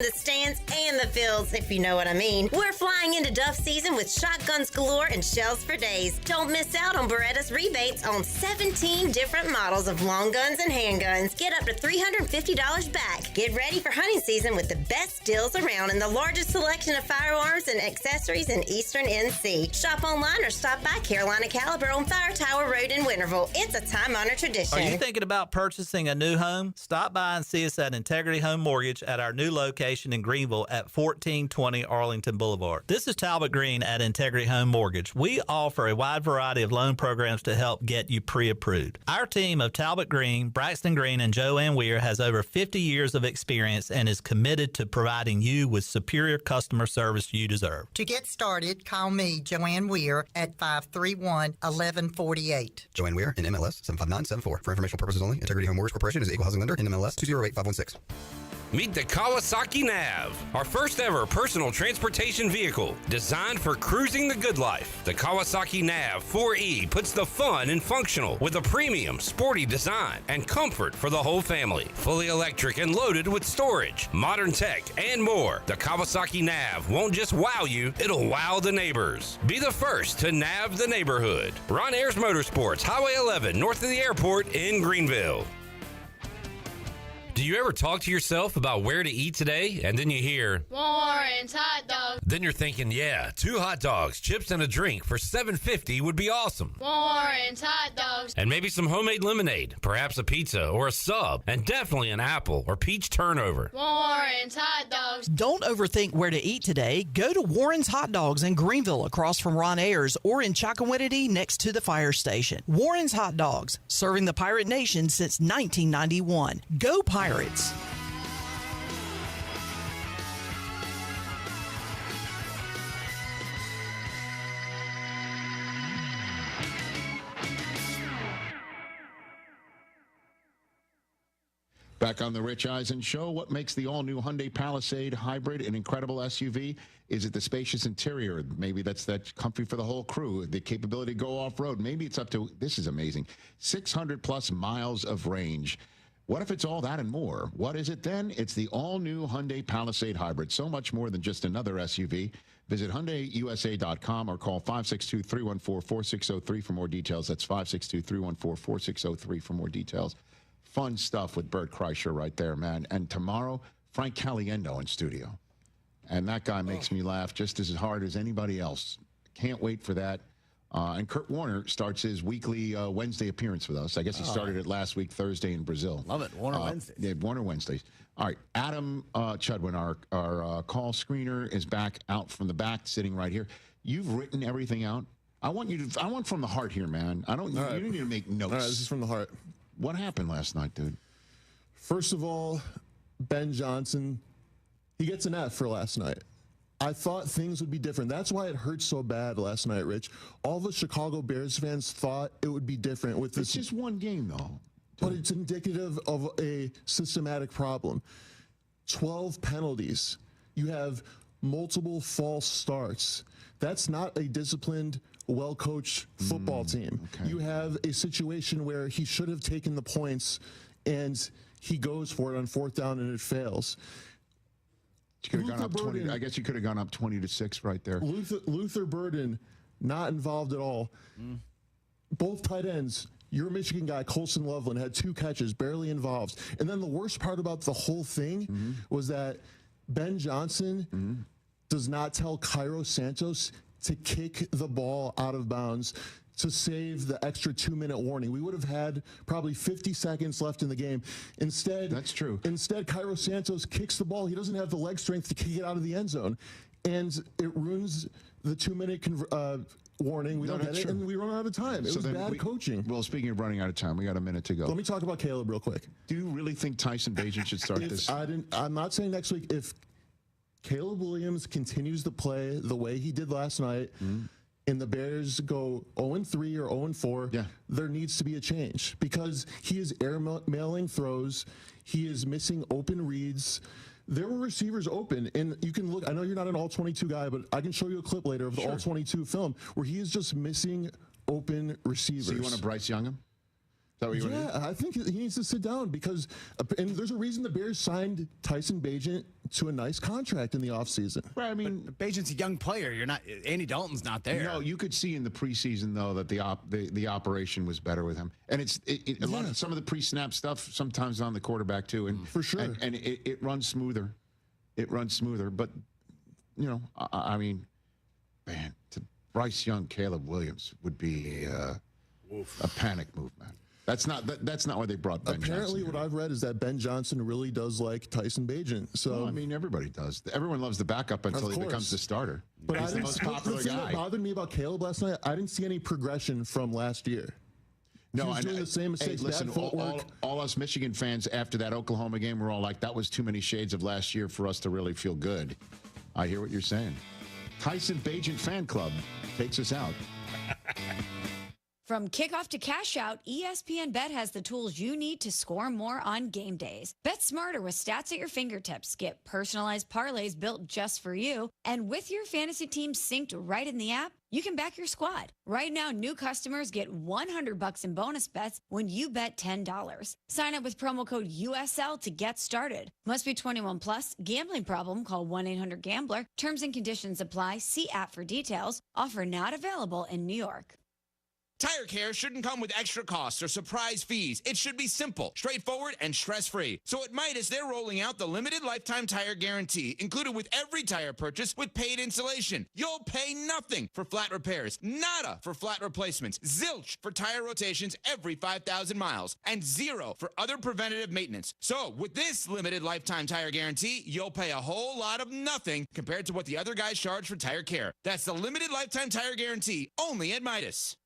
The stands and the fields, if you know what I mean. We're flying into Duff season with shotguns galore and shells for days. Don't miss out on Beretta's rebates on 17 different models of long guns and handguns. Get up to $350 back. Get ready for hunting season with the best deals around and the largest selection of firearms and accessories in Eastern NC. Shop online or stop by Carolina Caliber on Fire Tower Road in Winterville. It's a time-honored tradition. Are you thinking about purchasing a new home? Stop by and see us at Integrity Home Mortgage at our new location in Greenville at 1420 Arlington Boulevard. This is Talbot Green at Integrity Home Mortgage. We offer a wide variety of loan programs to help get you pre-approved. Our team of Talbot Green, Braxton Green, and Joanne Weir has over 50 years of experience and is committed to providing you with superior customer service you deserve. To get started, call me, Joanne Weir, at 531-1148. Joanne Weir in MLS 75974. For informational purposes only, Integrity Home Mortgage Corporation is an equal housing lender in MLS 208516. Meet the Kawasaki Nav, our first ever personal transportation vehicle designed for cruising the good life. The Kawasaki Nav 4E puts the fun in functional with a premium, sporty design and comfort for the whole family. Fully electric and loaded with storage, modern tech, and more. The Kawasaki Nav won't just wow you, it'll wow the neighbors. Be the first to nav the neighborhood. Ron Ayers Motorsports, Highway 11, north of the airport in Greenville. Do you ever talk to yourself about where to eat today, and then you hear, Warren's Hot Dogs? Then you're thinking, yeah, 2 hot dogs, chips, and a drink for $7.50 would be awesome. Warren's Hot Dogs. And maybe some homemade lemonade, perhaps a pizza or a sub, and definitely an apple or peach turnover. Warren's Hot Dogs. Don't overthink where to eat today. Go to Warren's Hot Dogs in Greenville across from Ron Ayers or in Chocowinity next to the fire station. Warren's Hot Dogs, serving the Pirate Nation since 1991. Go Pirates! Back on the Rich Eisen Show, what makes the all-new Hyundai Palisade Hybrid an incredible SUV? Is it the spacious interior? Maybe that's comfy for the whole crew, the capability to go off-road. Maybe it's up to, this is amazing, 600-plus miles of range. What if it's all that and more? What is it then? It's the all-new Hyundai Palisade Hybrid. So much more than just another SUV. Visit HyundaiUSA.com or call 562-314-4603 for more details. That's 562-314-4603 for more details. Fun stuff with Bert Kreischer right there, man. And tomorrow, Frank Caliendo in studio. And that guy makes me laugh just as hard as anybody else. Can't wait for that. And Kurt Warner starts his weekly Wednesday appearance with us. I guess he started it last week, Thursday in Brazil. Love it. Warner Wednesdays. Yeah, Warner Wednesdays. All right. Adam Chudwin, our call screener, is back out from the back, sitting right here. You've written everything out. I want from the heart here, man. You don't need to make notes. All right, this is from the heart. What happened last night, dude? First of all, Ben Johnson, he gets an F for last night. I thought things would be different. That's why it hurt so bad last night, Rich. All the Chicago Bears fans thought it would be different with this. It's just one game, though. But it's indicative of a systematic problem. 12 penalties. You have multiple false starts. That's not a disciplined, well-coached football team. Okay. You have a situation where he should have taken the points, and he goes for it on 4th down, and it fails. You could have gone up 20. I guess you could have gone up 20-6 right there. Luther Burden, not involved at all. Both tight ends. Your Michigan guy, Colson Loveland, had 2 catches, barely involved. And then the worst part about the whole thing was that Ben Johnson does not tell Cairo Santos to kick the ball out of bounds to save the extra 2-minute warning. We would have had probably 50 seconds left in the game. Instead, that's true. Instead, Cairo Santos kicks the ball. He doesn't have the leg strength to kick it out of the end zone. And it ruins the 2-minute warning. We don't get it, and we run out of time. It was bad coaching. Well, speaking of running out of time, we got a minute to go. Let me talk about Caleb real quick. Do you really think Tyson Bagent should start this? I'm not saying next week. If Caleb Williams continues to play the way he did last night, and the Bears go 0-3 or 0-4, there needs to be a change because he is airmailing throws. He is missing open reads. There were receivers open, and you can look. I know you're not an all-22 guy, but I can show you a clip later of the all-22 film where he is just missing open receivers. So you want to Bryce Young him? that what you Yeah, I think he needs to sit down because, and there's a reason the Bears signed Tyson Bagent to a nice contract in the offseason. Right, I mean, Bagent's a young player. You're not. Andy Dalton's not there. No, you could see in the preseason though that the operation was better with him, and a lot of some of the pre-snap stuff sometimes on the quarterback too, and for sure, and it runs smoother. It runs smoother, but you know, I mean, man, to Bryce Young, Caleb Williams would be a panic move, man. That's not why they brought Ben Apparently, Johnson. what I've read is that Ben Johnson really does like Tyson Bagent. So well, I mean, everybody does. Everyone loves the backup until he becomes the starter. But he's the most popular the thing guy. that bothered me about Caleb last night, I didn't see any progression from last year. No, he was doing the same mistakes. Hey, listen, all us Michigan fans after that Oklahoma game were all like, that was too many shades of last year for us to really feel good. I hear what you're saying. Tyson Bagent fan club takes us out. From kickoff to cash out, ESPN Bet has the tools you need to score more on game days. Bet smarter with stats at your fingertips. Get personalized parlays built just for you. And with your fantasy team synced right in the app, you can back your squad. Right now, new customers get $100 in bonus bets when you bet $10. Sign up with promo code USL to get started. Must be 21 plus. Gambling problem? Call 1-800-GAMBLER. Terms and conditions apply. See app for details. Offer not available in New York. Tire care shouldn't come with extra costs or surprise fees. It should be simple, straightforward, and stress-free. So at Midas, they're rolling out the limited lifetime tire guarantee, included with every tire purchase with paid installation. You'll pay nothing for flat repairs, nada for flat replacements, zilch for tire rotations every 5,000 miles, and zero for other preventative maintenance. So with this limited lifetime tire guarantee, you'll pay a whole lot of nothing compared to what the other guys charge for tire care. That's the limited lifetime tire guarantee, only at Midas.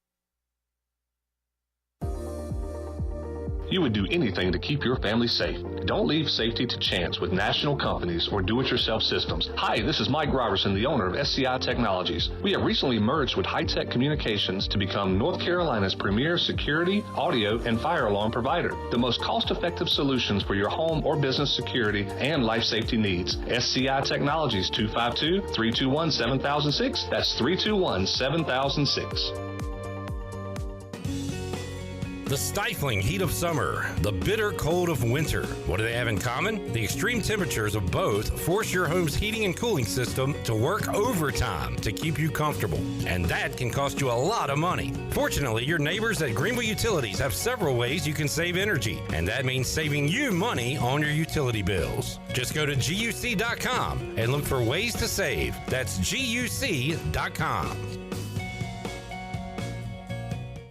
You would do anything to keep your family safe. Don't leave safety to chance with national companies or do-it-yourself systems. Hi, this is Mike Robertson, the owner of SCI Technologies. We have recently merged with High-Tech Communications to become North Carolina's premier security, audio, and fire alarm provider. The most cost-effective solutions for your home or business security and life safety needs. SCI Technologies, 252-321-7006. That's 321-7006. The stifling heat of summer, the bitter cold of winter. What do they have in common? The extreme temperatures of both force your home's heating and cooling system to work overtime to keep you comfortable. And that can cost you a lot of money. Fortunately, your neighbors at Greenville Utilities have several ways you can save energy. And that means saving you money on your utility bills. Just go to GUC.com and look for ways to save. That's GUC.com.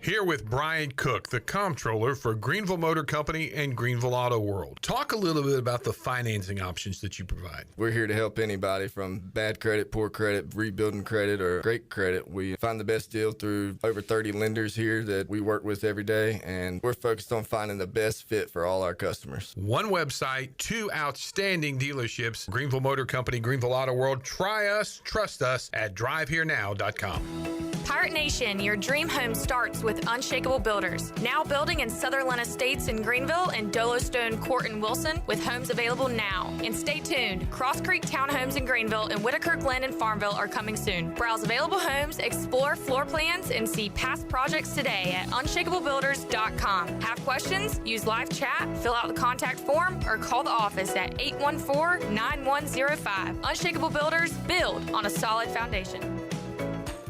Here with Brian Cook, the comptroller for Greenville Motor Company and Greenville Auto World. Talk a little bit about the financing options that you provide. We're here to help anybody from bad credit, poor credit, rebuilding credit, or great credit. We find the best deal through over 30 lenders here that we work with every day, and we're focused on finding the best fit for all our customers. One website, two outstanding dealerships, Greenville Motor Company, Greenville Auto World. Try us, trust us at driveherenow.com. Pirate Nation, your dream home starts with Unshakable Builders. Now building in Sutherland Estates in Greenville and Dolostone Court in Wilson with homes available now. And stay tuned, Cross Creek Townhomes in Greenville and Whitaker Glen in Farmville are coming soon. Browse available homes, explore floor plans, and see past projects today at unshakablebuilders.com. Have questions? Use live chat, fill out the contact form, or call the office at 814-9105. Unshakable Builders, build on a solid foundation.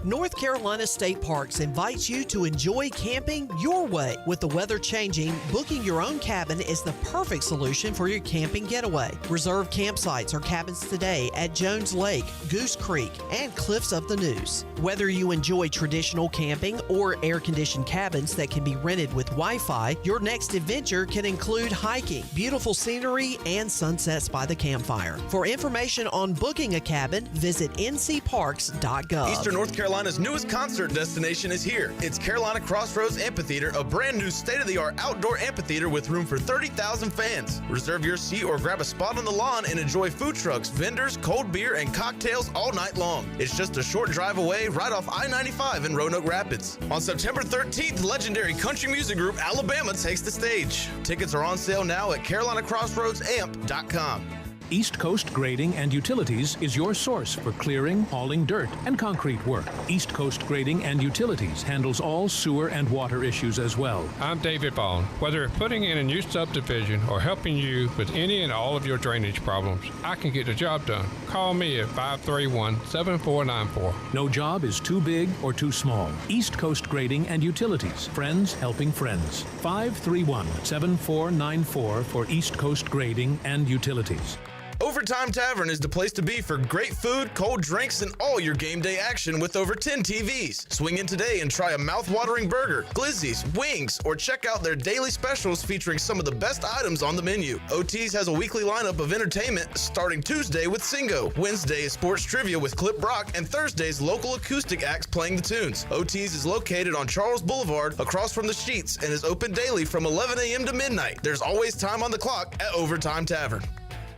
North Carolina State Parks invites you to enjoy camping your way. With the weather changing, booking your own cabin is the perfect solution for your camping getaway. Reserve campsites or cabins today at Jones Lake, Goose Creek, and Cliffs of the Neuse. Whether you enjoy traditional camping or air-conditioned cabins that can be rented with Wi-Fi, your next adventure can include hiking, beautiful scenery, and sunsets by the campfire. For information on booking a cabin, visit ncparks.gov. Eastern North Carolina's newest concert destination is here. It's Carolina Crossroads Amphitheater, a brand new state-of-the-art outdoor amphitheater with room for 30,000 fans. Reserve your seat or grab a spot on the lawn and enjoy food trucks, vendors, cold beer, and cocktails all night long. It's just a short drive away right off I-95 in Roanoke Rapids. On September 13th, legendary country music group Alabama takes the stage. Tickets are on sale now at carolinacrossroadsamp.com. East Coast Grading and Utilities is your source for clearing, hauling dirt, and concrete work. East Coast Grading and Utilities handles all sewer and water issues as well. I'm David Bond. Whether putting in a new subdivision or helping you with any and all of your drainage problems, I can get the job done. Call me at 531-7494. No job is too big or too small. East Coast Grading and Utilities. Friends helping friends. 531-7494 for East Coast Grading and Utilities. Overtime Tavern is the place to be for great food, cold drinks, and all your game day action with over 10 TVs. Swing in today and try a mouth-watering burger, glizzies, wings, or check out their daily specials featuring some of the best items on the menu. OT's has a weekly lineup of entertainment starting Tuesday with Singo, Wednesday is sports trivia with Clip Brock, and Thursday's local acoustic acts playing the tunes. OT's is located on Charles Boulevard across from the Sheets and is open daily from 11 a.m. to midnight. There's always time on the clock at Overtime Tavern.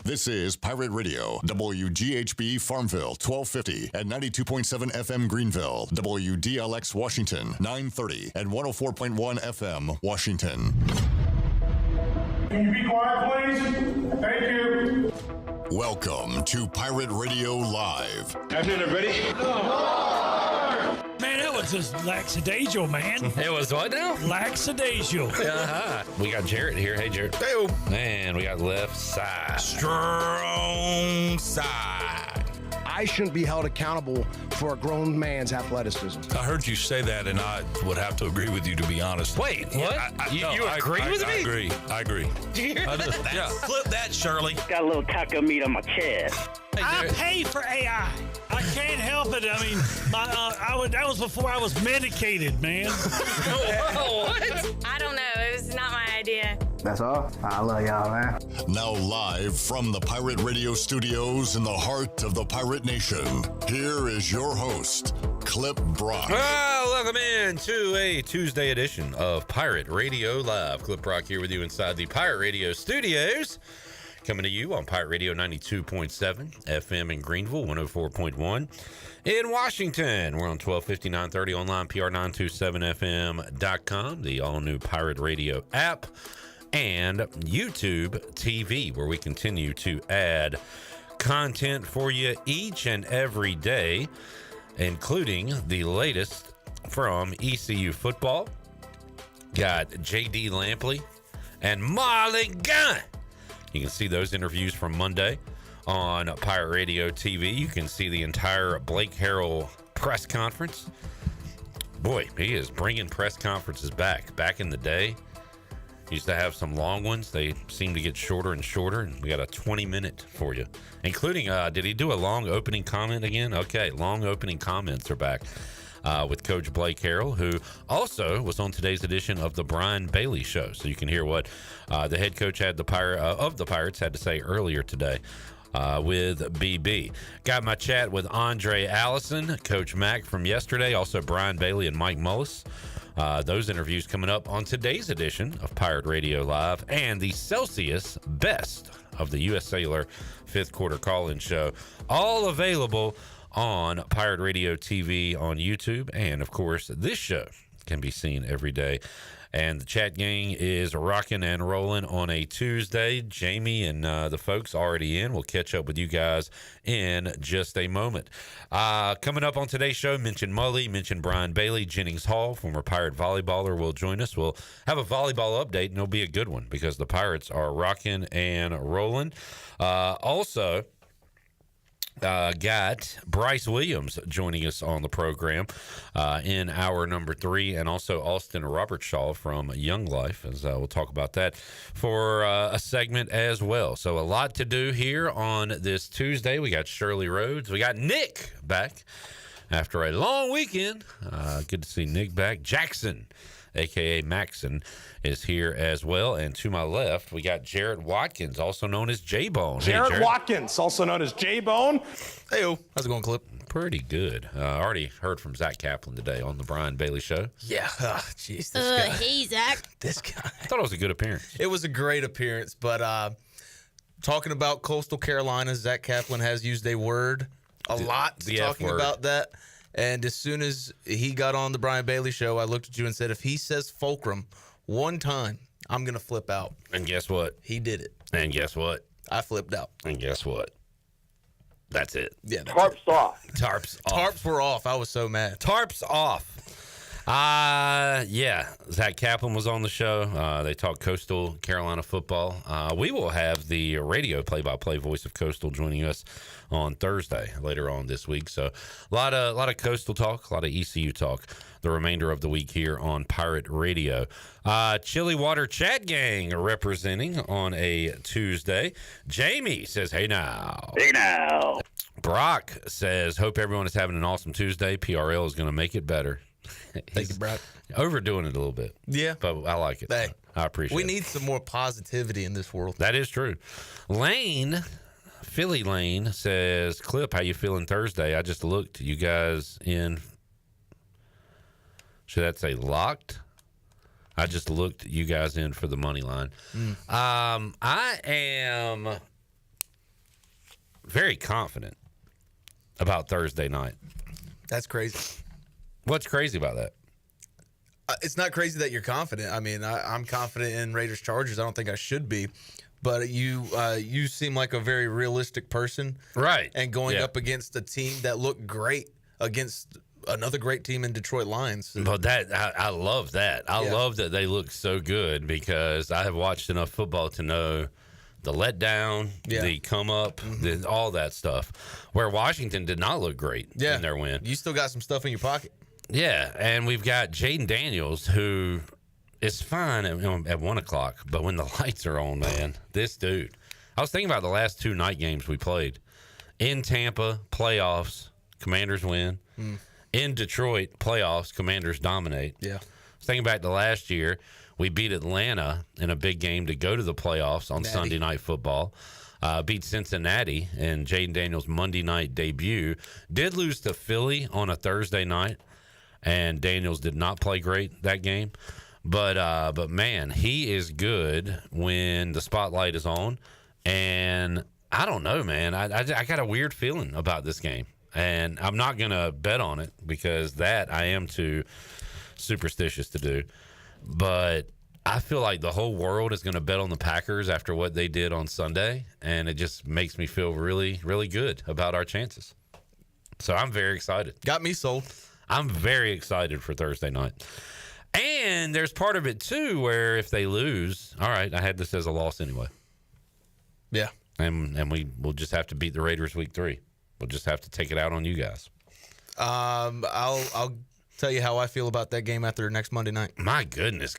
This is Pirate Radio, WGHB Farmville, 1250 and 92.7 FM Greenville, WDLX Washington, 930 and 104.1 FM Washington. Can you be quiet, please? Thank you. Welcome to Pirate Radio Live. Afternoon, everybody. Man, that was just lackadaisical, man. It was what now? Lackadaisical. We got Jarrett here. Hey, Jarrett. Hey, man, we got left side. Strong side. I shouldn't be held accountable for a grown man's athleticism. I heard you say that, and I would have to agree with you, to be honest. Wait, what? You agree with me? I agree. Did you hear that? Yeah. Flip that, Shirley. Got a little taco meat on my chest. I pay for AI. I can't help it. I mean, that was before I was medicated, man. What? I don't know. It was not my idea. That's all. I love y'all, man. Now live from the Pirate Radio studios in the heart of the Pirate Nation, here is your host, Clip Brock. Well, welcome in to a Tuesday edition of Pirate Radio Live. Clip Brock here with you inside the Pirate Radio studios. Coming to you on Pirate Radio 92.7 FM in Greenville, 104.1 in Washington. We're on 1250, 930 online, PR927FM.com, the all-new Pirate Radio app, and YouTube TV, where we continue to add content for you each and every day, including the latest from ECU football. Got J.D. Lampley and Mully Gunn. You can see those interviews from Monday on Pirate Radio TV. You can see the entire Blake Harrell press conference. Boy, he is bringing press conferences back. Back in the day, he used to have some long ones. They seem to get shorter and shorter, and we got a 20-minute for you, including, did he do a long opening comment again? Okay, long opening comments are back. With Coach Blake Harrell, who also was on today's edition of the Brian Bailey Show. So you can hear what the head coach of the Pirates had to say earlier today with BB. Got my chat with Andre Allison, Coach Mack from yesterday, also Brian Bailey and Mike Mullis. Those interviews coming up on today's edition of Pirate Radio Live, and the Celsius Best of the U.S. Cellular fifth quarter call-in show, all available on Pirate Radio TV on YouTube. And of course, this show can be seen every day. And the chat gang is rocking and rolling on a Tuesday. Jamie and the folks already in. We'll catch up with you guys in just a moment. Coming up on today's show, mention Mully, mention Brian Bailey, Jennings Hall, former Pirate volleyballer, will join us. We'll have a volleyball update, and it'll be a good one because the Pirates are rocking and rolling. Also, got Bryce Williams joining us on the program in hour number 3, and also Austin Robertshaw from Young Life, as we'll talk about that for a segment as well. So a lot to do here on this Tuesday. We got Shirley Rhodes. We got Nick back after a long weekend. Good to see Nick back. Jackson, a.k.a. Maxon, is here as well. And to my left, we got Jarrett Watkins, also known as J-Bone. Jarrett Watkins, also known as J-Bone. Hey-o. How's it going, Clip? Pretty good. Already heard from Zach Kaplan today on the Brian Bailey Show. Yeah. Jeez, this guy. Hey, Zach. This guy. I thought it was a good appearance. It was a great appearance, but talking about Coastal Carolina, Zach Kaplan has used a word a lot talking about that. And as soon as he got on the Brian Bailey Show, I looked at you and said, if he says fulcrum one time, I'm going to flip out. And guess what? He did it. And guess what? I flipped out. And guess what? That's it. Yeah. Tarps off. Tarps off. Tarps were off. I was so mad. Tarps off. Yeah. Zach Kaplan was on the show. They talked Coastal Carolina football. We will have the radio play-by-play voice of Coastal joining us on Thursday later on this week. So a lot of Coastal talk, a lot of ECU talk the remainder of the week here on Pirate Radio. Chili Water Chat Gang are representing on a Tuesday. Jamie says, hey now. Hey now. Brock says, hope everyone is having an awesome Tuesday. PRL is going to make it better. Thank you, Brock. Overdoing it a little bit. Yeah. But I like it. Hey, I appreciate it. We need some more positivity in this world. That is true. Philly Lane says, Clip, how you feeling Thursday? I just looked. You guys in... Should that say locked? I just looked you guys in for the money line. I am very confident about Thursday night. That's crazy. What's crazy about that? It's not crazy that you're confident. I mean, I'm confident in Raiders Chargers. I don't think I should be. But you seem like a very realistic person. Right. And going up against a team that looked great against another great team in Detroit Lions. But I love that. I love that they look so good because I have watched enough football to know the letdown, the come up, all that stuff. Where Washington did not look great in their win. You still got some stuff in your pocket. Yeah, and we've got Jaden Daniels, who is fine at 1 o'clock, but when the lights are on, man, this dude. I was thinking about the last two night games we played. In Tampa, playoffs, Commanders win. In Detroit, playoffs, Commanders dominate. Yeah. I was thinking back to last year, we beat Atlanta in a big game to go to the playoffs on Sunday Night Football. Beat Cincinnati in Jaden Daniels' Monday night debut. Did lose to Philly on a Thursday night, and Daniels did not play great that game. But man, he is good when the spotlight is on. And I don't know, man. I got a weird feeling about this game. And I'm not going to bet on it because that I am too superstitious to do. But I feel like the whole world is going to bet on the Packers after what they did on Sunday. And it just makes me feel really, really good about our chances. So I'm very excited. Got me sold. I'm very excited for Thursday night. And there's part of it, too, where if they lose, all right, I had this as a loss anyway. Yeah. And we'll just have to beat the Raiders week 3. We'll just have to take it out on you guys. I'll tell you how I feel about that game after next Monday night. My goodness.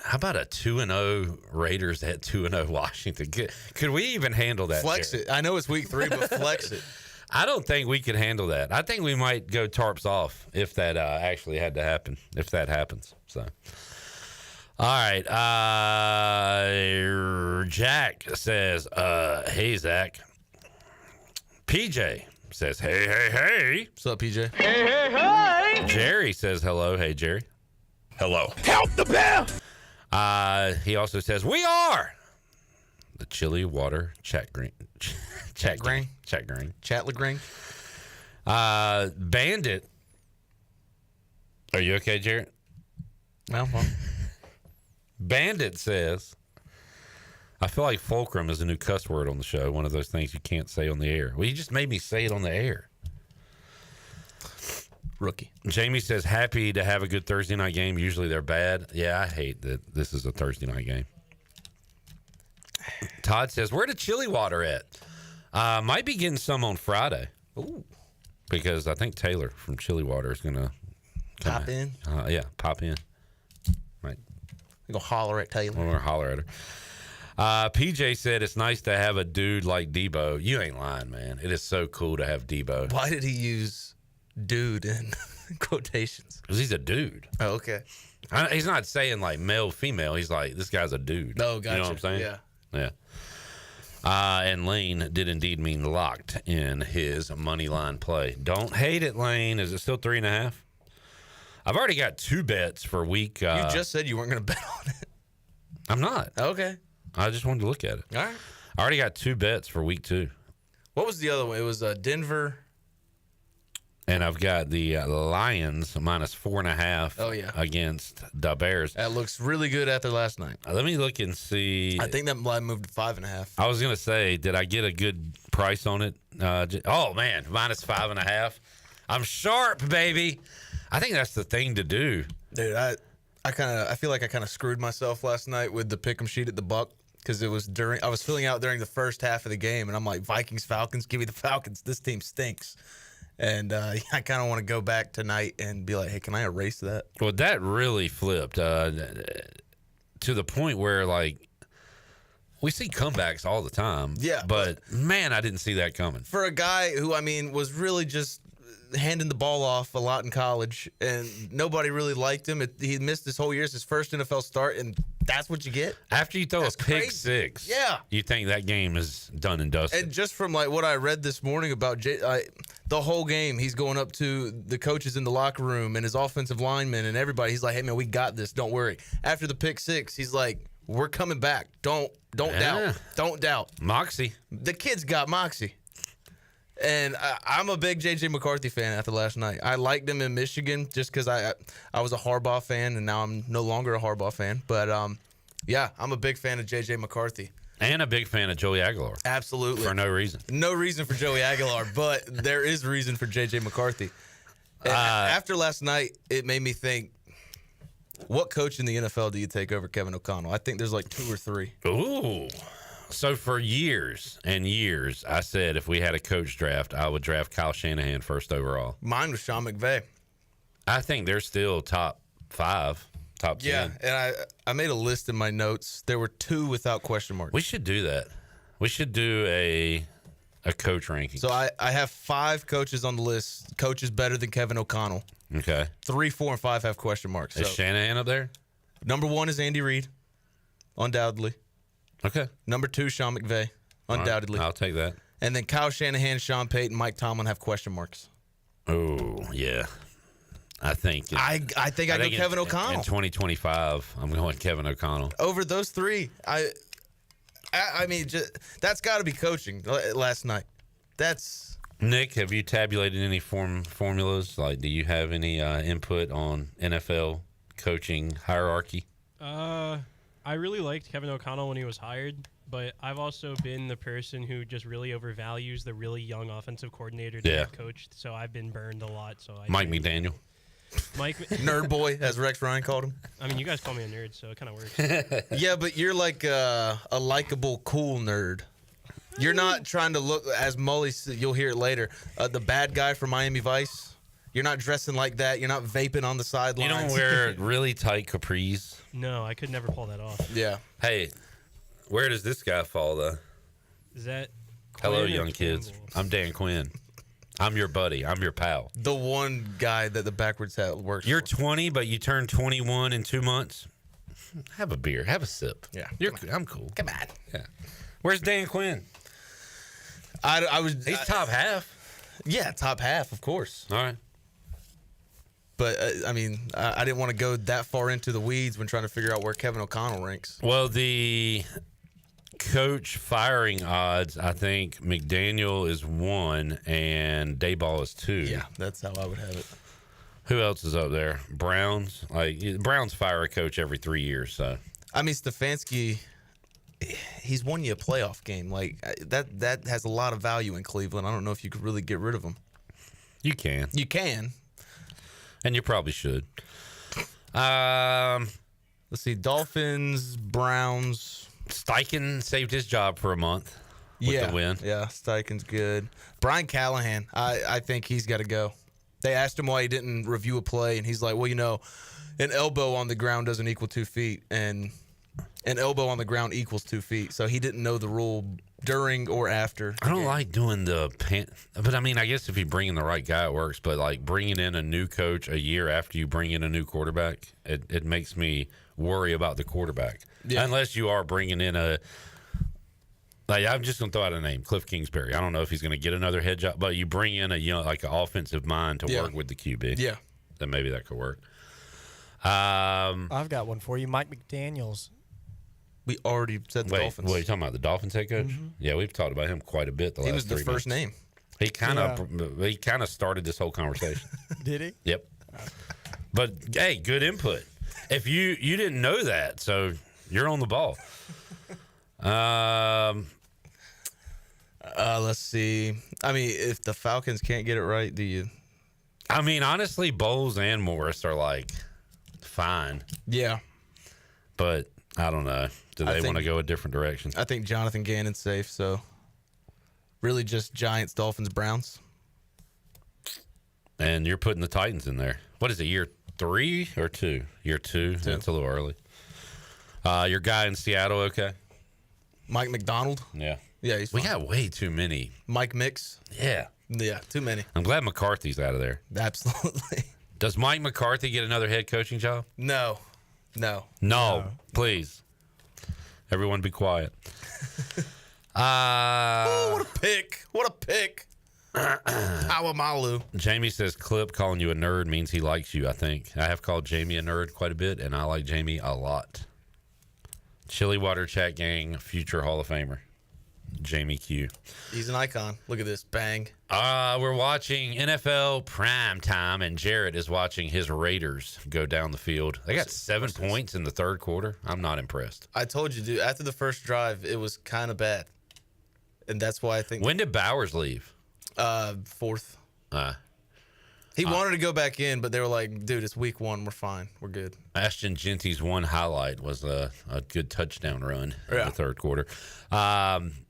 How about a 2-0 Raiders at 2-0 Washington? Could we even handle that? Flex it. I know it's week 3, but flex it. I don't think we could handle that. I think we might go tarps off if that actually had to happen, if that happens. So, all right. Jack says, hey, Zach. PJ says, hey. What's up, PJ? Hey. Jerry says hello. Hey, Jerry. Hello. Help the bear. He also says, we are the Chili Water Chat Green. Chat Green. Bandit. Are you okay, Jarrett? Well. Bandit says, I feel like fulcrum is a new cuss word on the show. One of those things you can't say on the air. Well, you just made me say it on the air. Rookie. Jamie says, happy to have a good Thursday night game. Usually they're bad. Yeah, I hate that this is a Thursday night game. Todd says, where the Chili Water at? Might be getting some on Friday. Ooh. Because I think Taylor from Chili Water is going to pop in. Pop in. Right. You go holler at Taylor. We're going to holler at her. PJ said it's nice to have a dude like Debo. You ain't lying, man. It is so cool to have Debo. Why did he use dude in quotations? Because he's a dude. Oh, okay. He's not saying like male, female. He's like, this guy's a dude. Oh, gotcha. You know what I'm saying? Yeah. And Lane did indeed mean locked in his money line play. Don't hate it, Lane. Is it still 3.5? I've already got 2 bets for week. You just said you weren't going to bet on it. I'm not. Okay. I just wanted to look at it. All right. I already got 2 bets for week 2. What was the other one? It was Denver. And I've got the Lions -4.5 Oh, yeah. against the Bears. That looks really good after last night. Let me look and see. I think that line moved to 5.5. I was going to say, did I get a good price on it? Oh, man, -5.5. I'm sharp, baby. I think that's the thing to do. Dude, I feel like I kind of screwed myself last night with the pick'em sheet at the Buck because I was filling out during the first half of the game, and I'm like, Vikings, Falcons, give me the Falcons. This team stinks. And I kind of want to go back tonight and be like, hey, can I erase that? Well, that really flipped to the point where, like, we see comebacks all the time. Yeah. But, man, I didn't see that coming. For a guy who, was really just handing the ball off a lot in college, and nobody really liked him. He missed his whole year. It's his first NFL start, and that's what you get? After you throw a pick six, yeah, you think that game is done and dusted. And just from, like, what I read this morning about the whole game, he's going up to the coaches in the locker room and his offensive linemen and everybody. He's like, hey, man, we got this. Don't worry. After the pick six, he's like, we're coming back. Don't doubt. Don't doubt. Moxie. The kid's got moxie. And I'm a big J.J. McCarthy fan after last night. I liked him in Michigan just because I was a Harbaugh fan, and now I'm no longer a Harbaugh fan. But, yeah, I'm a big fan of J.J. McCarthy. And a big fan of Joey Aguilar. Absolutely. For no reason. No reason for Joey Aguilar, but there is reason for J.J. McCarthy. After last night, it made me think, what coach in the NFL do you take over Kevin O'Connell? I think there's like 2 or 3. Ooh. So for years and years, I said if we had a coach draft, I would draft Kyle Shanahan first overall. Mine was Sean McVay. I think they're still top 5, top 10. Yeah, and I made a list in my notes. There were 2 without question marks. We should do that. We should do a coach ranking. So I have 5 coaches on the list. Coaches better than Kevin O'Connell. Okay. 3, 4, and 5 have question marks. Is Shanahan up there? Number 1 is Andy Reid, undoubtedly. Okay. Number 2, Sean McVay, undoubtedly. Right, I'll take that. And then Kyle Shanahan, Sean Payton, Mike Tomlin have question marks. Oh, yeah. I think I think I go Kevin O'Connell. In 2025, I'm going Kevin O'Connell. Over those 3, I mean, that's got to be coaching last night. That's Nick, have you tabulated any formulas? Like, do you have any input on NFL coaching hierarchy? I really liked Kevin O'Connell when he was hired, but I've also been the person who just really overvalues the really young offensive coordinator to head coach. So I've been burned a lot. So Mike McDaniel. Nerd boy, as Rex Ryan called him. I mean, you guys call me a nerd, so it kind of works. Yeah, but you're like a likable, cool nerd. You're not trying to look, as Mully said, you'll hear it later, the bad guy from Miami Vice. You're not dressing like that. You're not vaping on the sidelines. You don't wear really tight capris. No, I could never pull that off. Yeah. Hey, where does this guy fall, though? Is that Hello, Quinn young kids. I'm Dan Quinn. I'm your buddy. I'm your pal. The one guy that the backwards hat works You're for. 20, but you turn 21 in 2 months. Have a beer. Have a sip. Yeah. I'm cool. Come on. Yeah. Where's Dan Quinn? He's top half. Yeah, top half, of course. All right. But, I mean, I didn't want to go that far into the weeds when trying to figure out where Kevin O'Connell ranks. Well, the coach firing odds, I think McDaniel is 1 and Dayball is 2. Yeah, that's how I would have it. Who else is up there? Browns. Browns fire a coach every 3 years. So I mean, Stefanski, he's won you a playoff game. Like that has a lot of value in Cleveland. I don't know if you could really get rid of him. You can. You can. And you probably should. Let's see. Dolphins, Browns. Steichen saved his job for a month with the win. Yeah, Steichen's good. Brian Callahan, I think he's got to go. They asked him why he didn't review a play, and he's like, well, an elbow on the ground doesn't equal 2 feet, and an elbow on the ground equals 2 feet. So he didn't know the rule during or after. I don't like doing but I mean, I guess if you bring in the right guy, it works. But like bringing in a new coach a year after you bring in a new quarterback, it makes me worry about the quarterback. Yeah. Unless you are bringing in I'm just going to throw out a name, Cliff Kingsbury. I don't know if he's going to get another head job, but you bring in an offensive mind to work with the QB. Yeah. Then maybe that could work. I've got one for you, Mike McDaniels. We already said the Dolphins. Wait, you talking about the Dolphins head coach? Mm-hmm. Yeah, we've talked about him quite a bit the last 3 months. He was the first name. He kind of started this whole conversation. Did he? Yep. But hey, good input. If you didn't know that, so you're on the ball. Let's see. I mean, if the Falcons can't get it right, do you? I mean, honestly, Bowles and Morris are like fine. Yeah. But I don't know. Do they want to go a different direction? I think Jonathan Gannon's safe, so really just Giants, Dolphins, Browns. And you're putting the Titans in there. What is it, year 3 or 2? Year 2? That's a little early. Your guy in Seattle, okay? Mike McDonald? Yeah. Yeah, he's fine. We got way too many. Mike Mix? Yeah. Yeah, too many. I'm glad McCarthy's out of there. Absolutely. Does Mike McCarthy get another head coaching job? No, please. Everyone be quiet. What a pick. What a pick. Awamalu. Jamie says Clip calling you a nerd means he likes you, I think. I have called Jamie a nerd quite a bit, and I like Jamie a lot. Chili Water Chat Gang, future Hall of Famer. Jamie Q. He's an icon. Look at this. Bang. We're watching NFL Prime Time, and Jarrett is watching his Raiders go down the field. They got 7 points in the third quarter. I'm not impressed. I told you, dude, after the first drive, it was kind of bad. And that's why I think... When did Bowers leave? Fourth. He wanted to go back in, but they were like, dude, it's week 1. We're fine. We're good. Ashton Genty's one highlight was a good touchdown run in the third quarter.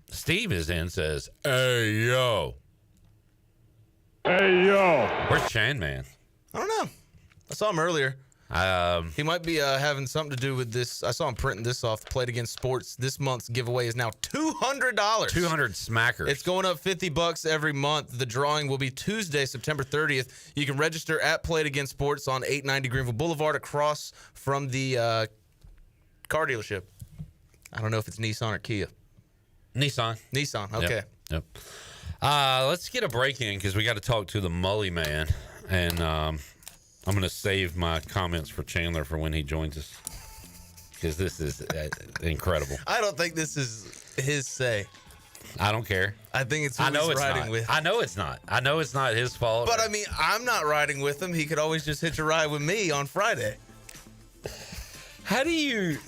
Steve is in, says, hey, yo. Hey, yo. Where's Chan Man? I don't know. I saw him earlier. He might be having something to do with this. I saw him printing this off. Played Against Sports. This month's giveaway is now $200. 200 smackers. It's going up $50 every month. The drawing will be Tuesday, September 30th. You can register at Played Against Sports on 890 Greenville Boulevard across from the car dealership. I don't know if it's Nissan or Kia. Nissan. Okay. Yep. Let's get a break in because we got to talk to the Mully man. And I'm going to save my comments for Chandler for when he joins us because this is incredible. I don't think this is his say. I don't care. I think it's who he's riding with. I know it's not. I know it's not his fault. But, I mean, I'm not riding with him. He could always just hitch a ride with me on Friday. How do you...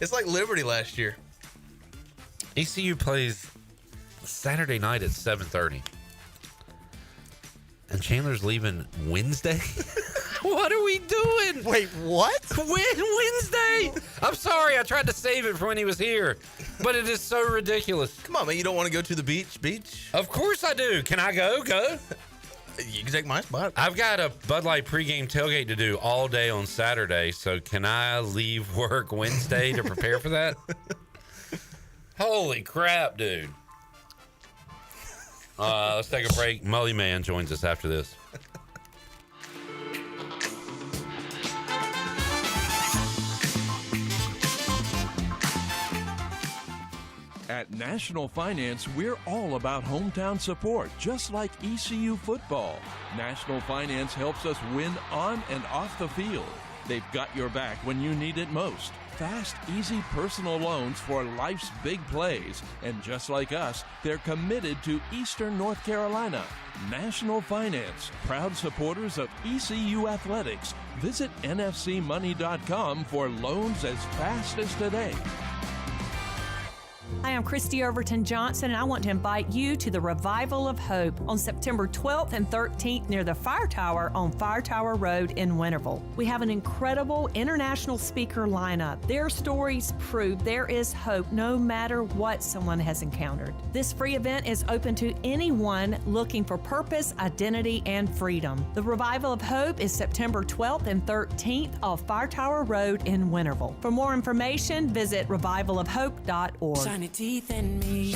It's like Liberty last year. ECU plays Saturday night at 7:30. And Chandler's leaving Wednesday? What are we doing? Wait, what? Wednesday? I'm sorry. I tried to save it for when he was here. But it is so ridiculous. Come on, man. You don't want to go to the beach? Of course I do. Can I go? You can take my spot. I've got a Bud Light pregame tailgate to do all day on Saturday, so can I leave work Wednesday to prepare for that? Holy crap, dude. Let's take a break. Mully Man joins us after this. At National Finance, we're all about hometown support, just like ECU football. National Finance helps us win on and off the field. They've got your back when you need it most. Fast, easy personal loans for life's big plays. And just like us, they're committed to Eastern North Carolina. National Finance, proud supporters of ECU athletics. Visit nfcmoney.com for loans as fast as today. Hi, I'm Christy Overton Johnson, and I want to invite you to the Revival of Hope on September 12th and 13th near the Fire Tower on Fire Tower Road in Winterville. We have an incredible international speaker lineup. Their stories prove there is hope no matter what someone has encountered. This free event is open to anyone looking for purpose, identity, and freedom. The Revival of Hope is September 12th and 13th off Fire Tower Road in Winterville. For more information, visit revivalofhope.org. Shiny teeth in me.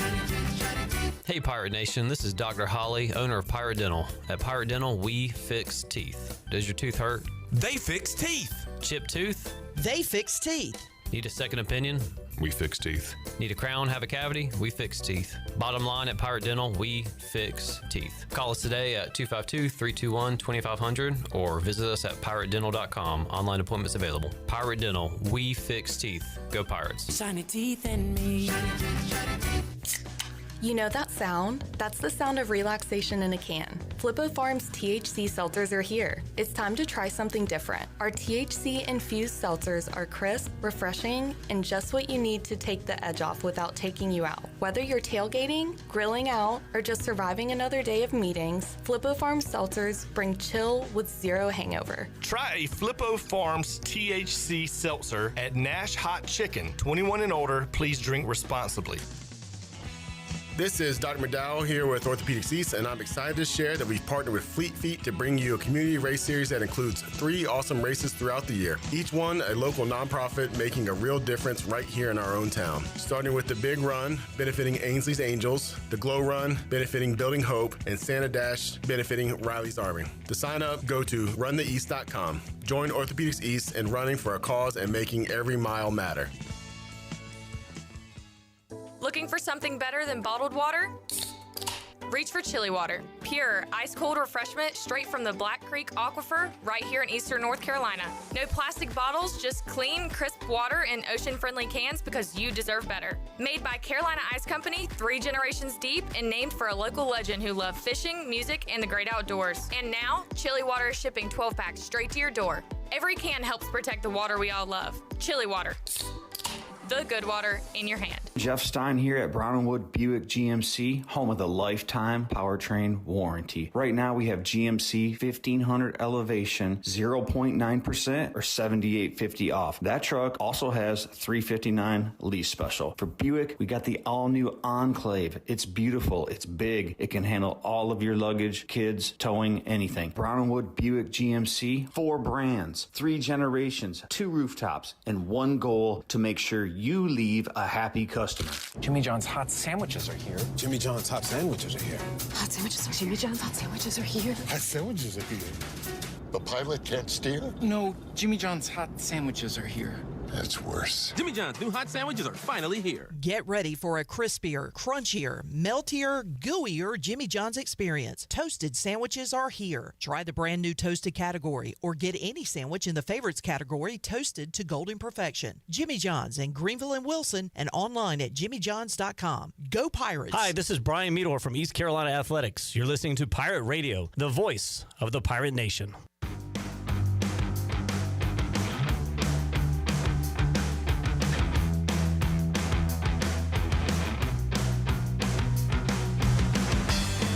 Hey Pirate Nation, this is Dr. Holly, owner of Pirate Dental. At Pirate Dental, we fix teeth. Does your tooth hurt? They fix teeth. Chipped tooth? They fix teeth. Need a second opinion? We fix teeth. Need a crown, have a cavity? We fix teeth. Bottom line, at Pirate Dental, we fix teeth. Call us today at 252-321-2500 or visit us at piratedental.com. Online appointments available. Pirate Dental, we fix teeth. Go Pirates. Shiny teeth in me. You know that sound? That's the sound of relaxation in a can. Flippo Farms THC seltzers are here. It's time to try something different. Our THC-infused seltzers are crisp, refreshing, and just what you need to take the edge off without taking you out. Whether you're tailgating, grilling out, or just surviving another day of meetings, Flippo Farms seltzers bring chill with zero hangover. Try a Flippo Farms THC seltzer at Nash Hot Chicken. 21 and older, please drink responsibly. This is Dr. McDowell here with Orthopedics East, and I'm excited to share that we've partnered with Fleet Feet to bring you a community race series that includes 3 awesome races throughout the year. Each one a local nonprofit making a real difference right here in our own town. Starting with the Big Run, benefiting Ainsley's Angels, the Glow Run, benefiting Building Hope, and Santa Dash, benefiting Riley's Army. To sign up, go to runtheeast.com. Join Orthopedics East in running for a cause and making every mile matter. Looking for something better than bottled water? Reach for Chili Water. Pure, ice-cold refreshment straight from the Black Creek Aquifer right here in eastern North Carolina. No plastic bottles, just clean, crisp water in ocean-friendly cans because you deserve better. Made by Carolina Ice Company, 3 generations deep, and named for a local legend who loved fishing, music, and the great outdoors. And now, Chili Water is shipping 12-packs straight to your door. Every can helps protect the water we all love. Chili Water. The good water in your hand. Jeff Stein here at Brown & Wood Buick GMC, home of the lifetime powertrain warranty. Right now we have GMC 1500 Elevation 0.9% or $78.50 off. That truck also has $359 lease special. For Buick, we got the all-new Enclave. It's beautiful, it's big, it can handle all of your luggage, kids, towing, anything. Brown & Wood Buick GMC, 4 brands, 3 generations, 2 rooftops, and 1 goal to make sure you leave a happy customer. Jimmy John's hot sandwiches are here. Jimmy John's hot sandwiches are here. Hot sandwiches are Jimmy John's hot sandwiches are here. Hot sandwiches are here. The pilot can't steer? No, Jimmy John's hot sandwiches are here. That's worse. Jimmy John's new hot sandwiches are finally here. Get ready for a crispier, crunchier, meltier, gooier Jimmy John's experience. Toasted sandwiches are here. Try the brand new toasted category or get any sandwich in the favorites category toasted to golden perfection. Jimmy John's in Greenville and Wilson and online at jimmyjohns.com. Go Pirates! Hi, this is Brian Meador from East Carolina Athletics. You're listening to Pirate Radio, the voice of the Pirate Nation.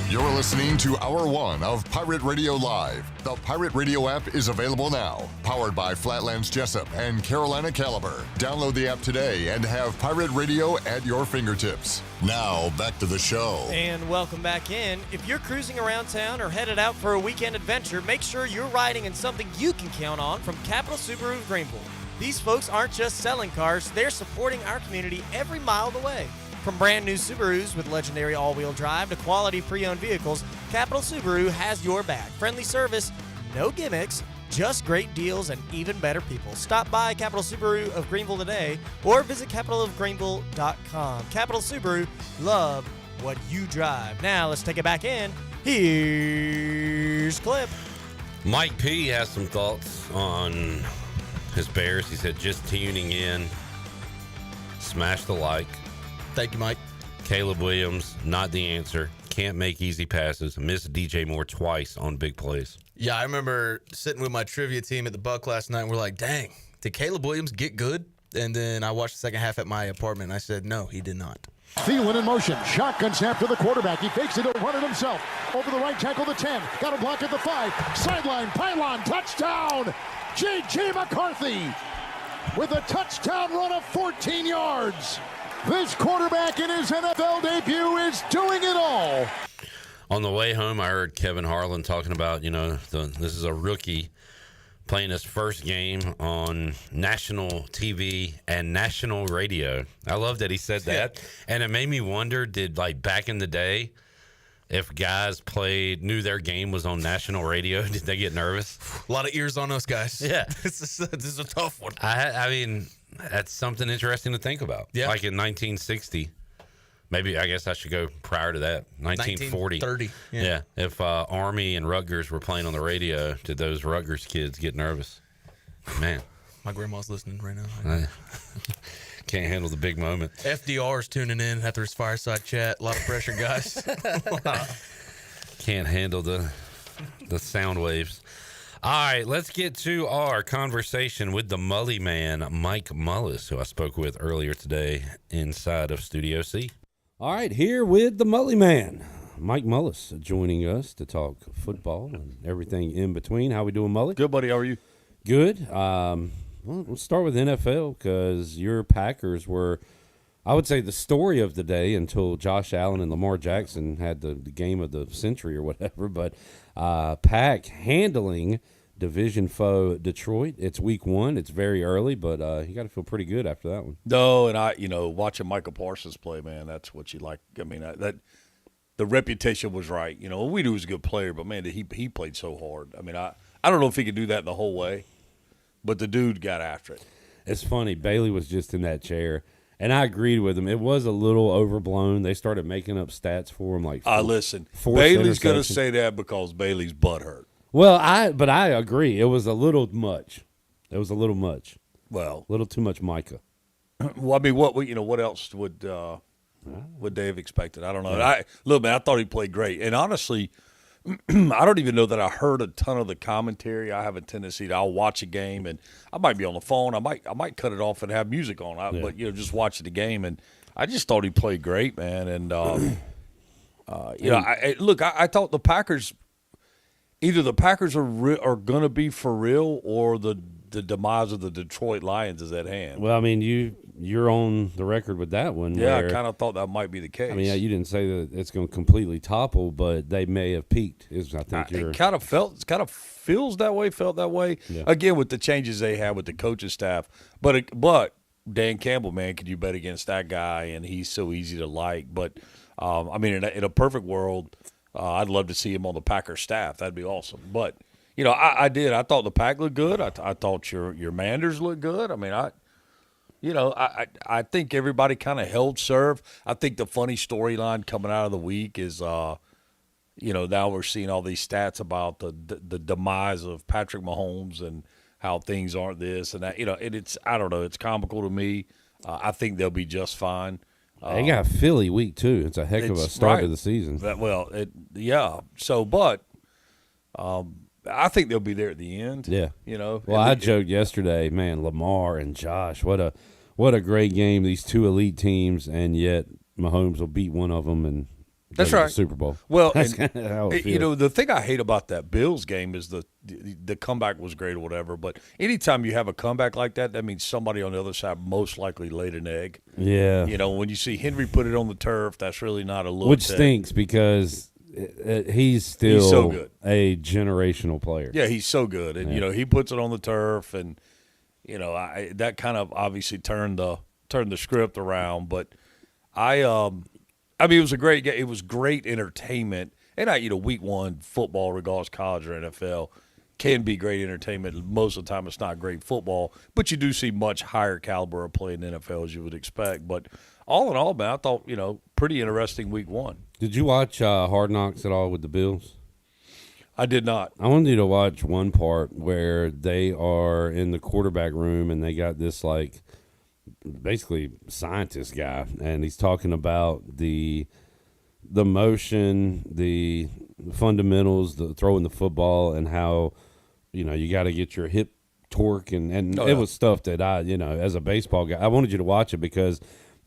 You're listening to Hour 1 of Pirate Radio Live. The Pirate Radio app is available now. Powered by Flatlands Jessup and Carolina Caliber. Download the app today and have Pirate Radio at your fingertips. Now, back to the show. And welcome back in. If you're cruising around town or headed out for a weekend adventure, make sure you're riding in something you can count on from Capital Subaru of Greenville. These folks aren't just selling cars, they're supporting our community every mile of the way. From brand new Subarus with legendary all-wheel drive to quality pre-owned vehicles, Capital Subaru has your back. Friendly service, no gimmicks, just great deals and even better people. Stop by Capital Subaru of Greenville today or visit capitalofgreenville.com. Capital Subaru, love what you drive. Now let's take it back in. Here's Clip. Mike P has some thoughts on his Bears. He said, just tuning in, smash the like. Thank you, Mike. Caleb Williams, not the answer. Can't make easy passes. Missed DJ Moore twice on big plays. Yeah, I remember sitting with my trivia team at the Buck last night, and we're like, dang, did Caleb Williams get good? And then I watched the second half at my apartment, and I said, no, he did not. Thielen in motion. Shotgun snap to the quarterback. He fakes it. He'll run it himself. Over the right tackle, the 10. Got a block at the 5. Sideline, pylon, touchdown. J.J. McCarthy with a touchdown run of 14 yards. This quarterback in his NFL debut is doing it all. On the way home, I heard Kevin Harlan talking about, this is a rookie playing his first game on national TV and national radio. I love that he said that. And it made me wonder, back in the day, if guys knew their game was on national radio, did they get nervous? A lot of ears on us guys. Yeah. This is a tough one. I mean, that's something interesting to think about. Yeah. Like in 1960, maybe I guess I should go prior to that, 1940. 1930. Yeah. If Army and Rutgers were playing on the radio, did those Rutgers kids get nervous? Man. My grandma's listening right now. Can't handle the big moment. FDR's tuning in after his fireside chat. A lot of pressure, guys. Can't handle the sound waves. All right, let's get to our conversation with the Mully man, Mike Mullis, who I spoke with earlier today inside of Studio C. All right, here with the Mully man, Mike Mullis, joining us to talk football and everything in between. How we doing, Mully? Good, buddy. How are you? Good. Well, we'll start with NFL because your Packers were, I would say, the story of the day until Josh Allen and Lamar Jackson had the game of the century or whatever. But Pack handling division foe Detroit. It's week 1. It's very early, but you got to feel pretty good after that one. No, and watching Michael Parsons play, man, that's what you like. I mean, that the reputation was right. We knew he was a good player, but man, he played so hard. I mean, I don't know if he could do that the whole way, but the dude got after it. It's funny. Bailey was just in that chair. And I agreed with him. It was a little overblown. They started making up stats for him, like listen. Bailey's going to say that because Bailey's butt hurt. Well, I agree. It was a little much. It was a little much. Well, a little too much Micah. Well, I mean, what else would they have expected? I don't know. Look, man, I thought he played great. And honestly, I don't even know that I heard a ton of the commentary. I have a tendency to I'll watch a game and I might be on the phone. I might cut it off and have music on. But just watching the game, and I just thought he played great, man. And I thought the Packers, either the Packers are going to be for real, or the demise of the Detroit Lions is at hand. Well, I mean, you're on the record with that one. Yeah, I kind of thought that might be the case. I mean, you didn't say that it's going to completely topple, but they may have peaked. It kind of feels that way. Felt that way again with the changes they had with the coaching staff. But Dan Campbell, man, could you bet against that guy? And he's so easy to like. But I mean, in a perfect world, I'd love to see him on the Packers staff. That'd be awesome. But I did. I thought the Pack looked good. I thought your Manders looked good. I mean, I think everybody kind of held serve. I think the funny storyline coming out of the week is, now we're seeing all these stats about the demise of Patrick Mahomes and how things aren't this and that. It's I don't know. It's comical to me. I think they'll be just fine. They got Philly week 2. It's a heck of a start of the season. So, but I think they'll be there at the end. Yeah. Well, I joked yesterday, man, Lamar and Josh, what a great game, these two elite teams, and yet Mahomes will beat one of them and that's go to right. the Super Bowl. Well, that's how it feels. The thing I hate about that Bills game is the comeback was great or whatever, but anytime you have a comeback like that, that means somebody on the other side most likely laid an egg. Yeah. When you see Henry put it on the turf, that's really not a look. Which stinks because he's still so good. A generational player. Yeah, he's so good. And, he puts it on the turf, and, that kind of obviously turned the script around. But it was a great game. It was great entertainment. And, week 1 football, regardless college or NFL, can be great entertainment. Most of the time it's not great football, but you do see much higher caliber of play in the NFL as you would expect. But all in all, man, I thought, pretty interesting week 1. Did you watch Hard Knocks at all with the Bills? I did not. I wanted you to watch one part where they are in the quarterback room and they got this basically scientist guy, and he's talking about the motion, the fundamentals, the throwing the football, and how you got to get your hip torque, and it was stuff that I as a baseball guy, I wanted you to watch it because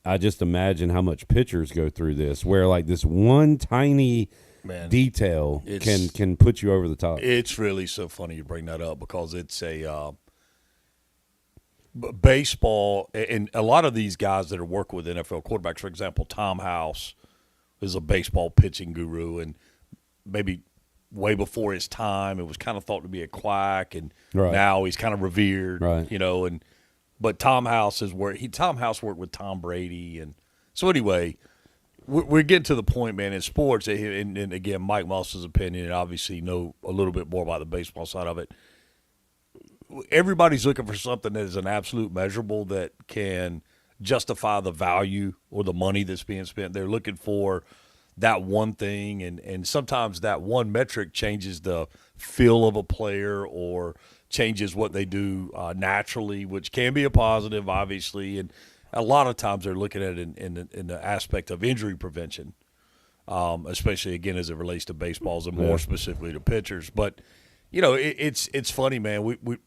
I just imagine how much pitchers go through this, where this one tiny detail can put you over the top. It's really so funny you bring that up because it's a baseball, and a lot of these guys that are working with NFL quarterbacks, for example, Tom House is a baseball pitching guru, and maybe way before his time, it was kind of thought to be a quack, and now he's kind of revered, but Tom House Tom House worked with Tom Brady, and so anyway, we're getting to the point, man, in sports, and again, Mike Moss's opinion, and obviously know a little bit more about the baseball side of it. Everybody's looking for something that is an absolute measurable that can justify the value or the money that's being spent. They're looking for that one thing, and sometimes that one metric changes the feel of a player or changes what they do naturally, which can be a positive, obviously. And a lot of times they're looking at it in the aspect of injury prevention, especially, again, as it relates to baseballs and more specifically to pitchers. But, it's funny, man. We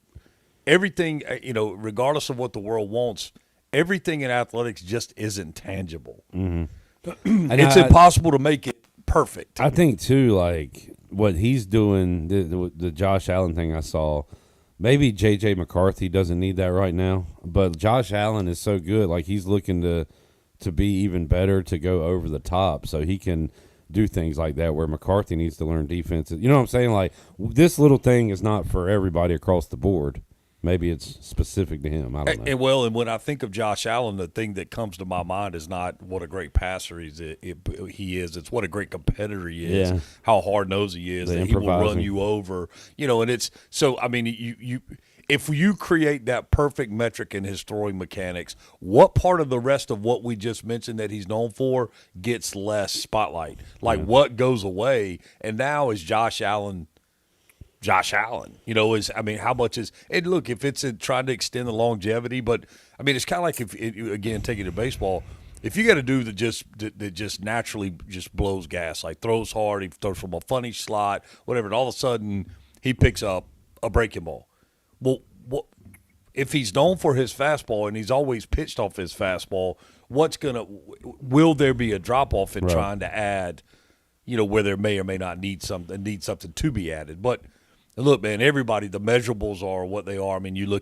everything, regardless of what the world wants, everything in athletics just isn't tangible. Mm-hmm. It's impossible to make it perfect. I think, too, like what he's doing, the Josh Allen thing I saw, maybe J.J. McCarthy doesn't need that right now, but Josh Allen is so good. Like, he's looking to be even better, to go over the top so he can do things like that, where McCarthy needs to learn defense. You know what I'm saying? Like, this little thing is not for everybody across the board. Maybe it's specific to him. I don't know. And when I think of Josh Allen, the thing that comes to my mind is not what a great passer he is. It's what a great competitor he is, how hard-nosed he is, that he will run you over. And it's – so, I mean, if you create that perfect metric in his throwing mechanics, what part of the rest of what we just mentioned that he's known for gets less spotlight? Like, what goes away? And now is Josh Allen – how much is – and look, if it's trying to extend the longevity, but, I mean, it's kind of like again, taking to baseball, if you got to do that just naturally just blows gas, like throws hard, he throws from a funny slot, whatever, and all of a sudden he picks up a breaking ball. Well, if he's known for his fastball and he's always pitched off his fastball, will there be a drop-off in trying to add, where there may or may not need something to be added? But – look, man, everybody, the measurables are what they are. I mean, you go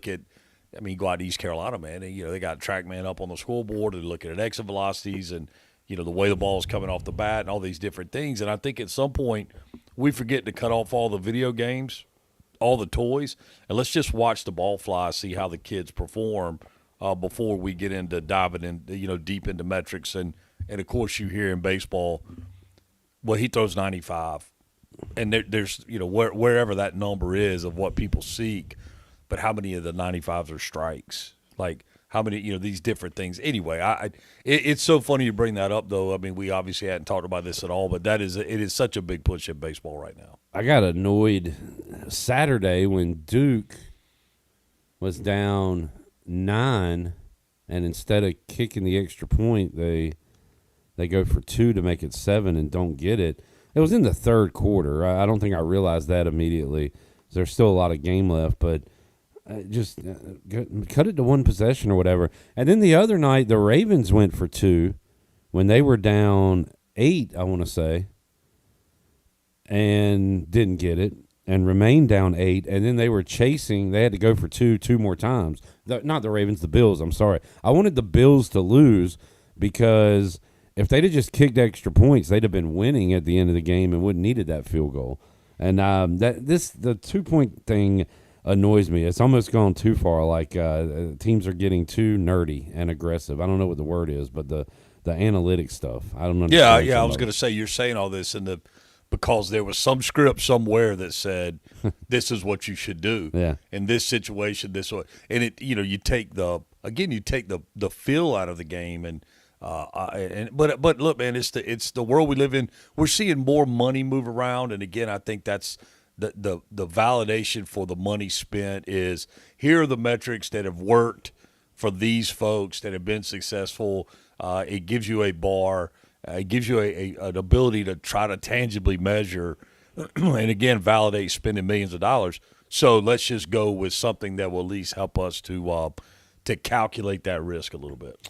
out to East Carolina, man, and, they got TrackMan up on the scoreboard, and they're looking at exit velocities and, the way the ball is coming off the bat and all these different things. And I think at some point we forget to cut off all the video games, all the toys, and let's just watch the ball fly, see how the kids perform before we get into diving in, deep into metrics. And of course, you hear in baseball, well, he throws 95. And there's, wherever that number is of what people seek, but how many of the 95s are strikes? Like, how many, these different things. Anyway, it's so funny you bring that up, though. I mean, we obviously hadn't talked about this at all, but it is such a big push in baseball right now. I got annoyed Saturday when Duke was down 9, and instead of kicking the extra point, they go for 2 to make it 7 and don't get it. It was in the third quarter. I don't think I realized that immediately. There's still a lot of game left, but just cut it to one possession or whatever. And then the other night, the Ravens went for 2 when they were down 8, I want to say, and didn't get it and remained down 8. And then they were chasing. They had to go for 2 more times. Not the Ravens, the Bills. I'm sorry. I wanted the Bills to lose because – if they'd have just kicked extra points, they'd have been winning at the end of the game and wouldn't needed that field goal. And the 2-point thing annoys me. It's almost gone too far. Like teams are getting too nerdy and aggressive. I don't know what the word is, but the analytic stuff. I don't understand. Yeah. I was going to say, you're saying all this because there was some script somewhere that said this is what you should do. Yeah. In this situation, this way, and you take the feel out of the game and. But look, man, it's the world we live in. We're seeing more money move around, and again, I think that's the validation for the money spent is here are the metrics that have worked for these folks that have been successful. It gives you a bar, it gives you an ability to try to tangibly measure, and again, validate spending millions of dollars. So let's just go with something that will at least help us to calculate that risk a little bit.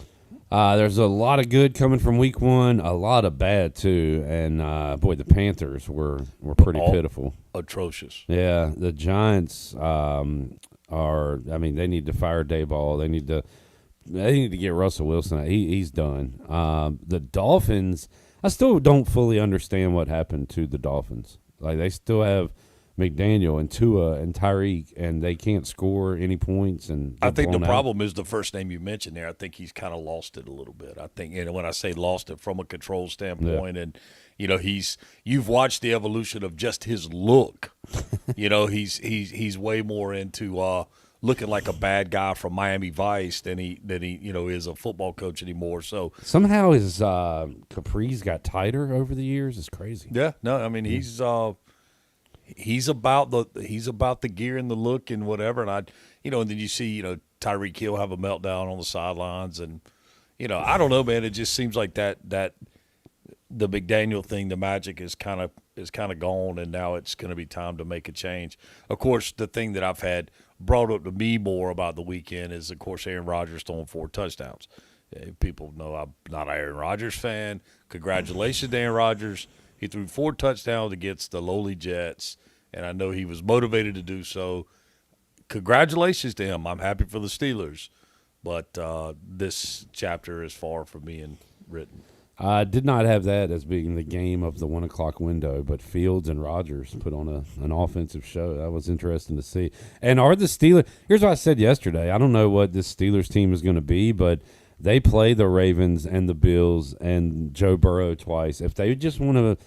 There's a lot of good coming from week 1, a lot of bad too, and the Panthers were pretty pitiful, atrocious. Yeah, the Giants they need to fire Dayball. They need to get Russell Wilson. He's done. The Dolphins, I still don't fully understand what happened to the Dolphins. Like they still have McDaniel and Tua and Tyreek, and they can't score any points. And I think the problem is the first name you mentioned there. I think he's kind of lost it a little bit. I think, when I say lost it from a control standpoint, and you've watched the evolution of just his look. He's way more into looking like a bad guy from Miami Vice than he is a football coach anymore. So somehow his capris got tighter over the years. It's crazy. Yeah, no, I mean he's. he's about the gear and the look and whatever. And and then you see Tyreek Hill have a meltdown on the sidelines, and I don't know, man. It just seems like that the McDaniel thing, the magic is kind of gone, and now it's going to be time to make a change. Of course, the thing that I've had brought up to me more about the weekend is, of course, Aaron Rodgers throwing 4 touchdowns. People know I'm not an Aaron Rodgers fan. Congratulations to Aaron Rodgers. He threw 4 touchdowns against the lowly Jets, and I know he was motivated to do so. Congratulations to him. I'm happy for the Steelers, but this chapter is far from being written. I did not have that as being the game of the 1 o'clock window, but Fields and Rodgers put on an offensive show. That was interesting to see. And are the Steelers – here's what I said yesterday. I don't know what this Steelers team is going to be, but they play the Ravens and the Bills and Joe Burrow twice. If they just want to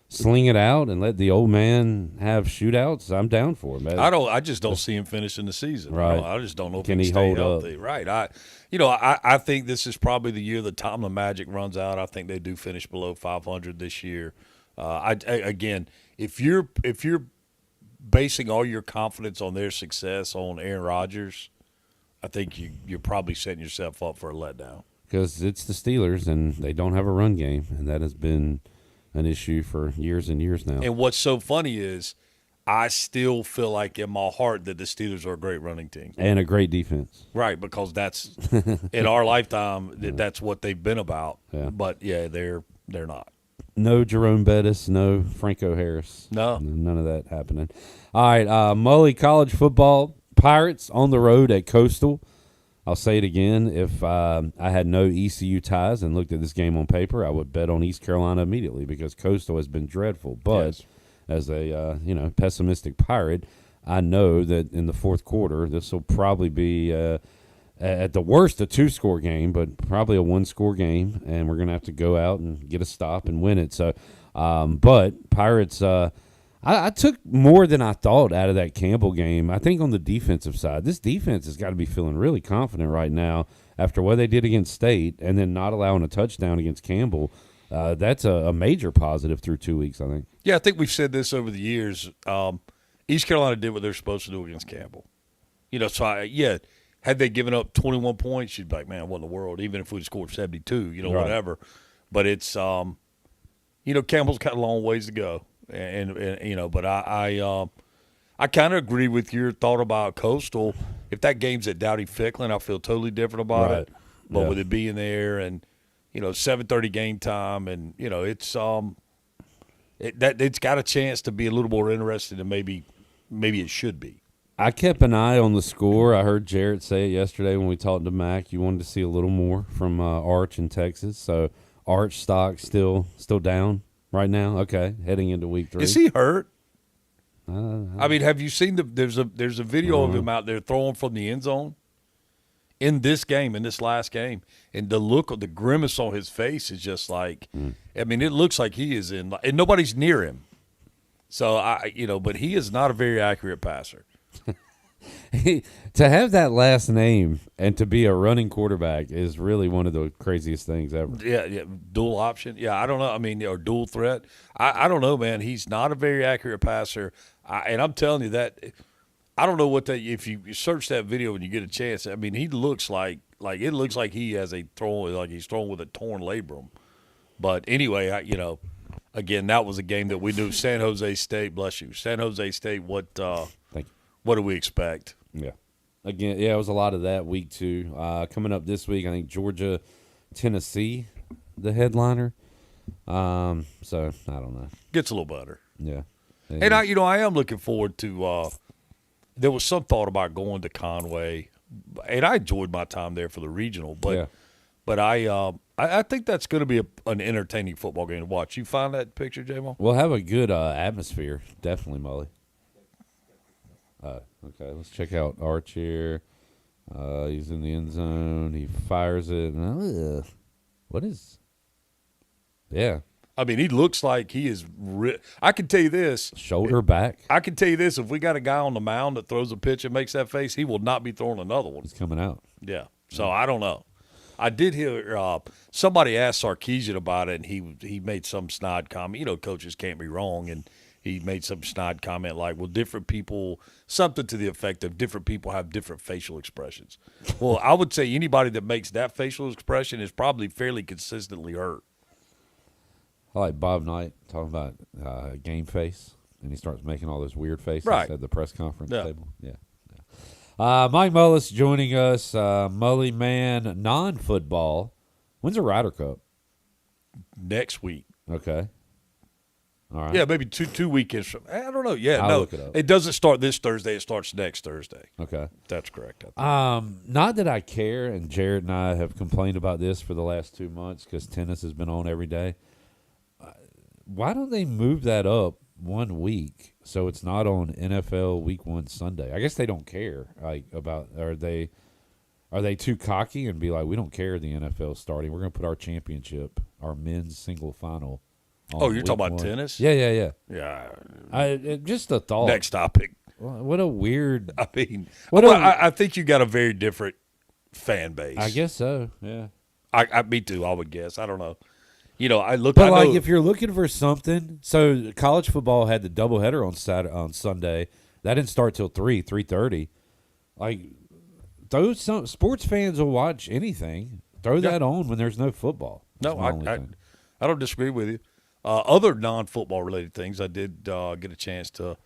sling it out and let the old man have shootouts, I'm down for it, man. I just don't see him finishing the season. Right. I just don't know if Can he he can stay hold healthy. up? Right. I think this is probably the year the Tomlin magic runs out. I think they do finish below 500 this year. Again, if you're basing all your confidence on their success on Aaron Rodgers, I think you're probably setting yourself up for a letdown. Because it's the Steelers, and they don't have a run game, and that has been an issue for years and years now. And what's so funny is I still feel like in my heart that the Steelers are a great running team. And a great defense. Right, because that's in our lifetime, that's what they've been about. Yeah. But, yeah, they're not. No Jerome Bettis, no Franco Harris. No. None of that happening. All right, Mully college football, Pirates on the road at Coastal. I'll say it again. If I had no ECU ties and looked at this game on paper, I would bet on East Carolina immediately because Coastal has been dreadful. But as a pessimistic Pirate, I know that in the fourth quarter, this will probably be at the worst a 2-score game, but probably a 1-score game, and we're going to have to go out and get a stop and win it. So, but Pirates. I took more than I thought out of that Campbell game. I think on the defensive side, this defense has got to be feeling really confident right now after what they did against State and then not allowing a touchdown against Campbell. That's a major positive through 2 weeks, I think. Yeah, I think we've said this over the years. East Carolina did what they're supposed to do against Campbell. Had they given up 21 points, you'd be like, man, what in the world? Even if we'd scored 72, Right. whatever. But it's, Campbell's got a long ways to go. But I kind of agree with your thought about Coastal. If that game's at Dowdy Ficklin, I feel totally different about it. But with it being there and 7:30 game time, and it's it's got a chance to be a little more interesting than maybe it should be. I kept an eye on the score. I heard Jarrett say it yesterday when we talked to Mac. You wanted to see a little more from Arch in Texas, so Arch stock still down. Right now, okay, heading into week 3. Is he hurt? I mean, have you seen there's a video of him out there throwing from the end zone in this last game, and the grimace on his face is just like, I mean, it looks like he is and nobody's near him. So but he is not a very accurate passer. To have that last name and to be a running quarterback is really one of the craziest things ever. Yeah, dual option. Yeah, I don't know. I mean, or dual threat. I don't know, man. He's not a very accurate passer, and I'm telling you that. I don't know what that. If you search that video when you get a chance, I mean, he looks like it looks like he has he's throwing with a torn labrum. But anyway, again, that was a game that we knew. San Jose State, bless you, San Jose State. What? Thank you. What do we expect? Yeah. Again, it was a lot of that week 2. Coming up this week, I think Georgia, Tennessee, the headliner. So I don't know. Gets a little better. Yeah. And I am looking forward to. There was some thought about going to Conway, and I enjoyed my time there for the regional. But I think that's going to be an entertaining football game to watch. You find that picture, J-Mo? We'll have a good atmosphere, definitely, Mully. Okay, let's check out Arch here. He's in the end zone. He fires it. What is? Yeah. I mean, he looks like he is I can tell you this. Shoulder back. I can tell you this. If we got a guy on the mound that throws a pitch and makes that face, he will not be throwing another one. He's coming out. Yeah. So I don't know. I did hear somebody asked Sarkisian about it, and he made some snide comment. Coaches can't be wrong, and he made some snide comment like, well, different people, something to the effect of different people have different facial expressions. Well, I would say anybody that makes that facial expression is probably fairly consistently hurt. I like Bob Knight talking about game face, and he starts making all those weird faces Right. at the press conference Yeah. table. Yeah. Mike Mullis joining us, Mully Man, non-football. When's the Ryder Cup? Next week. Okay. All right. Yeah, maybe two weekends from. I don't know. Yeah, I'll no, look it up. It doesn't start this Thursday. It starts next Thursday. Okay. That's correct. Not that I care, and Jared and I have complained about this for the last 2 months because tennis has been on every day. Why don't they move that up 1 week so it's not on NFL Week 1 Sunday? I guess they don't care. Are they too cocky and be like, we don't care the NFL starting. We're going to put our championship, our men's single final. Oh, you're talking about 1. tennis? Yeah. Yeah. Just a thought. Next topic. What a weird. I mean, What I think you got a very different fan base. I guess so. Yeah. Me too. I would guess. I don't know. I look. But I know, if you're looking for something, so college football had the doubleheader on Sunday. That didn't start till 3:30. Like those sports fans will watch anything. Throw that on when there's no football. No, I don't disagree with you. Other non-football related things, I did get a chance to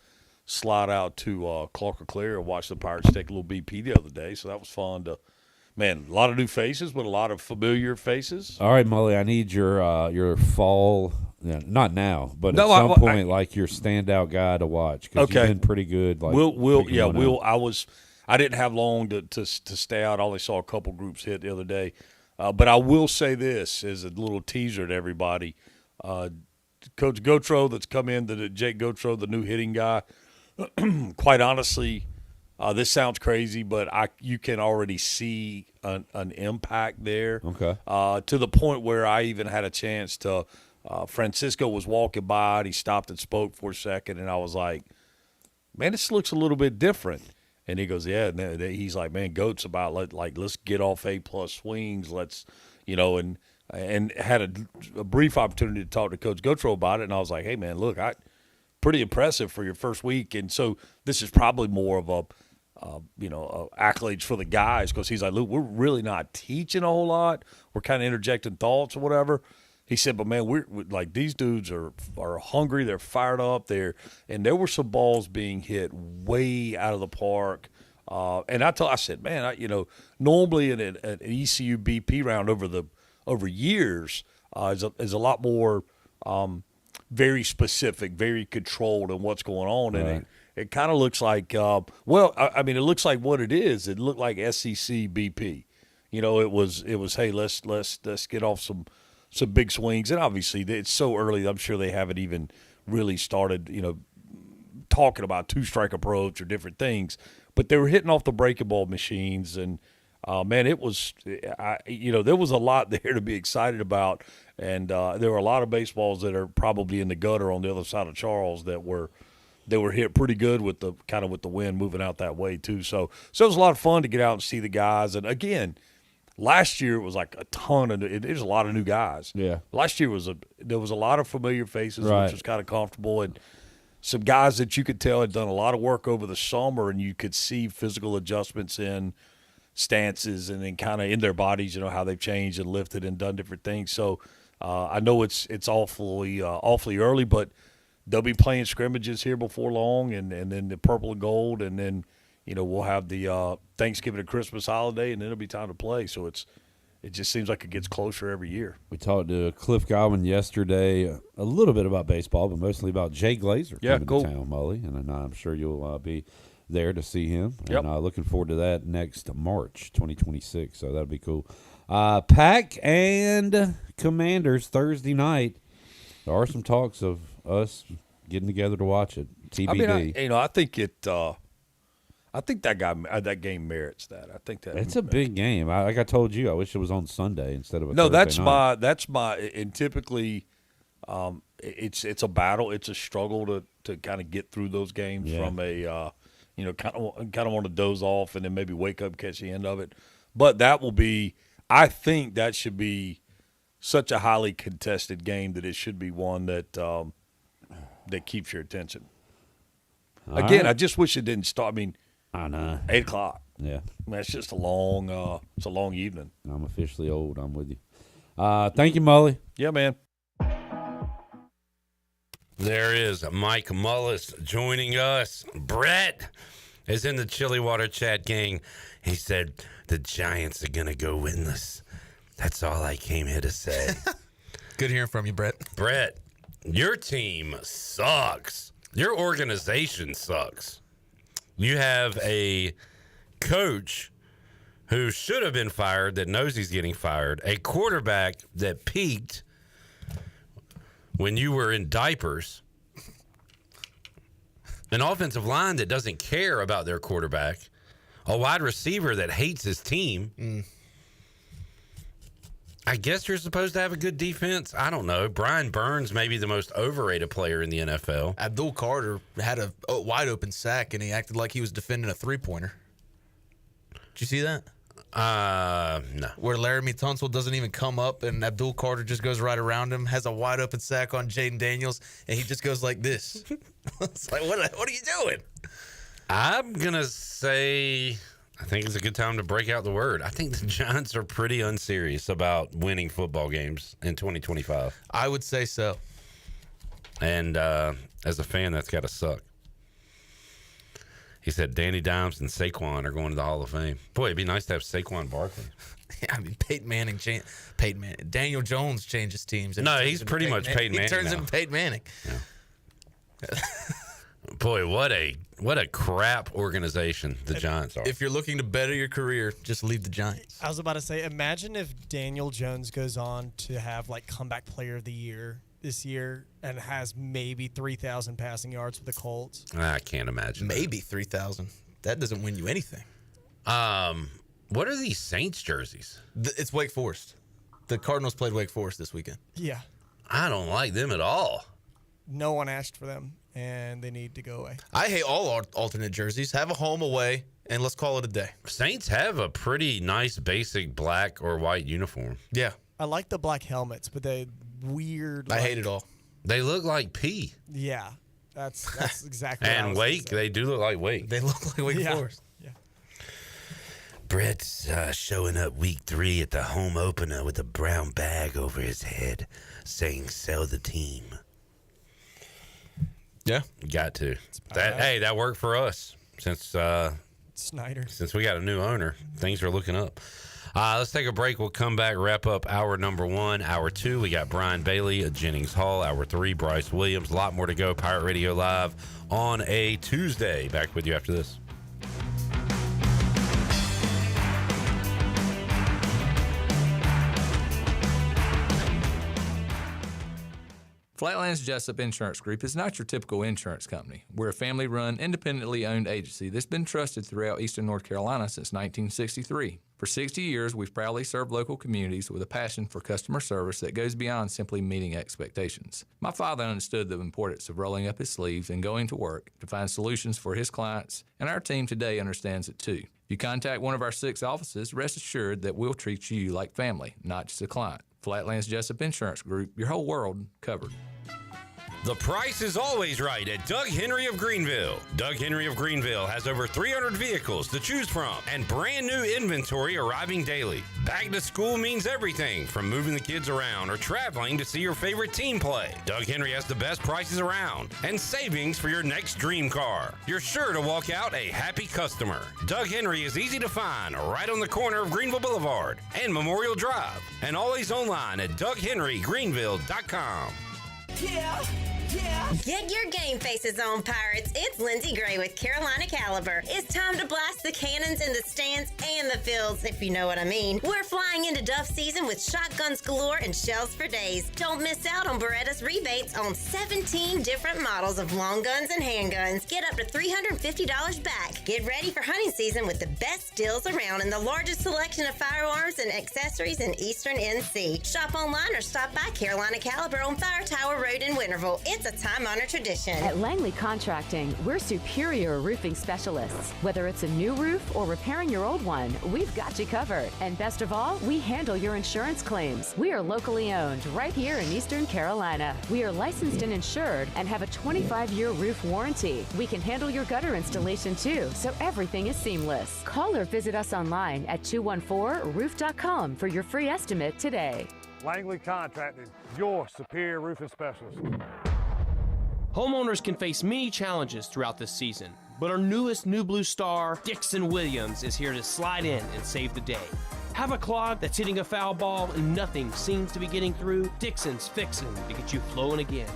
slide out to Clark or Clear and watch the Pirates take a little BP the other day, so that was fun to. Man, a lot of new faces, but a lot of familiar faces. All right, Mully, I need your fall. Yeah, not now, but at some point, like your standout guy to watch. Because you've been pretty good. Like I didn't have long to stay out. I only saw a couple groups hit the other day, but I will say this as a little teaser to everybody. Coach Gotro that's come in, Jake Gotro, the new hitting guy. Quite honestly. This sounds crazy, but you can already see an impact there. Okay. To the point where I even had a chance to Francisco was walking by and he stopped and spoke for a second, and I was like, man, this looks a little bit different. And he goes, yeah. And he's like, man, Goat's about let's get off A+ swings. Let's, and had a brief opportunity to talk to Coach Gotro about it, and I was like, hey, man, look, pretty impressive for your first week, and so this is probably more of a accolades for the guys because he's like, look, we're really not teaching a whole lot. We're kind of interjecting thoughts or whatever. He said, but man, we're like these dudes are hungry. They're fired up. And there were some balls being hit way out of the park. And I said, man, normally in an ECU BP round over years is a lot more very specific, very controlled in what's going on. Right. And it kind of looks like, it looks like what it is. It looked like SEC BP. It was, hey, let's get off some big swings. And obviously it's so early. I'm sure they haven't even really started, talking about two-strike approach or different things. But they were hitting off the breaking ball machines. And, man, it was, there was a lot there to be excited about. And there were a lot of baseballs that are probably in the gutter on the other side of Charles that were hit pretty good with the wind moving out that way too. So it was a lot of fun to get out and see the guys. And again, last year it was like there's a lot of new guys. Yeah. Last year there was a lot of familiar faces, right. which was kind of comfortable, and some guys that you could tell had done a lot of work over the summer, and you could see physical adjustments in stances and then kind of in their bodies, how they've changed and lifted and done different things. So I know it's awfully early, but they'll be playing scrimmages here before long, and then the purple and gold, and then we'll have the Thanksgiving and Christmas holiday, and then it'll be time to play. So it just seems like it gets closer every year. We talked to Cliff Godwin yesterday a little bit about baseball, but mostly about Jay Glazer coming to town, Mully, and I'm sure you'll be there to see him. Yep. And looking forward to that next March 2026, so that'll be cool. Pack and Commanders Thursday night. There are some talks of us getting together to watch it. TBD. I think that game merits that. I think that it's a big game. Like I told you, I wish it was on Sunday instead of Thursday night. that's my and typically it's a battle. It's a struggle to kind of get through those games from a kind of want to doze off and then maybe wake up, catch the end of it. But that will be. I think that should be such a highly contested game that it should be one that that keeps your attention. All Again, right. I just wish it didn't start. I mean, I know. 8 o'clock. Yeah. I mean, it's just a long evening. I'm officially old. I'm with you. Thank you, Mully. Yeah, man. There is Mike Mullis joining us. Brett is in the Chili Water Chat gang. He said the Giants are going to go winless. That's all I came here to say. Good hearing from you, Brett. Brett, your team sucks. Your organization sucks. You have a coach who should have been fired that knows he's getting fired, a quarterback that peaked when you were in diapers, an offensive line that doesn't care about their quarterback, a wide receiver that hates his team. I guess you're supposed to have a good defense. I don't know. Brian Burns may be the most overrated player in the NFL. Abdul Carter had a wide open sack, and he acted like he was defending a three-pointer. Did you see that? No. Where Laramie Tunsil doesn't even come up, and Abdul Carter just goes right around him, has a wide open sack on Jaden Daniels, and he just goes like this. It's like, what are you doing? I'm going to say, I think it's a good time to break out the word. I think the Giants are pretty unserious about winning football games in 2025. I would say so. And as a fan, that's got to suck. He said Danny Dimes and Saquon are going to the Hall of Fame. Boy, it'd be nice to have Saquon Barkley. Yeah, I mean, Peyton Manning. Daniel Jones changes teams. No, he's pretty much Peyton Manning. He turns now. into Peyton Manning. Yeah. Boy, what a crap organization the Giants are. If you're looking to better your career, just leave the Giants. I was about to say, imagine if Daniel Jones goes on to have like comeback player of the year this year and has maybe 3,000 passing yards with the Colts. I can't imagine. Maybe 3,000. That doesn't win you anything. What are these Saints jerseys? It's Wake Forest. The Cardinals played Wake Forest this weekend. Yeah. I don't like them at all. No one asked for them, and they need to go away. I hate all alternate jerseys. Have a home away, and let's call it a day. Saints have a pretty nice basic black or white uniform. Yeah. I like the black helmets, but they weird. I hate it all. They look like pee. Yeah. That's exactly what I And was Wake, they do look like Wake. They look like Wake Forest. Yeah. Brett's showing up week 3 at the home opener with a brown bag over his head saying, sell the team. Yeah. Got to. That worked for us since Snyder. Since we got a new owner. Things are looking up. Let's take a break. We'll come back, wrap up hour number 1. Hour 2, we got Brian Bailey at Jennings Hall. Hour 3, Bryce Williams. A lot more to go. Pirate Radio Live on a Tuesday. Back with you after this. Flatlands Jessup Insurance Group is not your typical insurance company. We're a family-run, independently owned agency that's been trusted throughout eastern North Carolina since 1963. For 60 years, we've proudly served local communities with a passion for customer service that goes beyond simply meeting expectations. My father understood the importance of rolling up his sleeves and going to work to find solutions for his clients, and our team today understands it too. If you contact one of our 6 offices, rest assured that we'll treat you like family, not just a client. Flatlands Jessup Insurance Group, your whole world covered. The price is always right at Doug Henry of Greenville. Doug Henry of Greenville has over 300 vehicles to choose from and brand new inventory arriving daily. Back to school means everything from moving the kids around or traveling to see your favorite team play. Doug Henry has the best prices around and savings for your next dream car. You're sure to walk out a happy customer. Doug Henry is easy to find right on the corner of Greenville Boulevard and Memorial Drive, and always online at DougHenryGreenville.com. Yeah. Get your game faces on, Pirates. It's Lindsey Gray with Carolina Caliber. It's time to blast the cannons in the stands and the fields, if you know what I mean. We're flying into Duff season with shotguns galore and shells for days. Don't miss out on Beretta's rebates on 17 different models of long guns and handguns. Get up to $350 back. Get ready for hunting season with the best deals around and the largest selection of firearms and accessories in Eastern NC. Shop online or stop by Carolina Caliber on Fire Tower Road in Winterville. It's a time-honored tradition. At Langley Contracting, we're superior roofing specialists. Whether it's a new roof or repairing your old one, we've got you covered. And best of all, we handle your insurance claims. We are locally owned right here in Eastern Carolina. We are licensed and insured and have a 25-year roof warranty. We can handle your gutter installation too, so everything is seamless. Call or visit us online at 214roof.com for your free estimate today. Langley Contracting, your superior roofing specialist. Homeowners can face many challenges throughout this season, but our newest New Blue star, Dixon Williams, is here to slide in and save the day. Have a clog that's hitting a foul ball and nothing seems to be getting through? Dixon's fixing to get you flowing again.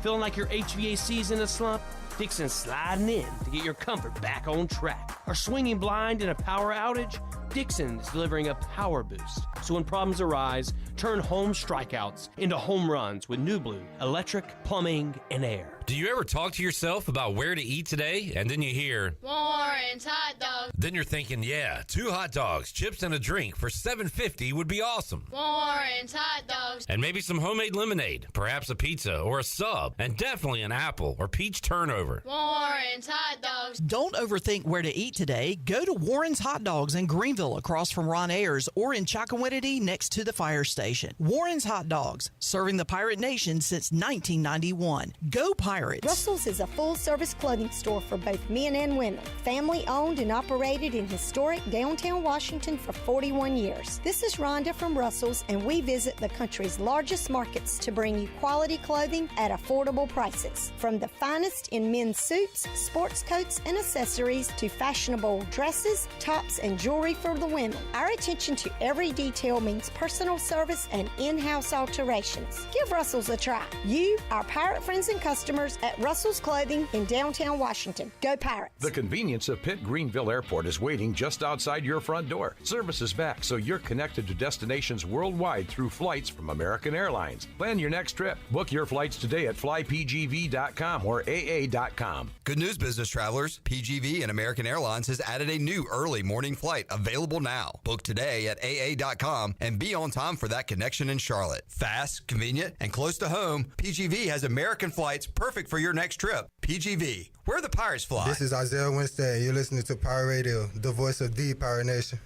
Feeling like your HVAC's in a slump? Dixon's sliding in to get your comfort back on track. Are swinging blind in a power outage? Dixon is delivering a power boost. So when problems arise, turn home strikeouts into home runs with New Blue Electric, Plumbing, and Air. Do you ever talk to yourself about where to eat today, and then you hear Warren's Hot Dogs? Then you're thinking, yeah, 2 hot dogs, chips, and a drink for $7.50 would be awesome. Warren's Hot Dogs. And maybe some homemade lemonade, perhaps a pizza or a sub, and definitely an apple or peach turnover. Warren's Hot Dogs. Don't overthink where to eat today. Go to Warren's Hot Dogs in Greenville across from Ron Ayers or in Chocowinity next to the fire station. Warren's Hot Dogs, serving the Pirate Nation since 1991. Go Pirates! Russell's is a full-service clothing store for both men and women. Family-owned and operated in historic downtown Washington for 41 years. This is Rhonda from Russell's, and we visit the country's largest markets to bring you quality clothing at affordable prices. From the finest in men's suits, sports coats, and accessories to fashionable dresses, tops, and jewelry for the women. Our attention to every detail means personal service and in-house alterations. Give Russell's a try. You, our pirate friends and customers at Russell's Clothing in downtown Washington. Go Pirates! The convenience of Pitt Greenville Airport is waiting just outside your front door. Service is back, so you're connected to destinations worldwide through flights from American Airlines. Plan your next trip. Book your flights today at flypgv.com or aa.com. Good news, business travelers. PGV and American Airlines has added a new early morning flight available now. Book today at aa.com and be on time for that connection in Charlotte. Fast, convenient, and close to home, PGV has American flights perfect for your next trip. PGV, where the Pirates fly. This is Isaiah Winstead. You're listening to Pirate Radio, the voice of the Pirate Nation.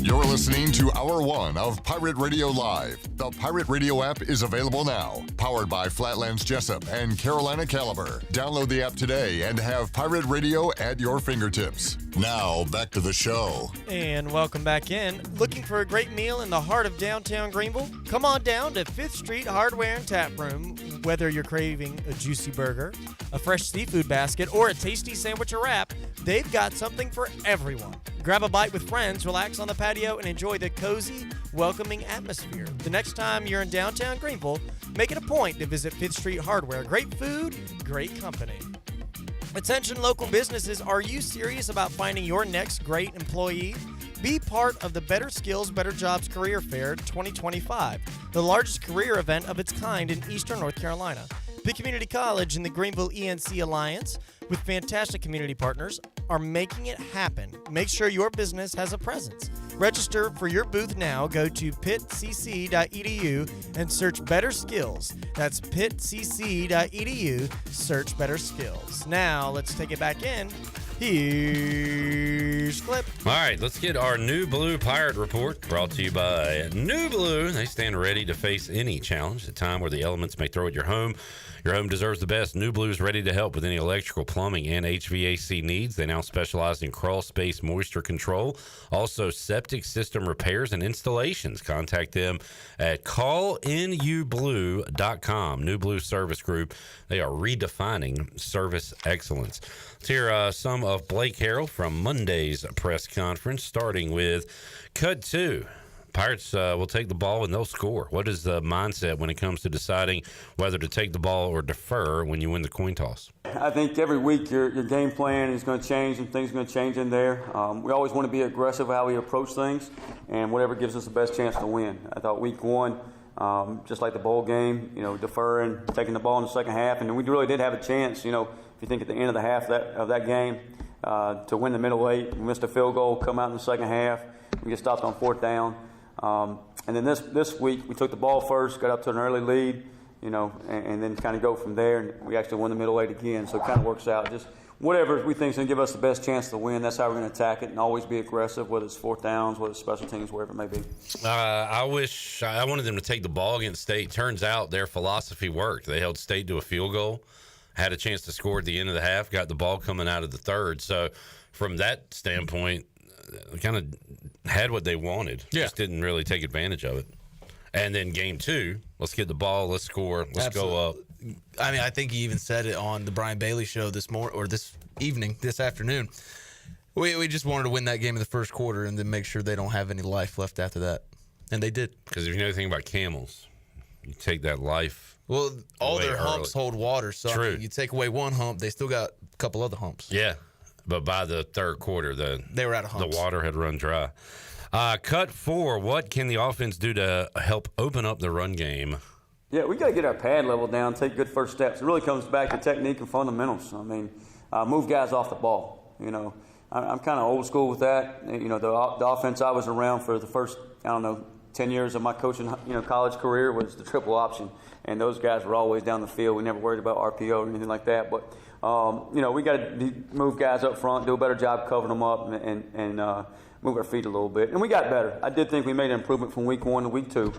You're listening to Hour 1 of Pirate Radio Live. The Pirate Radio app is available now. Powered by Flatlands Jessup and Carolina Caliber. Download the app today and have Pirate Radio at your fingertips. Now, back to the show. And welcome back in. Looking for a great meal in the heart of downtown Greenville? Come on down to 5th Street Hardware and Tap Room. Whether you're craving a juicy burger, a fresh seafood basket, or a tasty sandwich or wrap, they've got something for everyone. Grab a bite with friends, relax on the patio, and enjoy the cozy, welcoming atmosphere. The next time you're in downtown Greenville, make it a point to visit 5th Street Hardware. Great food, great company. Attention local businesses, are you serious about finding your next great employee? Be part of the Better Skills, Better Jobs Career Fair 2025, the largest career event of its kind in Eastern North Carolina. Pitt Community College and the Greenville ENC Alliance, with fantastic community partners, are making it happen. Make sure your business has a presence. Register for your booth now. Go to pittcc.edu and search Better Skills. That's pittcc.edu. Search Better Skills. Now, let's take it back in. Here's Clip. All right, let's get our New Blue Pirate Report brought to you by New Blue. They stand ready to face any challenge, a time where the elements may throw at your home. Your home deserves the best. New Blue is ready to help with any electrical, plumbing, and HVAC needs. They now specialize in crawl space moisture control, also septic system repairs and installations. Contact them at callinublu.com. New Blue Service Group. They are redefining service excellence. Let's hear some of Blake Harrell from Monday's press conference, starting with Cut 2. Pirates will take the ball and they'll score. What is the mindset when it comes to deciding whether to take the ball or defer when you win the coin toss? I think every week your game plan is going to change and things are going to change in there. We always want to be aggressive how we approach things and whatever gives us the best chance to win. I thought week one, just like the bowl game, deferring, taking the ball in the second half, and we really did have a chance. If you think at the end of the half of that game, to win the middle eight. We missed a field goal, come out in the second half. We get stopped on fourth down. And then this week, we took the ball first, got up to an early lead, and then kind of go from there. And we actually won the middle eight again, so it kind of works out. Just whatever we think is going to give us the best chance to win, that's how we're going to attack it, and always be aggressive, whether it's fourth downs, whether it's special teams, wherever it may be. I wanted them to take the ball against State. Turns out their philosophy worked. They held State to a field goal, had a chance to score at the end of the half, got the ball coming out of the third. So from that standpoint, kind of had what they wanted. Just didn't really take advantage of it. And then game 2, let's get the ball, let's score, let's go up. I mean, I think he even said it on the Brian Bailey show this afternoon. We just wanted to win that game in the first quarter and then make sure they don't have any life left after that. And they did. Because if you know anything about camels, you take that life. Well, all their humps hold water. So True. I mean, you take away one hump, they still got a couple other humps. Yeah. But by the third quarter, they were out of humps. The water had run dry. Cut 4, what can the offense do to help open up the run game? Yeah, we got to get our pad level down, take good first steps. It really comes back to technique and fundamentals. I mean, move guys off the ball. I'm kind of old school with that. The offense I was around for the first, 10 years of my coaching, college career was the triple option. And those guys were always down the field. We never worried about RPO or anything like that. But, we got to move guys up front, do a better job covering them up and move our feet a little bit. And we got better. I did think we made an improvement from week 1 to week 2.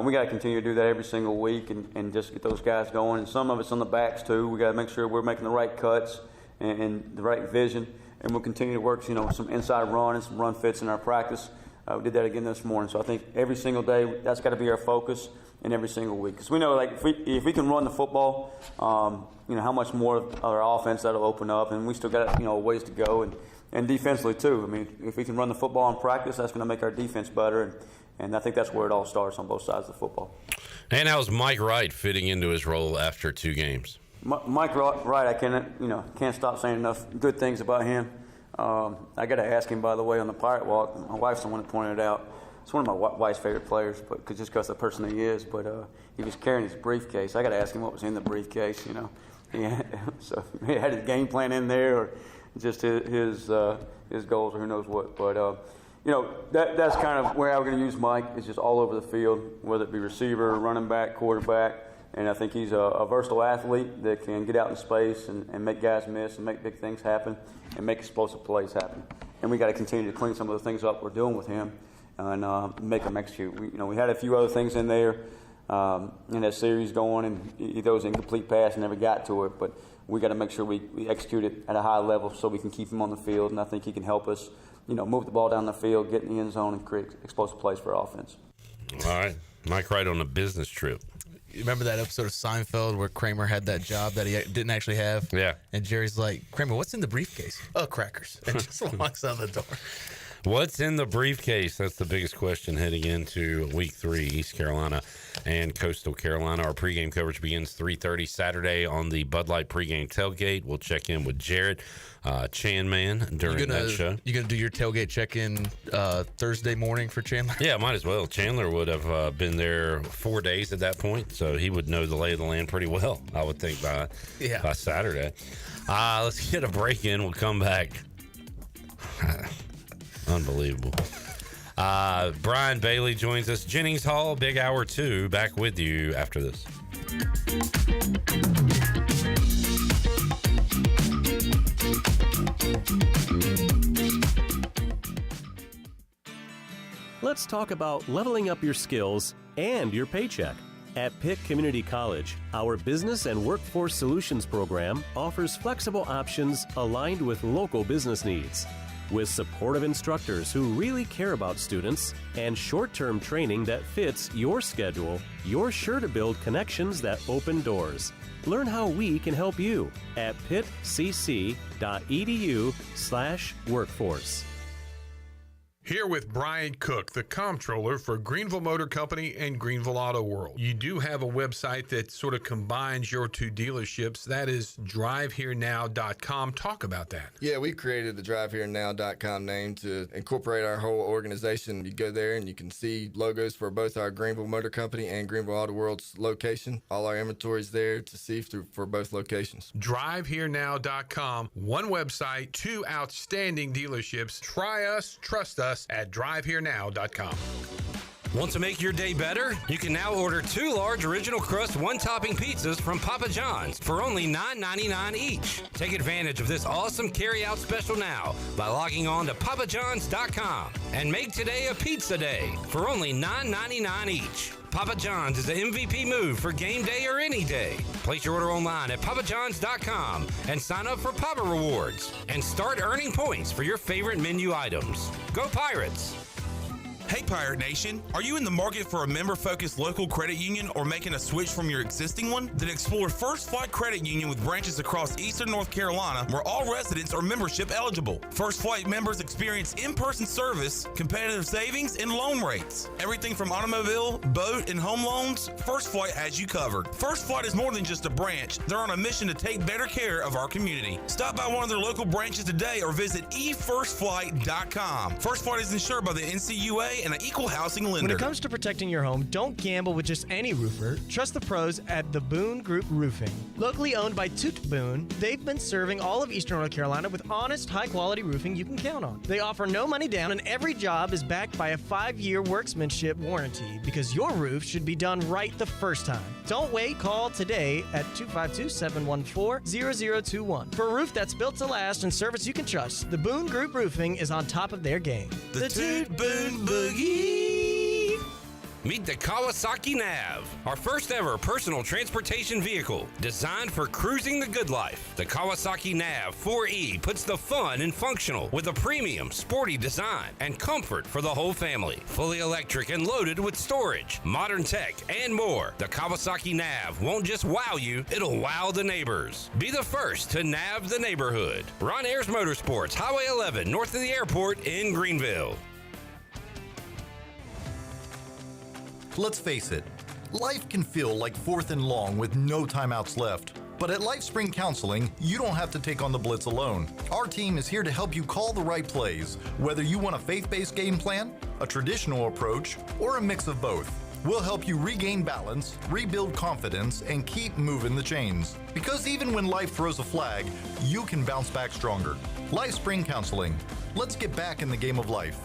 We got to continue to do that every single week and just get those guys going. And some of it's on the backs, too. We got to make sure we're making the right cuts and the right vision. And we'll continue to work, some inside run and some run fits in our practice. We did that again this morning. So I think every single day, that's got to be our focus in every single week. Because we know, if we can run the football, how much more of our offense that'll open up. And we still got, ways to go. And defensively, too. I mean, if we can run the football in practice, that's going to make our defense better. And I think that's where it all starts on both sides of the football. And how's Mike Wright fitting into his role after 2 games? Mike Wright, I can't stop saying enough good things about him. I got to ask him, by the way, on the Pirate Walk. My wife's the one that pointed it out. It's one of my wife's favorite players, just because of the person he is. But he was carrying his briefcase. I got to ask him what was in the briefcase. So he had his game plan in there, or just his goals, or who knows what. But that's kind of where we're going to use Mike. Is just all over the field, whether it be receiver, running back, quarterback. And I think he's a versatile athlete that can get out in space and make guys miss and make big things happen and make explosive plays happen. And we got to continue to clean some of the things up we're doing with him and make them execute. We had a few other things in there in that series going, and he throws incomplete pass and never got to it. But we got to make sure we execute it at a high level so we can keep him on the field. And I think he can help us, move the ball down the field, get in the end zone, and create explosive plays for our offense. All right. Mike Wright on a business trip. You remember that episode of Seinfeld where Kramer had that job that he didn't actually have? Yeah. And Jerry's like, Kramer, what's in the briefcase? Oh, crackers. And just walks out the door. What's in the briefcase? That's the biggest question heading into week 3, East Carolina and Coastal Carolina. Our pregame coverage begins 3:30 Saturday on the Bud Light pregame tailgate. We'll check in with Jared Chanman during that show. You going to do your tailgate check-in Thursday morning for Chandler? Yeah, might as well. Chandler would have been there 4 days at that point, so he would know the lay of the land pretty well, I would think, by Saturday. Let's get a break in. We'll come back. Unbelievable. Brian Bailey joins us. Jennings Hall, big hour 2. Back with you after this. Let's talk about leveling up your skills and your paycheck. At Pitt Community College, our Business and Workforce Solutions program offers flexible options aligned with local business needs. With supportive instructors who really care about students and short-term training that fits your schedule, you're sure to build connections that open doors. Learn how we can help you at pittcc.edu/workforce. Here with Brian Cook, the comptroller for Greenville Motor Company and Greenville Auto World. You do have a website that sort of combines your two dealerships. That is driveherenow.com. Talk about that. Yeah, we created the driveherenow.com name to incorporate our whole organization. You go there and you can see logos for both our Greenville Motor Company and Greenville Auto World's location. All our inventory is there to see for both locations. driveherenow.com. One website, two outstanding dealerships. Try us, trust us at driveherenow.com. Want to make your day better? You can now order 2 large original crust one-topping pizzas from Papa John's for only $9.99 each. Take advantage of this awesome carry-out special now by logging on to papajohns.com and make today a pizza day for only $9.99 each. Papa John's is the MVP move for game day or any day. Place your order online at papajohns.com and sign up for Papa Rewards and start earning points for your favorite menu items. Go Pirates! Hey Pirate Nation, are you in the market for a member-focused local credit union or making a switch from your existing one? Then explore First Flight Credit Union with branches across Eastern North Carolina where all residents are membership eligible. First Flight members experience in-person service, competitive savings, and loan rates. Everything from automobile, boat, and home loans, First Flight has you covered. First Flight is more than just a branch. They're on a mission to take better care of our community. Stop by one of their local branches today or visit efirstflight.com. First Flight is insured by the NCUA and an equal housing lender. When it comes to protecting your home, don't gamble with just any roofer. Trust the pros at the Boone Group Roofing. Locally owned by Toot Boone, they've been serving all of Eastern North Carolina with honest, high-quality roofing you can count on. They offer no money down, and every job is backed by a 5-year workmanship warranty because your roof should be done right the first time. Don't wait. Call today at 252-714-0021 for a roof that's built to last and service you can trust. The Boone Group Roofing is on top of their game. The Toot Boone Boogie. Meet the Kawasaki Nav, our first ever personal transportation vehicle designed for cruising the good life. The Kawasaki Nav 4E puts the fun in functional with a premium, sporty design and comfort for the whole family. Fully electric and loaded with storage, modern tech, and more. The Kawasaki Nav won't just wow you, it'll wow the neighbors. Be the first to nav the neighborhood. Ron Ayers Motorsports, Highway 11, north of the airport in Greenville. Let's face it, life can feel like fourth and long with no timeouts left. But at LifeSpring Counseling, you don't have to take on the blitz alone. Our team is here to help you call the right plays, whether you want a faith-based game plan, a traditional approach, or a mix of both. We'll help you regain balance, rebuild confidence, and keep moving the chains. Because even when life throws a flag, you can bounce back stronger. LifeSpring Counseling. Let's get back in the game of life.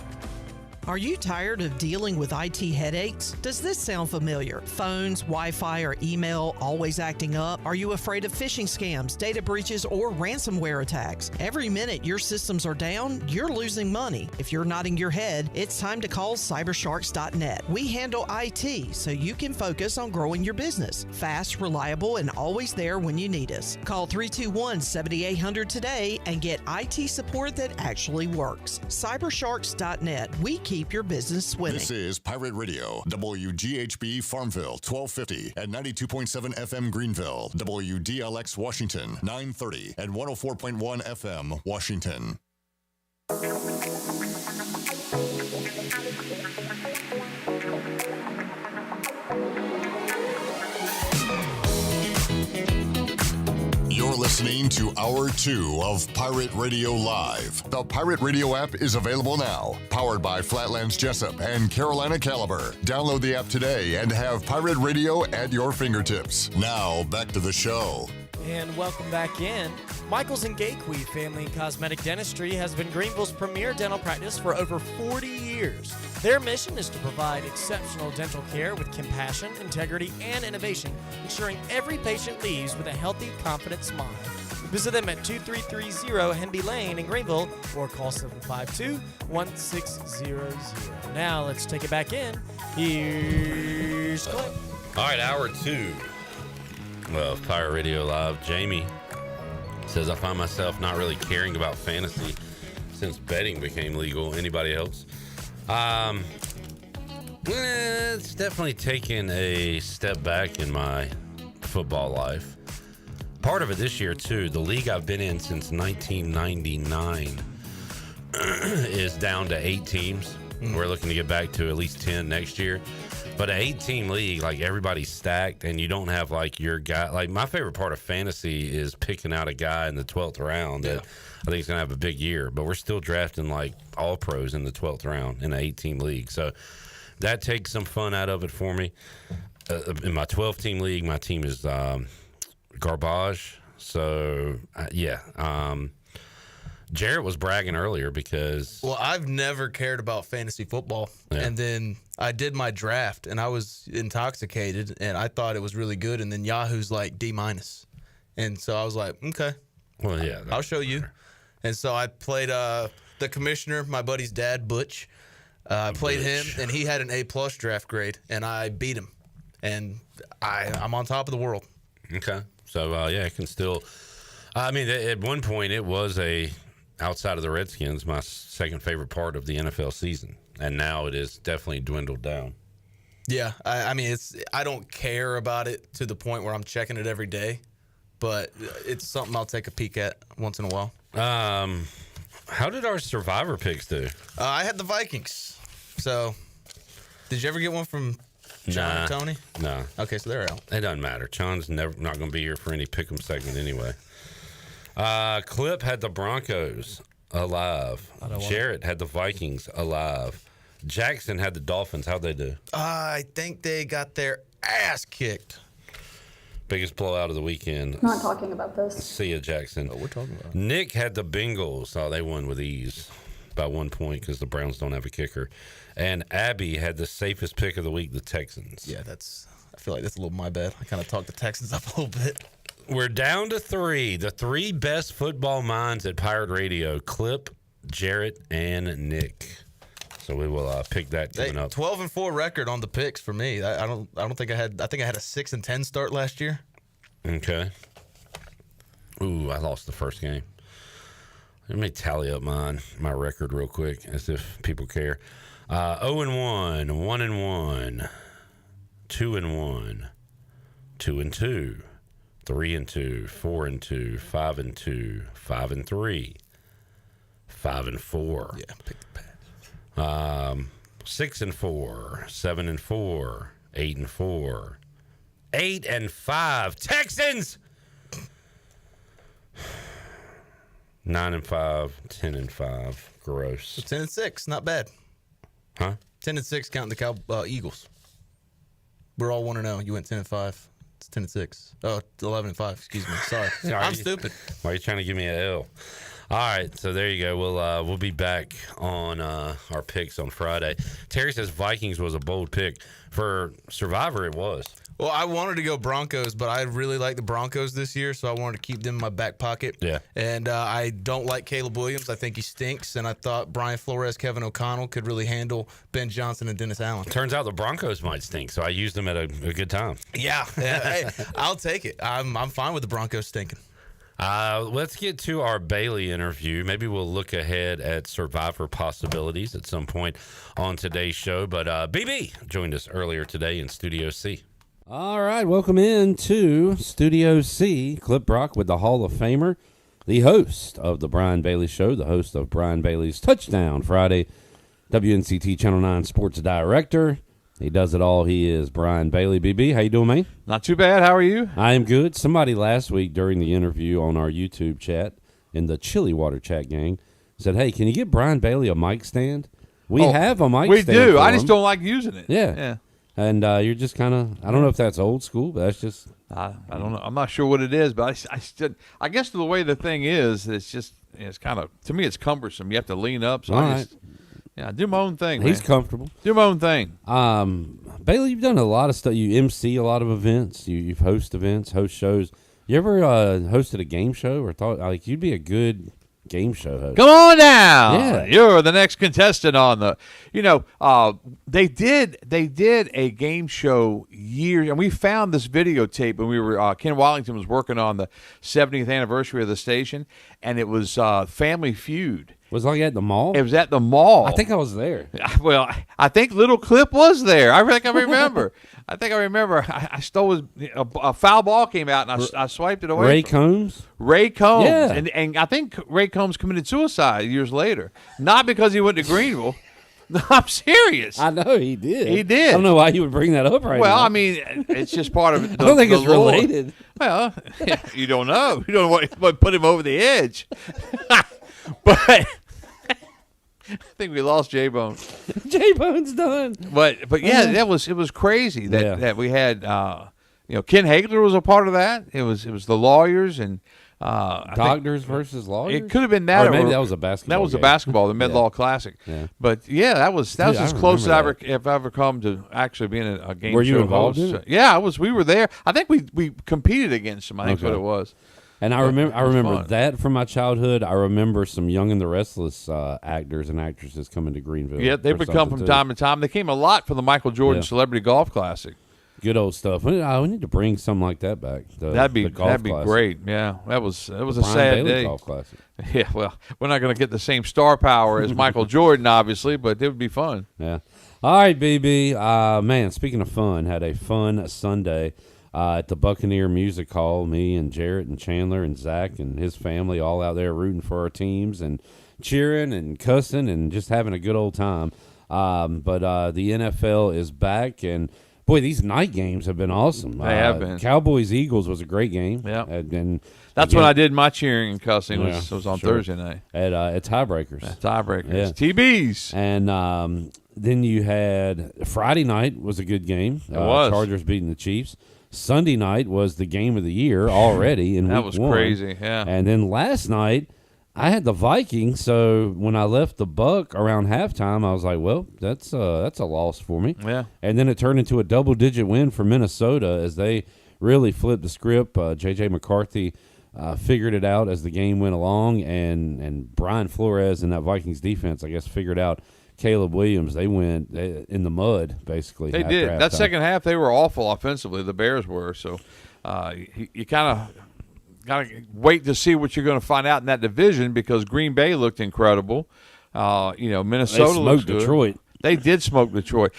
Are you tired of dealing with IT headaches? Does this sound familiar? Phones, Wi-Fi, or email always acting up? Are you afraid of phishing scams, data breaches, or ransomware attacks? Every minute your systems are down, you're losing money. If you're nodding your head, it's time to call cybersharks.net. We handle IT so you can focus on growing your business. Fast, reliable, and always there when you need us. Call 321-7800 today and get IT support that actually works. Cybersharks.net. We keep your business swimming. This is Pirate Radio, WGHB Farmville, 1250 at 92.7 FM Greenville, WDLX Washington, 930 and 104.1 FM Washington. You're listening to Hour 2 of Pirate Radio Live. The Pirate Radio app is available now. Powered by Flatlands Jessup and Carolina Caliber. Download the app today and have Pirate Radio at your fingertips. Now, back to the show. And welcome back in. Michaels and Gayqui Family and Cosmetic Dentistry has been Greenville's premier dental practice for over 40 years. Their mission is to provide exceptional dental care with compassion, integrity, and innovation, ensuring every patient leaves with a healthy, confident smile. Visit them at 2330 Henby Lane in Greenville or call 752-1600. Now let's take it back in. Here's Clint. All right, Hour 2 of Pirate Radio Live. Jamie says, I find myself not really caring about fantasy since betting became legal. Anybody else? It's definitely taken a step back in my football life. Part of it this year, too. The league I've been in since 1999 is down to 8 teams. We're looking to get back to at least 10 next year. But an 8-team league, like, everybody's stacked, and you don't have, like, your guy. Like, my favorite part of fantasy is picking out a guy in the 12th round that I think is going to have a big year. But we're still drafting, like, all pros in the 12th round in an 8-team league. So that takes some fun out of it for me. In my 12-team league, my team is garbage. So, Jarrett was bragging earlier because... Well, I've never cared about fantasy football. Yeah. And then I did my draft, and I was intoxicated, and I thought it was really good. And then Yahoo's like D-. And so I was like, okay. Well, yeah. I'll show you. And so I played the commissioner, my buddy's dad, Butch. I played him, and he had an A+ draft grade, and I beat him. And I'm on top of the world. Okay. So, it can still... I mean, at one point, it was outside of the Redskins, my second favorite part of the NFL season. And now it is definitely dwindled down. Yeah. I mean, I don't care about it to the point where I'm checking it every day. But it's something I'll take a peek at once in a while. How did our Survivor picks do? I had the Vikings. So, did you ever get one from John and Tony? No. Okay, so they're out. It doesn't matter. John's not going to be here for any pick'em segment anyway. Clip had the Broncos alive. Jarrett had the Vikings alive. Jackson had the Dolphins. How'd they do? I think they got their ass kicked. Biggest blowout of the weekend. Not talking about this. See ya, Jackson. Oh, we're talking about it. Nick had the Bengals. Oh, they won with ease by 1 point because the Browns don't have a kicker. And Abby had the safest pick of the week, the Texans. Yeah, I feel like that's a little my bad. I kind of talked the Texans up a little bit. We're down to 3. The 3 best football minds at Pirate Radio: Clip, Jarrett, and Nick. So we will pick that coming up. 12-4 record on the picks for me. I don't think I had. I think I had a 6-10 start last year. Okay. Ooh, I lost the first game. Let me tally up my record real quick, as if people care. 0-1, 1-1, 2-1, 2-2. 3-2, 4-2, 5-2, 5-3, 5-4. Yeah, pick the pass. 6-4, 7-4, 8-4, 8-5. Texans. 9-5, 10-5. Gross. So 10-6, not bad. Huh? 10-6 counting the Eagles. We're all 1-0. You went 10-5. It's 10-6. Oh, 11-5. Excuse me. Sorry. I'm stupid. Why are you trying to give me an L? All right, so there you go. We'll be back on our picks on Friday. Terry says Vikings was a bold pick. For Survivor, it was. Well, I wanted to go Broncos, but I really like the Broncos this year, so I wanted to keep them in my back pocket. Yeah. And I don't like Caleb Williams. I think he stinks, and I thought Brian Flores, Kevin O'Connell could really handle Ben Johnson and Dennis Allen. Turns out the Broncos might stink, so I used them at a good time. Yeah. Hey, I'll take it. I'm fine with the Broncos stinking. Let's get to our Bailey interview. Maybe we'll look ahead at Survivor possibilities at some point on today's show. But BB joined us earlier today in Studio C. All right, welcome in to Studio C. Clip Brock with the Hall of Famer, the host of the Brian Bailey Show, the host of Brian Bailey's Touchdown Friday, WNCT Channel 9 Sports Director. He does it all. He is Brian Bailey. BB, how you doing, man? Not too bad. How are you? I am good. Somebody last week during the interview on our YouTube chat in the Chili Water Chat gang said, hey, can you get Brian Bailey a mic stand? We have a mic stand. We do. I just just don't like using it. Yeah. And you're just kind of, I don't know if that's old school, but that's just. I don't know. I'm not sure what it is, but I guess the way the thing is, it's kind of, to me, it's cumbersome. You have to lean up. So I do my own thing. He's man. comfortable. Do my own thing. Bailey, you've done a lot of stuff. You MC a lot of events. You've hosted events, host shows. You ever hosted a game show or thought like you'd be a good game show host? Come on down. Yeah. You're the next contestant on the, they did a game show years, and we found this videotape when we were, Ken Wallington was working on the 70th anniversary of the station, and it was Family Feud. Was like at the mall? It was at the mall. I think I was there. Well, I think Little Clip was there. I remember. I stole a foul ball came out, and I swiped it away. Ray Combs? Ray Combs. Yeah. And I think Ray Combs committed suicide years later. Not because he went to Greenville. No, I'm serious. I know he did. He did. I don't know why you would bring that up right now. Well, I mean, it's just part of it. I don't think it's related. Well, you don't know. You don't know what put him over the edge. But I think we lost J-Bone. J-Bone's done. But yeah, it was crazy that we had Ken Hagler was a part of that. It was the lawyers and Doctors versus lawyers. It could have been that, or maybe that was a basketball. That was game. a basketball, the Med Law Classic. Yeah. But yeah, that was Dude, as close as I've ever come to actually being a game. Were you show involved host. in it? Yeah, I was. We were there. I think we competed against them. I think Okay. that's what it was. And I remember that from my childhood. I remember some Young and the Restless actors and actresses coming to Greenville. Yeah, they would come from time to time. They came a lot for the Michael Jordan Celebrity Golf Classic. Good old stuff. We need to bring something like that back. That'd be classic. great. Yeah, it was a Brian sad Bailey day. Golf Classic. Yeah, well, we're not going to get the same star power as Michael Jordan, obviously, but it would be fun. Yeah. All right, BB. Man, speaking of fun, had a fun Sunday at the Buccaneer Music Hall. Me and Jarrett and Chandler and Zach and his family all out there rooting for our teams and cheering and cussing and just having a good old time. But the NFL is back, and boy, these night games have been awesome. They have been. Cowboys-Eagles was a great game. Yeah. And That's when I did my cheering and cussing. Yeah, was on sure. Thursday night. At tiebreakers. Tiebreakers. Yeah. TBs. And then you had Friday night was a good game. It was. Chargers beating the Chiefs. Sunday night was the game of the year already in That week was one. crazy, yeah. And then last night, I had the Vikings, so when I left the Buck around halftime, I was like, well, that's a loss for me. Yeah. And then it turned into a double-digit win for Minnesota as they really flipped the script. J.J. McCarthy figured it out as the game went along, and Brian Flores and that Vikings defense, I guess, figured out Caleb Williams. They went in the mud, basically. They did. That second half, they were awful offensively. The Bears were. So you kind of got to wait to see what you're going to find out in that division because Green Bay looked incredible. Minnesota They looked smoked good. Detroit. They did smoke Detroit.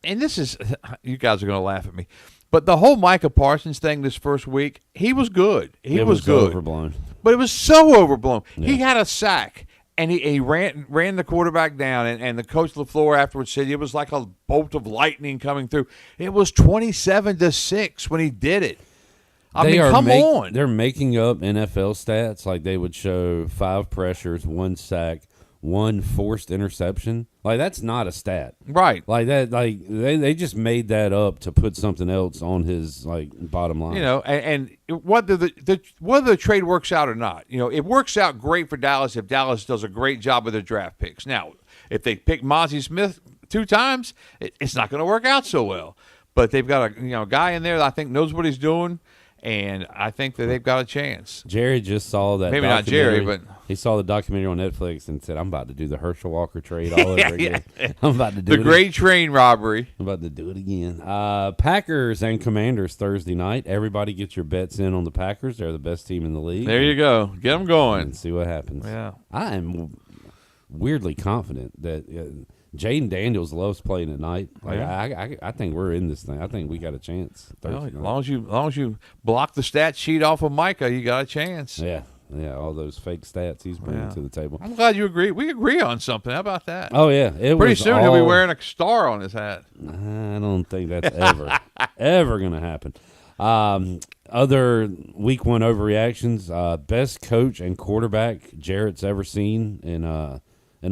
And this is – you guys are going to laugh at me. But the whole Micah Parsons thing this first week, he was good. It was good. Overblown. But it was so overblown. Yeah. He had a sack. And he ran the quarterback down, and the coach LaFleur afterwards said it was like a bolt of lightning coming through. It was 27-6 when he did it. I mean, come on. They're making up NFL stats like they would show 5 pressures, 1 sack, 1 forced interception. Like that's not a stat, right? Like that. Like they just made that up to put something else on his like bottom line. And whether the trade works out or not, it works out great for Dallas if Dallas does a great job with their draft picks. Now, if they pick Mozzie Smith 2 times, it's not going to work out so well. But they've got a guy in there that I think knows what he's doing. And I think that they've got a chance. Jerry just saw that. Maybe not Jerry, but he saw the documentary on Netflix and said, "I'm about to do the Herschel Walker trade all over again. Yeah. I'm about to do the great train robbery. I'm about to do it again." Packers and Commanders Thursday night. Everybody get your bets in on the Packers. They're the best team in the league. There you go. Get them going and see what happens. Yeah, I am weirdly confident that Jaden Daniels loves playing at night. Like I think we're in this thing. I think we got a chance. Well, as long as you block the stat sheet off of Micah, you got a chance. Yeah, all those fake stats he's bringing to the table. I'm glad you agree. We agree on something. How about that? Oh yeah, pretty soon he'll be wearing a star on his hat. I don't think that's ever going to happen. Other week 1 overreactions. Best coach and quarterback Jarrett's ever seen in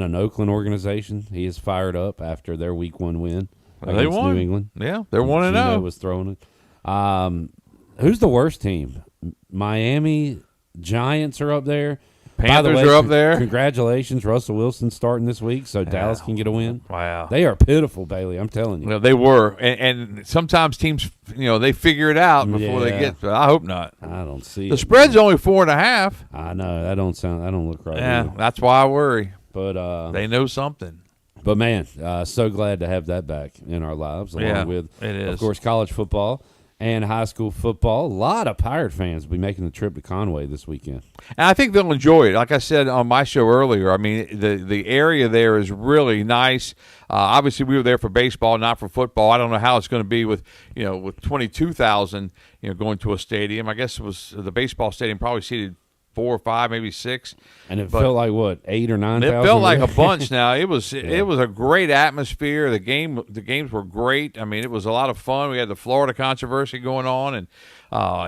an Oakland organization. He is fired up after their week 1 win against New England. Yeah, they're 1-0. Was throwing it. Who's the worst team? Miami Giants are up there. Panthers are up there. Congratulations, Russell Wilson starting this week, so Dallas can get a win. Wow, they are pitiful, Bailey. I'm telling you. Well, they were, and sometimes teams, they figure it out before they get. I hope not. I don't see the spread's only 4.5. I know that don't look right. Yeah, either. that's why I worry. But they know something. But man, so glad to have that back in our lives, along with, it is. of course, college football. and high school football. A lot of Pirate fans will be making the trip to Conway this weekend. And I think they'll enjoy it. Like I said on my show earlier, I mean, the area there is really nice. Obviously, we were there for baseball, not for football. I don't know how it's going to be with 22,000, going to a stadium. I guess it was the baseball stadium probably seated 4 or 5, maybe 6. And it felt like what, 8 or 9,000? It felt like a bunch. Now it was a great atmosphere. The games were great. I mean, it was a lot of fun. We had the Florida controversy going on, and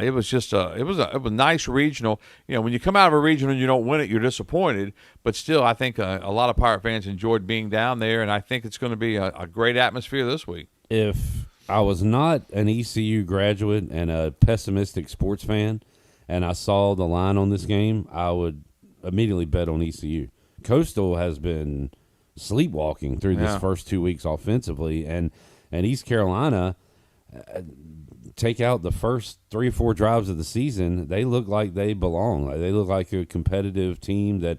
it was just it was a nice regional. When you come out of a regional and you don't win it, you're disappointed. But still, I think a lot of Pirate fans enjoyed being down there, and I think it's going to be a great atmosphere this week. If I was not an ECU graduate and a pessimistic sports fan, and I saw the line on this game, I would immediately bet on ECU. Coastal has been sleepwalking through this first 2 weeks offensively, and East Carolina, take out the first 3 or 4 drives of the season, they look like they belong. They look like a competitive team that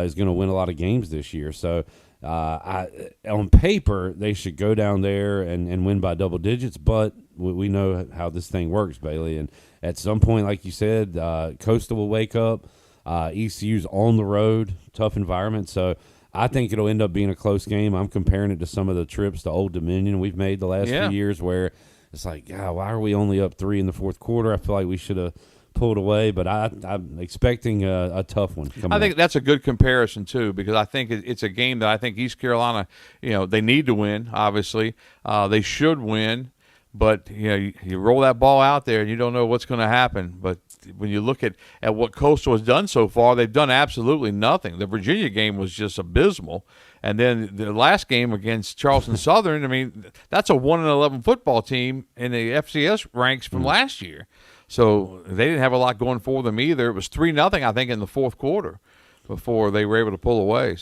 is going to win a lot of games this year. So on paper, they should go down there and win by double digits, but we know how this thing works, Bailey, and at some point, like you said, Coastal will wake up. ECU's on the road, tough environment. So I think it'll end up being a close game. I'm comparing it to some of the trips to Old Dominion we've made the last few years where it's like, God, why are we only up 3 in the fourth quarter? I feel like we should have pulled away, but I'm expecting a tough one. I think that's a good comparison, too, because I think it's a game that I think East Carolina, they need to win, obviously. They should win. But, you roll that ball out there and you don't know what's going to happen. But when you look at what Coastal has done so far, they've done absolutely nothing. The Virginia game was just abysmal. And then the last game against Charleston Southern, I mean, that's a 1-11 football team in the FCS ranks from last year. So they didn't have a lot going for them either. It was 3-0, I think, in the fourth quarter before they were able to pull away.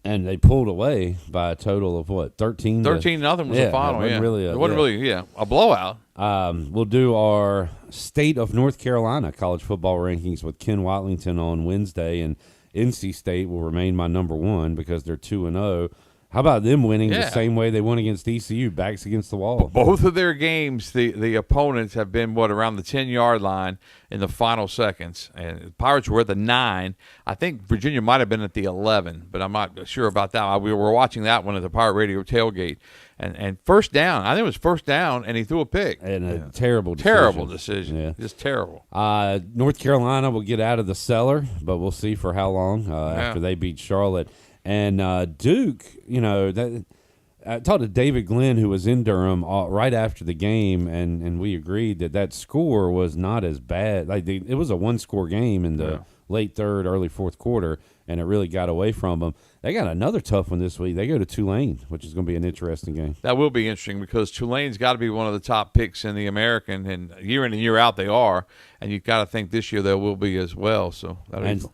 And they pulled away by a total of what, 13? 13-0 was the final. It wasn't really a blowout. We'll do our state of North Carolina college football rankings with Ken Watlington on Wednesday, and NC State will remain my number 1 because they're 2-0. How about them winning the same way they won against ECU, backs against the wall? Both of their games, the opponents have been, around the 10-yard line in the final seconds. And the Pirates were at the 9. I think Virginia might have been at the 11, but I'm not sure about that. We were watching that one at the Pirate Radio tailgate. And first down, I think it was first down, and he threw a pick. And a terrible decision. Yeah. Just terrible. North Carolina will get out of the cellar, but we'll see for how long after they beat Charlotte. And Duke, I talked to David Glenn, who was in Durham right after the game, and we agreed that score was not as bad. It was a 1-score game in the late third, early fourth quarter, and it really got away from them. They got another tough one this week. They go to Tulane, which is going to be an interesting game. That will be interesting because Tulane's got to be one of the top picks in the American, and year in and year out they are. And you've got to think this year they will be as well. So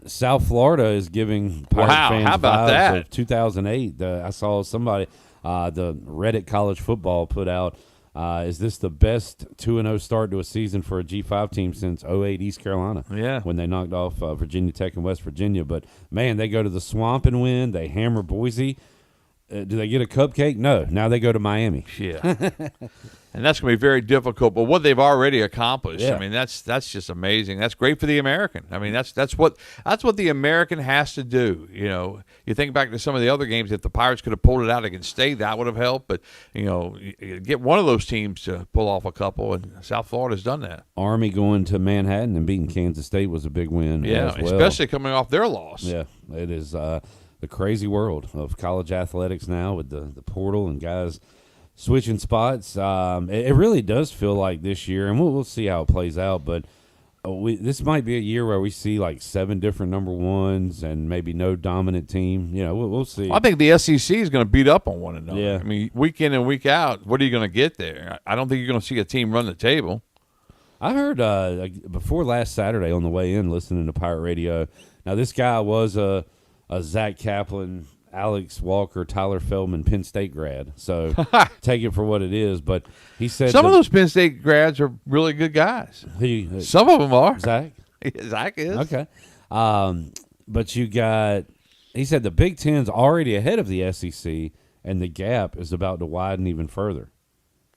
South Florida is giving Pirate fans how about vibes that? of 2008. I saw somebody, the Reddit College Football put out, is this the best 2-0 start to a season for a G5 team since 08 East Carolina? Yeah. When they knocked off Virginia Tech and West Virginia. But, man, they go to the Swamp and win. They hammer Boise. Do they get a cupcake? No. Now they go to Miami. Yeah. And that's going to be very difficult. But what they've already accomplished, Yeah. I mean, that's just amazing. That's great for the American. I mean, that's what the American has to do. You think back to some of the other games. If the Pirates could have pulled it out against State, that would have helped. But you get one of those teams to pull off a couple, and South Florida's done that. Army going to Manhattan and beating Kansas State was a big win. Yeah, as well. especially coming off their loss. Yeah, it is the crazy world of college athletics now with the portal and guys switching spots. It really does feel like this year, and we'll see how it plays out, but this might be a year where we see like 7 different number 1s and maybe no dominant team. We'll see. I think the SEC is going to beat up on one another. Yeah. I mean, week in and week out, what are you going to get there? I don't think you're going to see a team run the table. I heard before last Saturday on the way in listening to Pirate Radio. Now, this guy was a Zach Kaplan, Alex Walker, Tyler Feldman, Penn State grad. So take it for what it is. But he said some of those Penn State grads are really good guys. Some of them are. Zach? Zach is. Okay. But he said the Big Ten's already ahead of the SEC, and the gap is about to widen even further.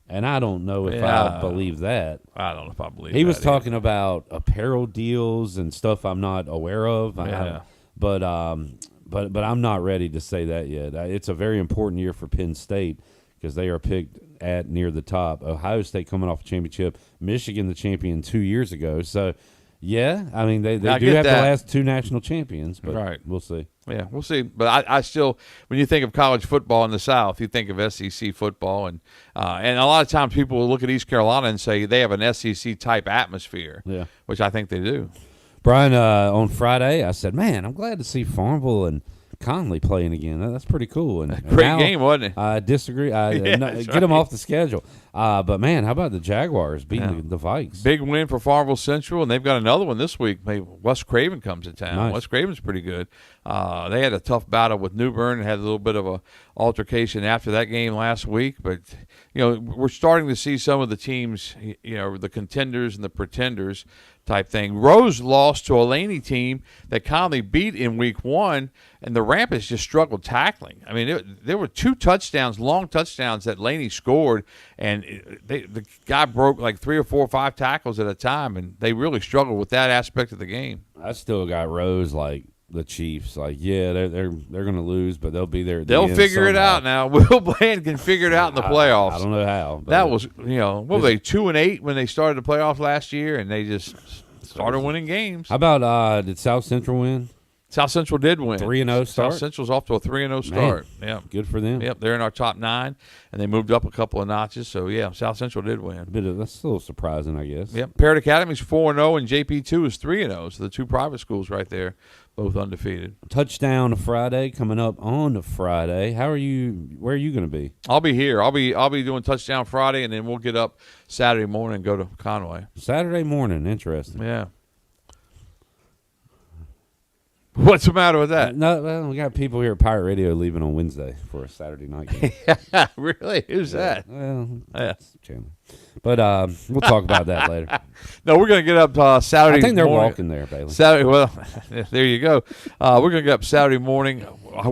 And I don't know if I believe that. I don't know if I believe he that. was talking about apparel deals and stuff I'm not aware of. Yeah. But I'm not ready to say that yet. It's a very important year for Penn State because they are picked at near the top. Ohio State coming off a championship. Michigan the champion 2 years ago. So, yeah, I mean, they do have the last two national champions, but we'll see. Yeah, we'll see. But I still, when you think of college football in the South, you think of SEC football. And a lot of times people will look at East Carolina and say they have an SEC-type atmosphere, which I think they do. Brian, on Friday, I said, man, I'm glad to see Farmville and Conley playing again. That's pretty cool. And great game, wasn't it? I disagree. Get them off the schedule. But, man, how about the Jaguars beating the Vikes? Big win for Farmville Central, and they've got another one this week. Maybe West Craven comes to town. Nice. West Craven's pretty good. They had a tough battle with New Bern and had a little bit of a altercation after that game last week. But, we're starting to see some of the teams, the contenders and the pretenders type thing. Rose lost to a Laney team that Conley beat in week 1, and the Rampants just struggled tackling. I mean, there were 2 touchdowns, long touchdowns that Laney scored, and the guy broke like 3 or 4 or 5 tackles at a time, and they really struggled with that aspect of the game. I still got Rose like the Chiefs. Like, yeah, they're going to lose, but they'll be there. They'll figure it out now. Will Bland can figure it out in the playoffs. I don't know how. That was, what were they, 2-8 when they started the playoffs last year, and they just started winning games. How about did South Central win? South Central did win. 3-0 start. South Central's off to a 3-0 start. Yeah, good for them. Yep, they're in our top 9, and they moved up a couple of notches. So yeah, South Central did win. That's a little surprising, I guess. Yep, Parrott Academy's 4-0, and JP2 is 3-0. So the 2 private schools right there, both undefeated. Touchdown Friday coming up on Friday. Where are you going to be? I'll be here. I'll be doing Touchdown Friday, and then we'll get up Saturday morning and go to Conway. Saturday morning, interesting. Yeah. What's the matter with that? No, well, we got people here at Pirate Radio leaving on Wednesday for a Saturday night game. Really? Who's that? Well, Chandler. But we'll talk about that later. No, we're going to get up Saturday morning. I think they're walking there, Bailey. Saturday, well, there you go. We're going to get up Saturday morning.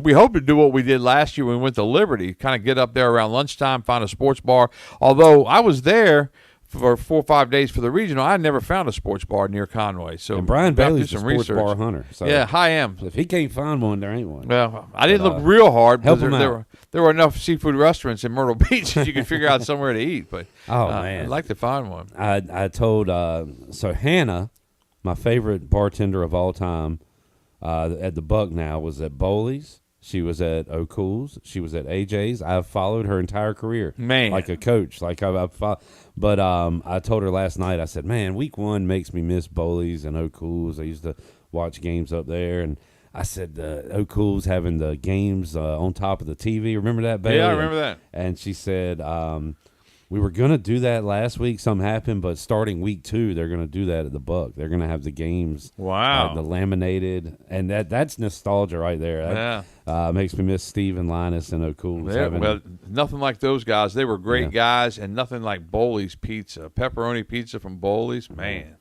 We hope to do what we did last year when we went to Liberty, kind of get up there around lunchtime, find a sports bar. Although I was there for 4 or 5 days for the regional, I never found a sports bar near Conway. So and Brian Bailey's a sports bar hunter. So yeah, I am. If he can't find one, there ain't one. Well, I didn't look real hard because there were enough seafood restaurants in Myrtle Beach that you could figure out somewhere to eat. But man, I'd like to find one. I told so Hannah, my favorite bartender of all time, at the Buck now was at Bowley's. She was at O'Cool's. She was at AJ's. I've followed her entire career, man, like a coach. Like but I told her last night. I said, "Man, week 1 makes me miss Bowley's and O'Cool's. I used to watch games up there." And I said, "O'Cool's having the games on top of the TV. Remember that, Bailey?" Yeah, I remember that. And she said, "We were gonna do that last week. Something happened, but starting week 2, they're gonna do that at the Buck. They're gonna have the games. Wow, the laminated, and that's nostalgia right there. That, makes me miss Steve and Linus and O'Cool's. Well, nothing like those guys. They were great guys, and nothing like Bowley's pizza, pepperoni pizza from Bowley's, man.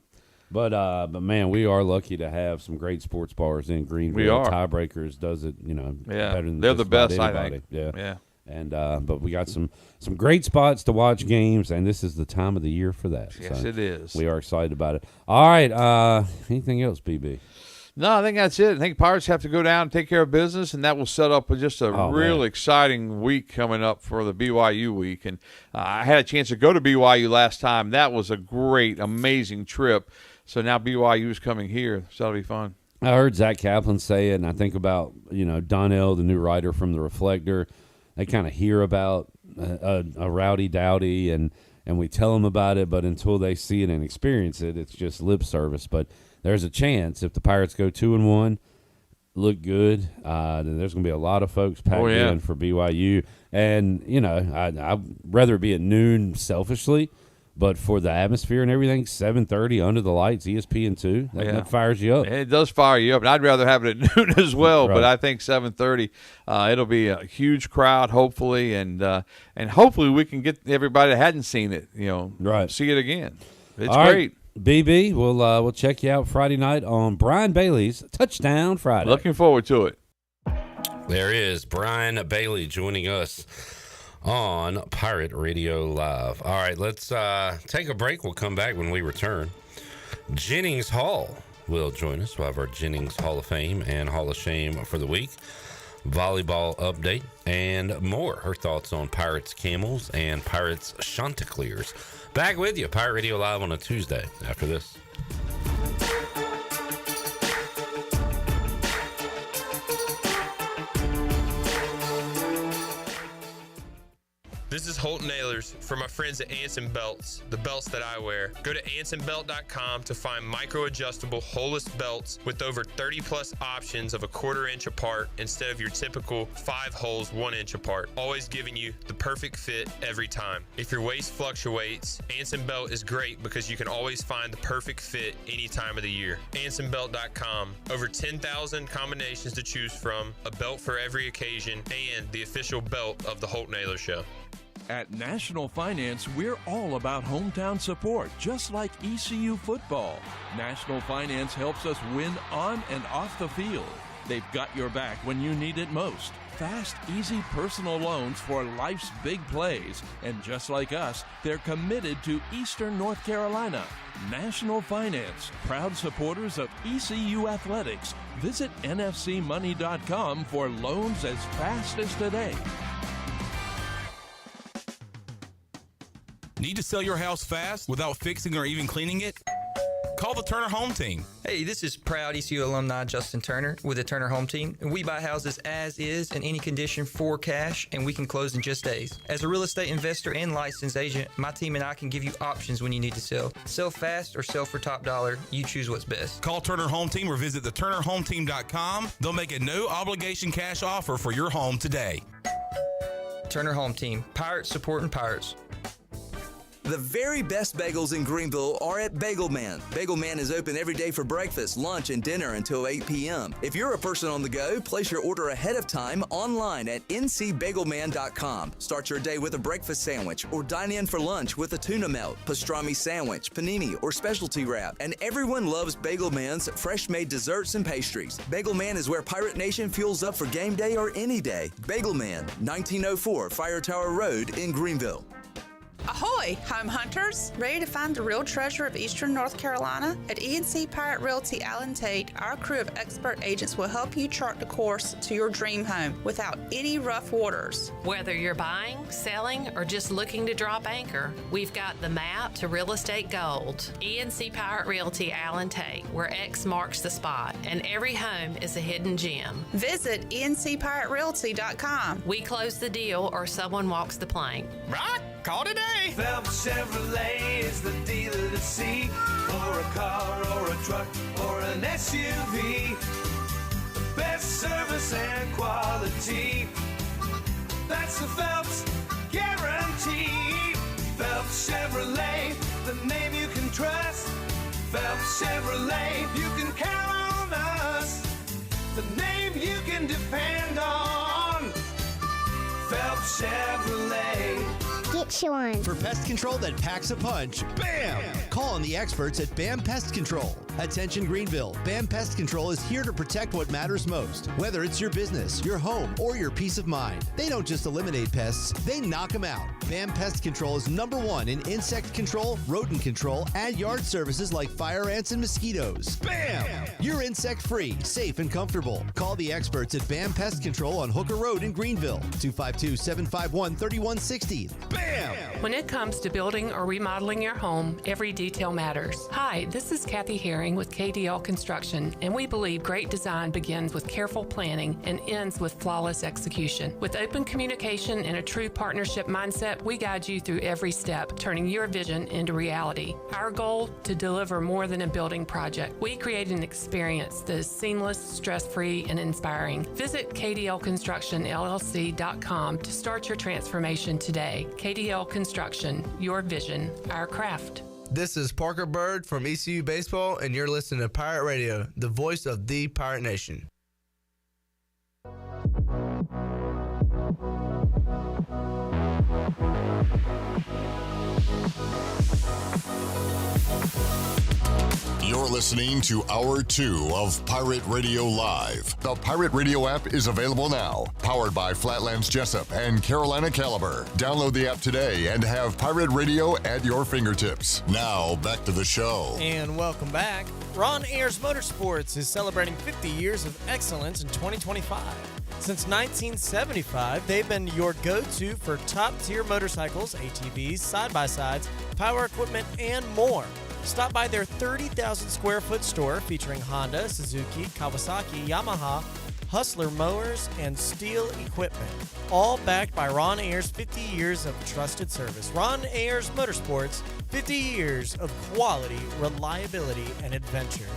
But man, we are lucky to have some great sports bars in Greenville. We are. Tiebreakers does it, better than they're just the best, about I anybody. think. Yeah. And but we got some great spots to watch games, and this is the time of the year for that. Yes, it is. We are excited about it. All right, anything else, BB? No, I think that's it. I think Pirates have to go down and take care of business, and that will set up with just a real exciting week coming up for the BYU week. And I had a chance to go to BYU last time. That was a great, amazing trip. So now BYU is coming here, so that'll be fun. I heard Zach Kaplan say it, and I think about Donnell, the new writer from The Reflector. They kind of hear about a rowdy dowdy, and we tell them about it, but until they see it and experience it, it's just lip service. But there's a chance if the Pirates go 2-1, look good, then there's going to be a lot of folks packed in for BYU. And, I'd rather be at noon selfishly, but for the atmosphere and everything, 7:30 under the lights, ESPN2, that fires you up. It does fire you up, and I'd rather have it at noon as well. Right. But I think 7:30, it'll be a huge crowd, hopefully, and hopefully we can get everybody that hadn't seen it, see it again. It's all great. Right. BB, we'll check you out Friday night on Brian Bailey's Touchdown Friday. Looking forward to it. There is Brian Bailey joining us on Pirate Radio Live. All right, let's take a break. We'll come back when we return. Jennings Hall will join us. We'll have our Jennings Hall of Fame and Hall of Shame for the week, volleyball update, and more. Her thoughts on Pirates Camels and Pirates Chanticleers. Back with you, Pirate Radio Live on a Tuesday after this. This is Holt Nailers for my friends at Anson Belts, the belts that I wear. Go to AnsonBelt.com to find micro-adjustable holeless belts with over 30 plus options of a 1/4 inch apart instead of your typical 5 holes 1 inch apart, always giving you the perfect fit every time. If your waist fluctuates, Anson Belt is great because you can always find the perfect fit any time of the year. AnsonBelt.com, over 10,000 combinations to choose from, a belt for every occasion, and the official belt of the Holt Nailers Show. At National Finance, we're all about hometown support, just like ECU football. National Finance helps us win on and off the field. They've got your back when you need it most. Fast, easy personal loans for life's big plays. And just like us, they're committed to Eastern North Carolina. National Finance, proud supporters of ECU athletics. Visit nfcmoney.com for loans as fast as today. Need to sell your house fast without fixing or even cleaning it? Call the Turner Home Team. Hey, this is proud ECU alumni Justin Turner with the Turner Home Team. We buy houses as is in any condition for cash, and we can close in just days. As a real estate investor and licensed agent, my team and I can give you options when you need to sell. Sell fast or sell for top dollar. You choose what's best. Call Turner Home Team or visit theturnerhometeam.com. They'll make a no-obligation cash offer for your home today. Turner Home Team. Pirates supporting Pirates. The very best bagels in Greenville are at Bagel Man. Bagel Man is open every day for breakfast, lunch, and dinner until 8 p.m. If you're a person on the go, place your order ahead of time online at ncbagelman.com. Start your day with a breakfast sandwich or dine in for lunch with a tuna melt, pastrami sandwich, panini, or specialty wrap. And everyone loves Bagel Man's fresh-made desserts and pastries. Bagel Man is where Pirate Nation fuels up for game day or any day. Bagel Man, 1904 Fire Tower Road in Greenville. Ahoy, home hunters! Ready to find the real treasure of Eastern North Carolina? At E&C Pirate Realty Allen Tate, our crew of expert agents will help you chart the course to your dream home without any rough waters. Whether you're buying, selling, or just looking to drop anchor, we've got the map to real estate gold. E&C Pirate Realty Allen Tate, where X marks the spot, and every home is a hidden gem. Visit encpiraterealty.com. We close the deal or someone walks the plank. Right? Call today. Phelps Chevrolet is the dealer to see for a car or a truck or an SUV. The best service and quality. That's the Phelps guarantee. Phelps Chevrolet, the name you can trust. Phelps Chevrolet, you can count on us. The name you can depend on. Phelps Chevrolet. Get you one. For pest control that packs a punch, BAM! Call on the experts at BAM Pest Control. Attention Greenville, BAM Pest Control is here to protect what matters most, whether it's your business, your home, or your peace of mind. They don't just eliminate pests, they knock them out. BAM Pest Control is #1 in insect control, rodent control, and yard services like fire ants and mosquitoes. BAM! You're insect-free, safe, and comfortable. Call the experts at BAM Pest Control on Hooker Road in Greenville, 252-751-3160. BAM! When it comes to building or remodeling your home, every detail matters. Hi, this is Kathy Herring with KDL Construction, and we believe great design begins with careful planning and ends with flawless execution. With open communication and a true partnership mindset, we guide you through every step, turning your vision into reality. Our goal, to deliver more than a building project. We create an experience that is seamless, stress-free, and inspiring. Visit KDLConstructionLLC.com to start your transformation today. KDL Construction, your vision, our craft. This is Parker Bird from ECU Baseball, and you're listening to Pirate Radio, the voice of the Pirate Nation. You're listening to Hour 2 of Pirate Radio Live. The Pirate Radio app is available now. Powered by Flatlands Jessup and Carolina Caliber. Download the app today and have Pirate Radio at your fingertips. Now, back to the show. And welcome back. Ron Ayers Motorsports is celebrating 50 years of excellence in 2025. Since 1975, they've been your go-to for top-tier motorcycles, ATVs, side-by-sides, power equipment, and more. Stop by their 30,000 square foot store featuring Honda, Suzuki, Kawasaki, Yamaha, Hustler mowers, and steel equipment. All backed by Ron Ayers' 50 years of trusted service. Ron Ayers Motorsports, 50 years of quality, reliability, and adventure.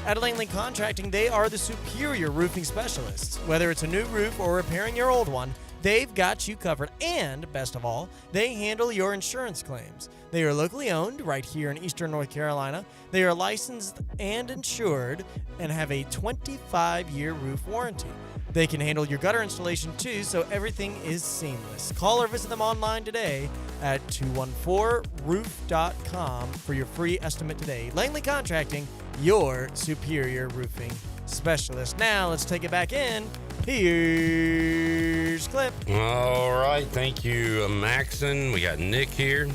At Langley Contracting, they are the superior roofing specialists. Whether it's a new roof or repairing your old one, they've got you covered. And, best of all, they handle your insurance claims. They are locally owned right here in Eastern North Carolina. They are licensed and insured and have a 25-year roof warranty. They can handle your gutter installation too, so everything is seamless. Call or visit them online today at 214roof.com for your free estimate today. Langley Contracting, your superior roofing specialist. Now let's take it back in. Here's Clip. All right, thank you, Maxon. We got Nick here.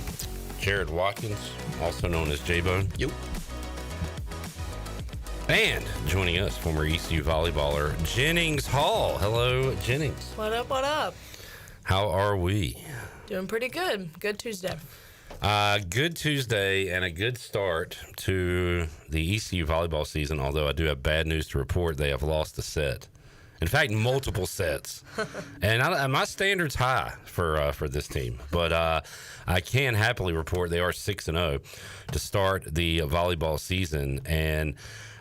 Jared Watkins, also known as J-Bone. Yep. And joining us, former ECU volleyballer Jennings Hall. Hello, Jennings. What up, what up? How are we? Doing pretty good. Good Tuesday. Good Tuesday and a good start to the ECU volleyball season, although I do have bad news to report. They have lost a set. In fact, multiple sets. And my standard's high for this team. But I can happily report they are 6-0 to start the volleyball season. And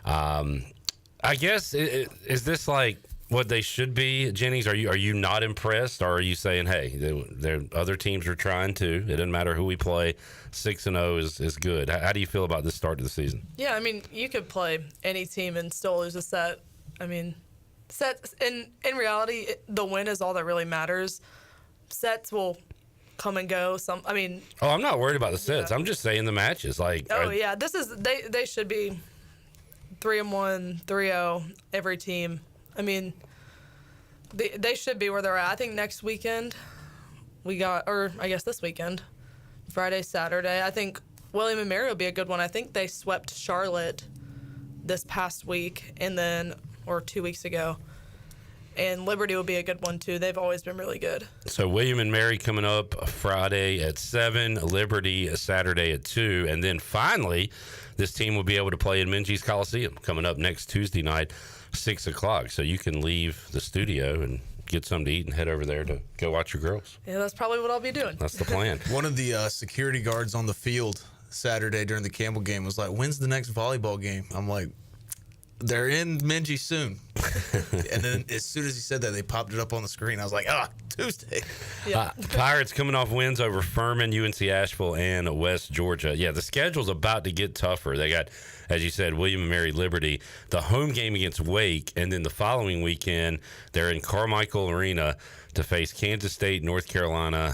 I guess, is this like what they should be, Jennings? Are you not impressed? Or are you saying, hey, other teams are trying too. It doesn't matter who we play. 6-0 is good. How do you feel about this start to the season? Yeah, I mean, you could play any team and still lose a set. I mean, sets in reality, the win is all that really matters. Sets will come and go. I'm not worried about the sets. Yeah. I'm just saying the matches. Yeah, they should be 3-1, 3-0 every team. I mean, they should be where they're at. I think next weekend this weekend, Friday, Saturday. I think William & Mary will be a good one. I think they swept Charlotte this past week or 2 weeks ago. And Liberty will be a good one, too. They've always been really good. So William & Mary coming up Friday at 7, Liberty Saturday at 2. And then finally, this team will be able to play in Minges Coliseum coming up next Tuesday night, 6 o'clock. So you can leave the studio and get something to eat and head over there to go watch your girls. Yeah, that's probably what I'll be doing. That's the plan. One of the security guards on the field Saturday during the Campbell game was like, when's the next volleyball game? I'm like, they're in Minges soon. And then as soon as he said that, they popped it up on the screen. I was like, Tuesday. Yeah. Pirates coming off wins over Furman, UNC Asheville, and West Georgia. Yeah, the schedule's about to get tougher. They got, as you said, William & Mary, Liberty, the home game against Wake, and then the following weekend, they're in Carmichael Arena to face Kansas State, North Carolina.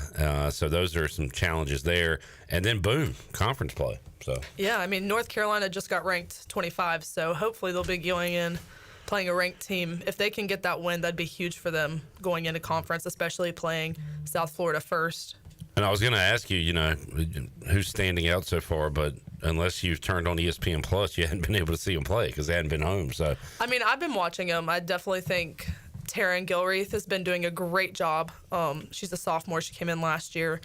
So those are some challenges there. And then, boom, conference play. So yeah, I mean, North Carolina just got ranked 25, so hopefully they'll be going in playing a ranked team. If they can get that win, that'd be huge for them going into conference, especially playing South Florida first. And I was going to ask you, who's standing out so far, but unless you've turned on ESPN Plus, you hadn't been able to see them play because they hadn't been home. So I mean, I've been watching them. I definitely think Taryn Gilreath has been doing a great job. She's a sophomore. She came in last year,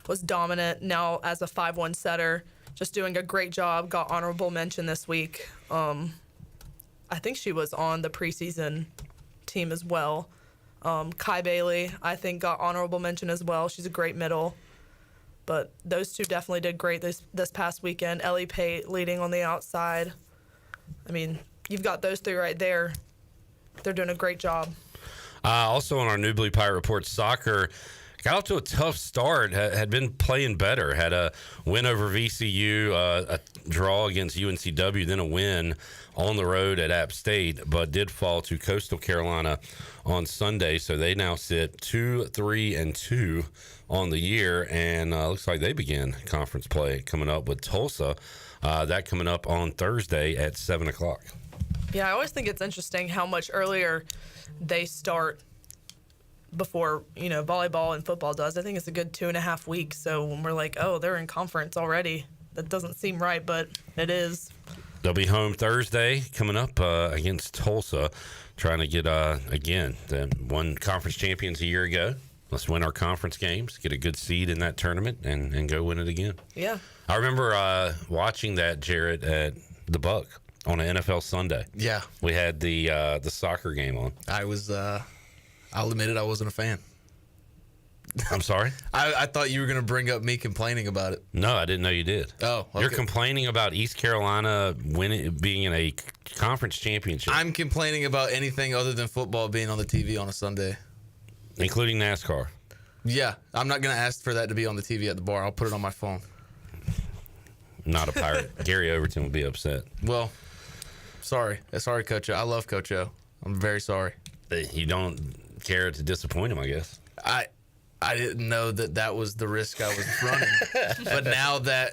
was dominant. Now as a 5-1 setter, just doing a great job. Got honorable mention this week. I think she was on the preseason team as well. Kai Bailey, I think, got honorable mention as well. She's a great middle. But those two definitely did great this past weekend. Ellie Pate leading on the outside. I mean, you've got those three right there. They're doing a great job. Also on our New Blue Pirate Report, soccer got off to a tough start. Had been playing better. Had a win over VCU, a draw against UNCW, then a win on the road at App State, but did fall to Coastal Carolina on Sunday. So they now sit 2-3-2 on the year, and looks like they begin conference play coming up with Tulsa. That coming up on Thursday at 7:00. Yeah, I always think it's interesting how much earlier they start before, volleyball and football does. I think it's a good 2.5 weeks. So when we're like, oh, they're in conference already, that doesn't seem right, but it is. They'll be home Thursday coming up against Tulsa, trying to get, again, won conference champions a year ago. Let's win our conference games, get a good seed in that tournament, and go win it again. Yeah. I remember watching that, Jarrett, at the Buck on an NFL Sunday. Yeah. We had the soccer game on. I'll admit it, I wasn't a fan. I'm sorry? I thought you were going to bring up me complaining about it. No, I didn't know you did. Oh, okay. You're complaining about East Carolina being in a conference championship. I'm complaining about anything other than football being on the TV on a Sunday. Including NASCAR. Yeah, I'm not going to ask for that to be on the TV at the bar. I'll put it on my phone. Not a Pirate. Gary Overton would be upset. Well, sorry. Sorry, Coach O. I love Coach O. I'm very sorry. You don't care to disappoint him, I guess. I didn't know that was the risk I was running. But now that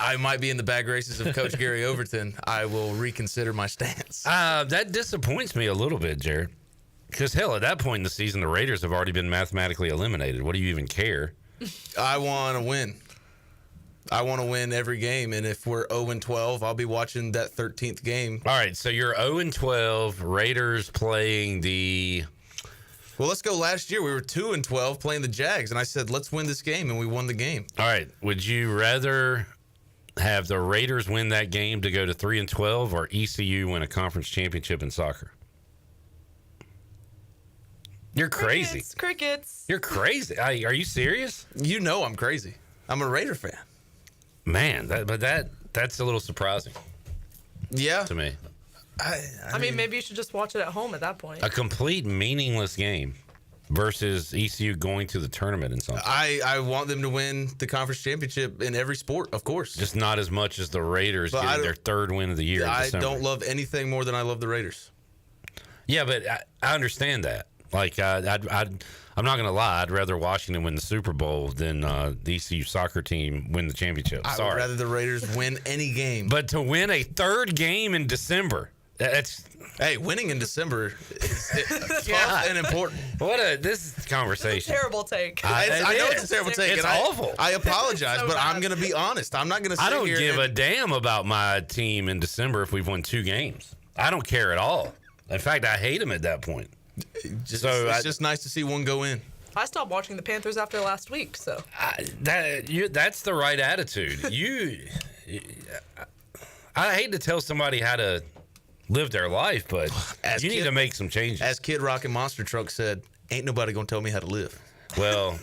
I might be in the bag races of Coach Gary Overton, I will reconsider my stance. That disappoints me a little bit, Jared. Because, hell, at that point in the season, the Raiders have already been mathematically eliminated. What do you even care? I want to win. I want to win every game. And if we're 0-12, I'll be watching that 13th game. All right, so you're 0-12, Raiders playing the... Well, let's go last year. We were 2-12 playing the Jags, and I said, let's win this game, and we won the game. All right, would you rather have the Raiders win that game to go to 3-12 or ECU win a conference championship in soccer? You're crazy. Crickets. You're crazy. Are you serious? You know I'm crazy. I'm a Raider fan. Man, that's a little surprising. Yeah. To me. I mean, maybe you should just watch it at home at that point. A complete meaningless game versus ECU going to the tournament in something. I want them to win the conference championship in every sport, of course. Just not as much as the Raiders getting their third win of the year in December. Don't love anything more than I love the Raiders. Yeah, but I understand that. Like, I'm not going to lie. I'd rather Washington win the Super Bowl than the ECU soccer team win the championship. I would rather the Raiders win any game. But to win a third game in December, that's... Hey, winning in December is tough and important. This conversation. Terrible take. I know it's a terrible take. It's awful. I apologize, but I'm going to be honest. I'm not going to. I don't give a damn about my team in December if we've won 2 games. I don't care at all. In fact, I hate them at that point. It's just nice to see one go in. I stopped watching the Panthers after last week, so that's the right attitude. I hate to tell somebody how to live their life, but you need to make some changes. As Kid Rock and Monster Truck said, ain't nobody gonna tell me how to live. Well,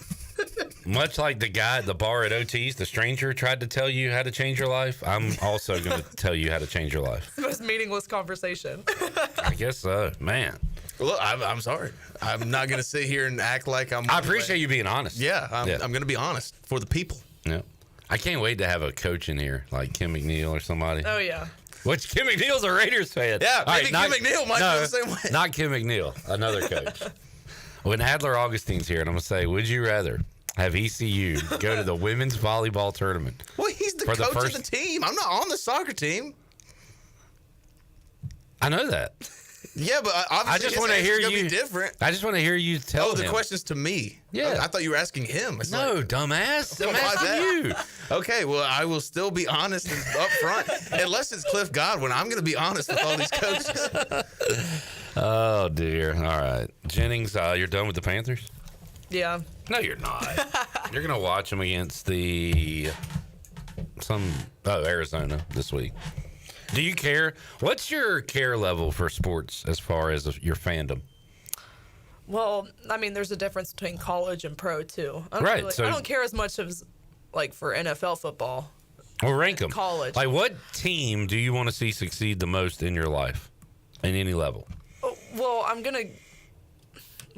much like the guy at the bar at OT's, the stranger tried to tell you how to change your life, I'm also going to tell you how to change your life. it's the most meaningless conversation. I guess so, man. Look, I'm sorry. I'm not going to sit here and act like I'm... I appreciate you being honest. Yeah, I'm going to be honest for the people. Yeah. I can't wait to have a coach in here, like Kim McNeil or somebody. Oh, yeah. Which Kim McNeil's a Raiders fan. Yeah, maybe Kim McNeil might feel the same way. Not Kim McNeil, another coach. When Adler Augustine's here, and I'm going to say, would you rather have ECU go to the women's volleyball tournament? Well, he's the coach of the team. I'm not on the soccer team. I know that. Yeah, but obviously I just want to hear you. Be different. I just want to hear you tell him. The question's to me. Yeah, I thought you were asking him. It's no, dumbass. I'm asking you. Okay, well, I will still be honest and upfront, unless it's Cliff Godwin. I'm going to be honest with all these coaches. Oh dear. All right, Jennings, you're done with the Panthers? Yeah. No, you're not. You're going to watch them against Arizona this week. Do you care? What's your care level for sports as far as your fandom? Well, I mean, there's a difference between college and pro, too. I don't care as much as, like, for NFL football. Well, rank them. College. Like, what team do you want to see succeed the most in your life, in any level? Well, I'm going to...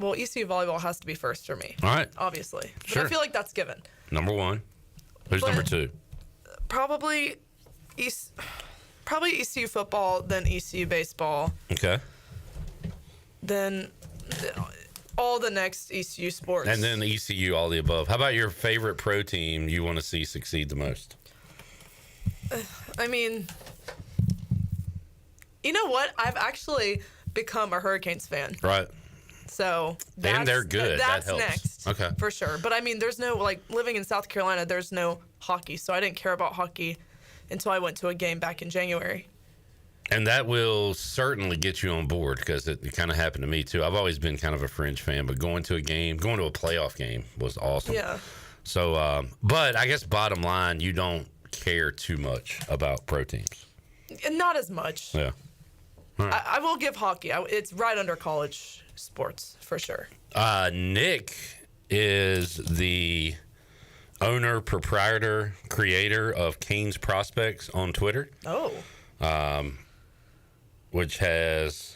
Well, ECU volleyball has to be first for me. All right. Obviously. But Sure. I feel like that's given. Number one. Who's But- number two? Probably ECU football, then ECU baseball, Okay. then all the next ECU sports. And then ECU, all the above. How about your favorite pro team you want to see succeed the most? I mean, you know what? I've actually become a Hurricanes fan. Right. So And they're good. That's that helps. next. Okay. For sure. But I mean, there's no, like, living in South Carolina, there's no hockey. So I didn't care about hockey until I went to a game back in January. And that will certainly get you on board because it kind of happened to me too. I've always been kind of a fringe fan, but going to a playoff game was awesome. Yeah. So, but I guess bottom line, you don't care too much about pro teams. And not as much. Yeah. All right. I will give hockey. It's right under college sports for sure. Nick is the owner, proprietor, creator of Canes Prospects on Twitter. Oh. Which has,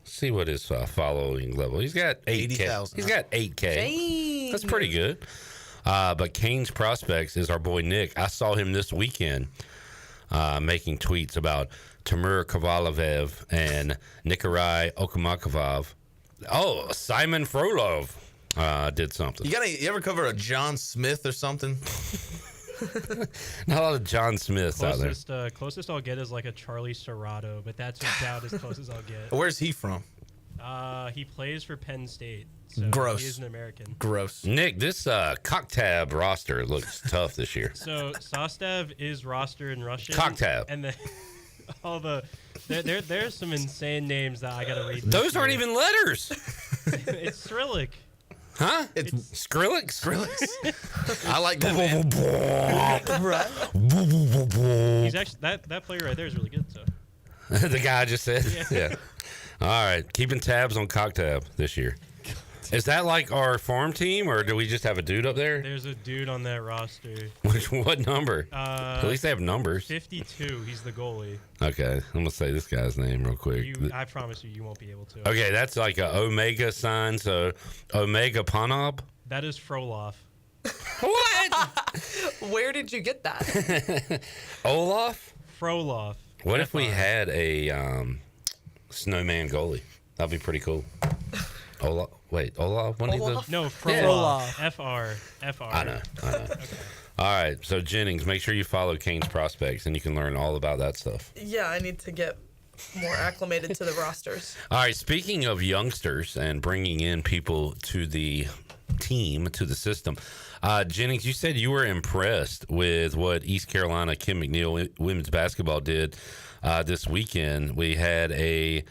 let's see what his following level. He's got 8K. 80,000. He's got 8K. Dang. That's pretty good. But Canes Prospects is our boy Nick. I saw him this weekend making tweets about Timur Kovalev and Nikolai Okumakov. Oh, Simon Frolov did something. You ever cover a John Smith or something? Not a lot of John Smiths out there. Closest I'll get is like a Charlie Serrato, but that's about as close as I'll get. Where's he from? He plays for Penn State. So Gross. He is an American. Gross. Nick, this cocktab roster looks tough this year. So Sostav is rostered in Russian. Cocktab. And then all there's some insane names that I gotta read. Those aren't even letters. It's Cyrillic. Huh? It's Skrillex? I like that. He's actually that player right there is really good. So The guy I just said? Yeah. All right. Keeping tabs on Cocktab this year. Is that like our farm team, or do we just have a dude up there? there's a dude on that roster. What number? At least they have numbers. 52. He's the goalie. Okay. I'm going to say this guy's name real quick. I promise you won't be able to. Okay, that's like a Omega sign. So Omega Panob. That is Frolov. Where did you get that? Olaf? Frolov. What if we had a snowman goalie? That'd be pretty cool. Olaf? Wait, Olaf? One of those? No, Frolov. FR. I know. Okay. All right, so Jennings, make sure you follow Canes Prospects, and you can learn all about that stuff. Yeah, I need to get more acclimated to the rosters. All right, speaking of youngsters and bringing in people to the team, to the system, Jennings, you said you were impressed with what East Carolina Kim McNeil women's basketball did this weekend. We had a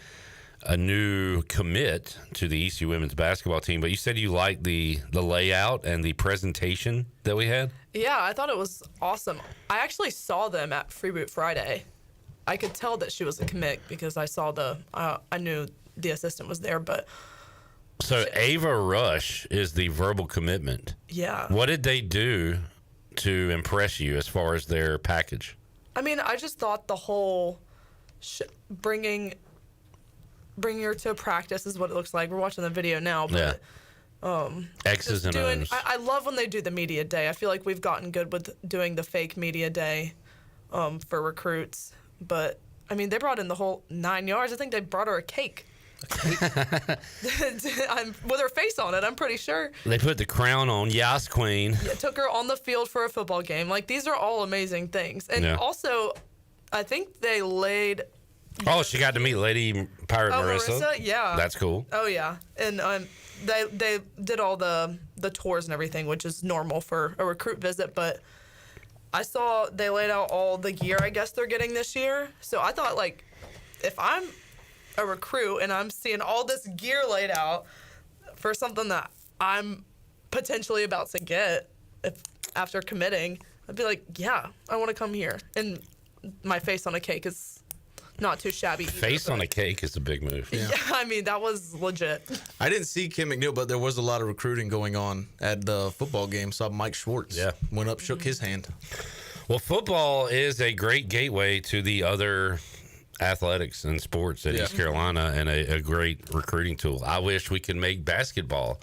new commit to the ECU women's basketball team, but you said you liked the layout and the presentation that we had? Yeah, I thought it was awesome. I actually saw them at Freeboot Friday. I could tell that she was a commit because I saw I knew the assistant was there, but So Ava Rush is the verbal commitment. yeah. What did they do to impress you as far as their package? I mean, I just thought the whole bringing her to practice is what it looks like. We're watching the video now, but X's and O's. I love when they do the media day. I feel like we've gotten good with doing the fake media day for recruits. But, I mean, they brought in the whole 9 yards. I think they brought her a cake. With her face on it, I'm pretty sure. They put the crown on, Yas Queen. Yeah, took her on the field for a football game. Like, these are all amazing things. And also, I think they laid... Oh, she got to meet Lady Pirate Marissa? Yeah. That's cool. Oh, yeah. And they did all the tours and everything, which is normal for a recruit visit. But I saw they laid out all the gear I guess they're getting this year. So I thought, like, if I'm a recruit and I'm seeing all this gear laid out for something that I'm potentially about to get after committing, I'd be like, yeah, I want to come here. And my face on a cake is not too shabby either, Face on a cake is a big move. Yeah, I mean, that was legit. I didn't see Kim McNeil, but there was a lot of recruiting going on at the football game. Saw Mike Schwartz. Yeah. Went up, shook his hand. Well, football is a great gateway to the other athletics and sports at East Carolina and a great recruiting tool. I wish we could make basketball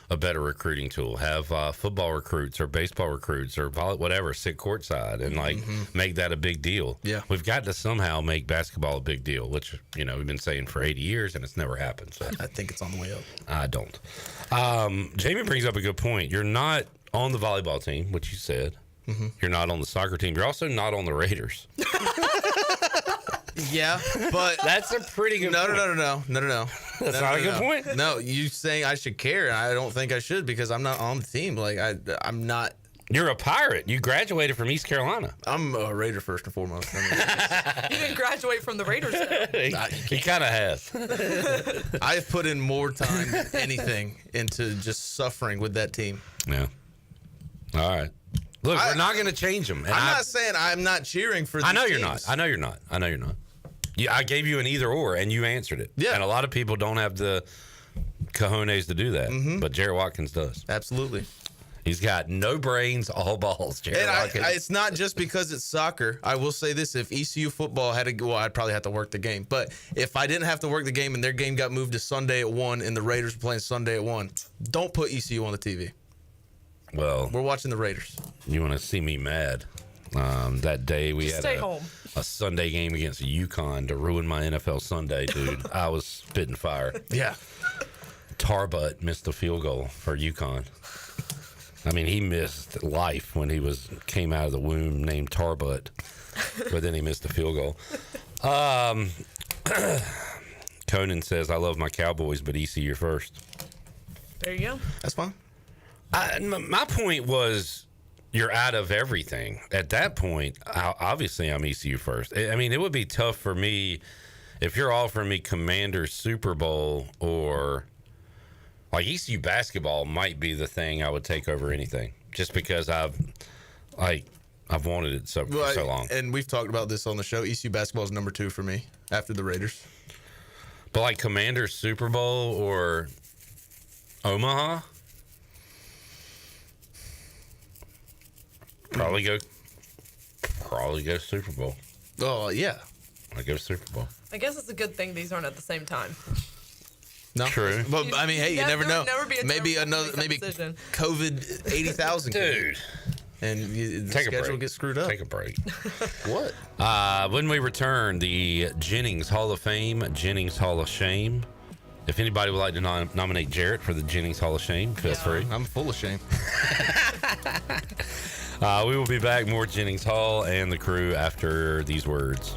a better recruiting tool. Have football recruits or baseball recruits or whatever sit courtside and make that a big deal. Yeah, we've got to somehow make basketball a big deal, which we've been saying for 80 years and it's never happened. So I think it's on the way up. I don't. Jamie brings up a good point. You're not on the volleyball team, which you said. You're not on the soccer team. You're also not on the Raiders. Yeah, but that's a pretty good point. No. That's not a good point? No, you saying I should care. I don't think I should because I'm not on the team. Like, I'm not. You're a Pirate. You graduated from East Carolina. I'm a Raider first and foremost. He didn't graduate from the Raiders, though. He kind of has. I've put in more time than anything into just suffering with that team. Yeah. All right. Look, we're not going to change them. I'm not saying I'm not cheering for these I know you're teams. not. I know you're not. I know you're not. I gave you an either or, and you answered it. Yeah. And a lot of people don't have the cojones to do that, but Jarrett Watkins does. Absolutely. He's got no brains, all balls. Jarrett Watkins. It's not just because it's soccer. I will say this: if ECU football had to go, I'd probably have to work the game. But if I didn't have to work the game and their game got moved to Sunday at 1 and the Raiders were playing Sunday at 1, don't put ECU on the TV. Well, we're watching the Raiders. You want to see me mad? That day we had home. A Sunday game against UConn to ruin my NFL Sunday, dude. I was spitting fire. Yeah. Tarbutt missed a field goal for UConn. I mean, he missed life when he came out of the womb named Tarbutt, but then he missed a field goal. Conan says, I love my Cowboys, but ECU first. There you go. That's fine. My point was, you're out of everything. At that point, obviously I'm ECU first. I mean, it would be tough for me if you're offering me Commanders Super Bowl or like ECU basketball might be the thing I would take over anything, just because I've wanted it for so long. And we've talked about this on the show. ECU basketball is number 2 for me after the Raiders. But like Commanders Super Bowl or Omaha, probably go Super Bowl. Oh yeah, I go Super Bowl. I guess it's a good thing these aren't at the same time. No, true. But I mean, hey, you never know. Maybe decision. COVID 80,000, dude. And the schedule gets screwed up. Take a break. What? When we return, the Jennings Hall of Fame, Jennings Hall of Shame. If anybody would like to nominate Jarrett for the Jennings Hall of Shame, feel free. I'm full of shame. We will be back. More Jennings Hall and the crew after these words.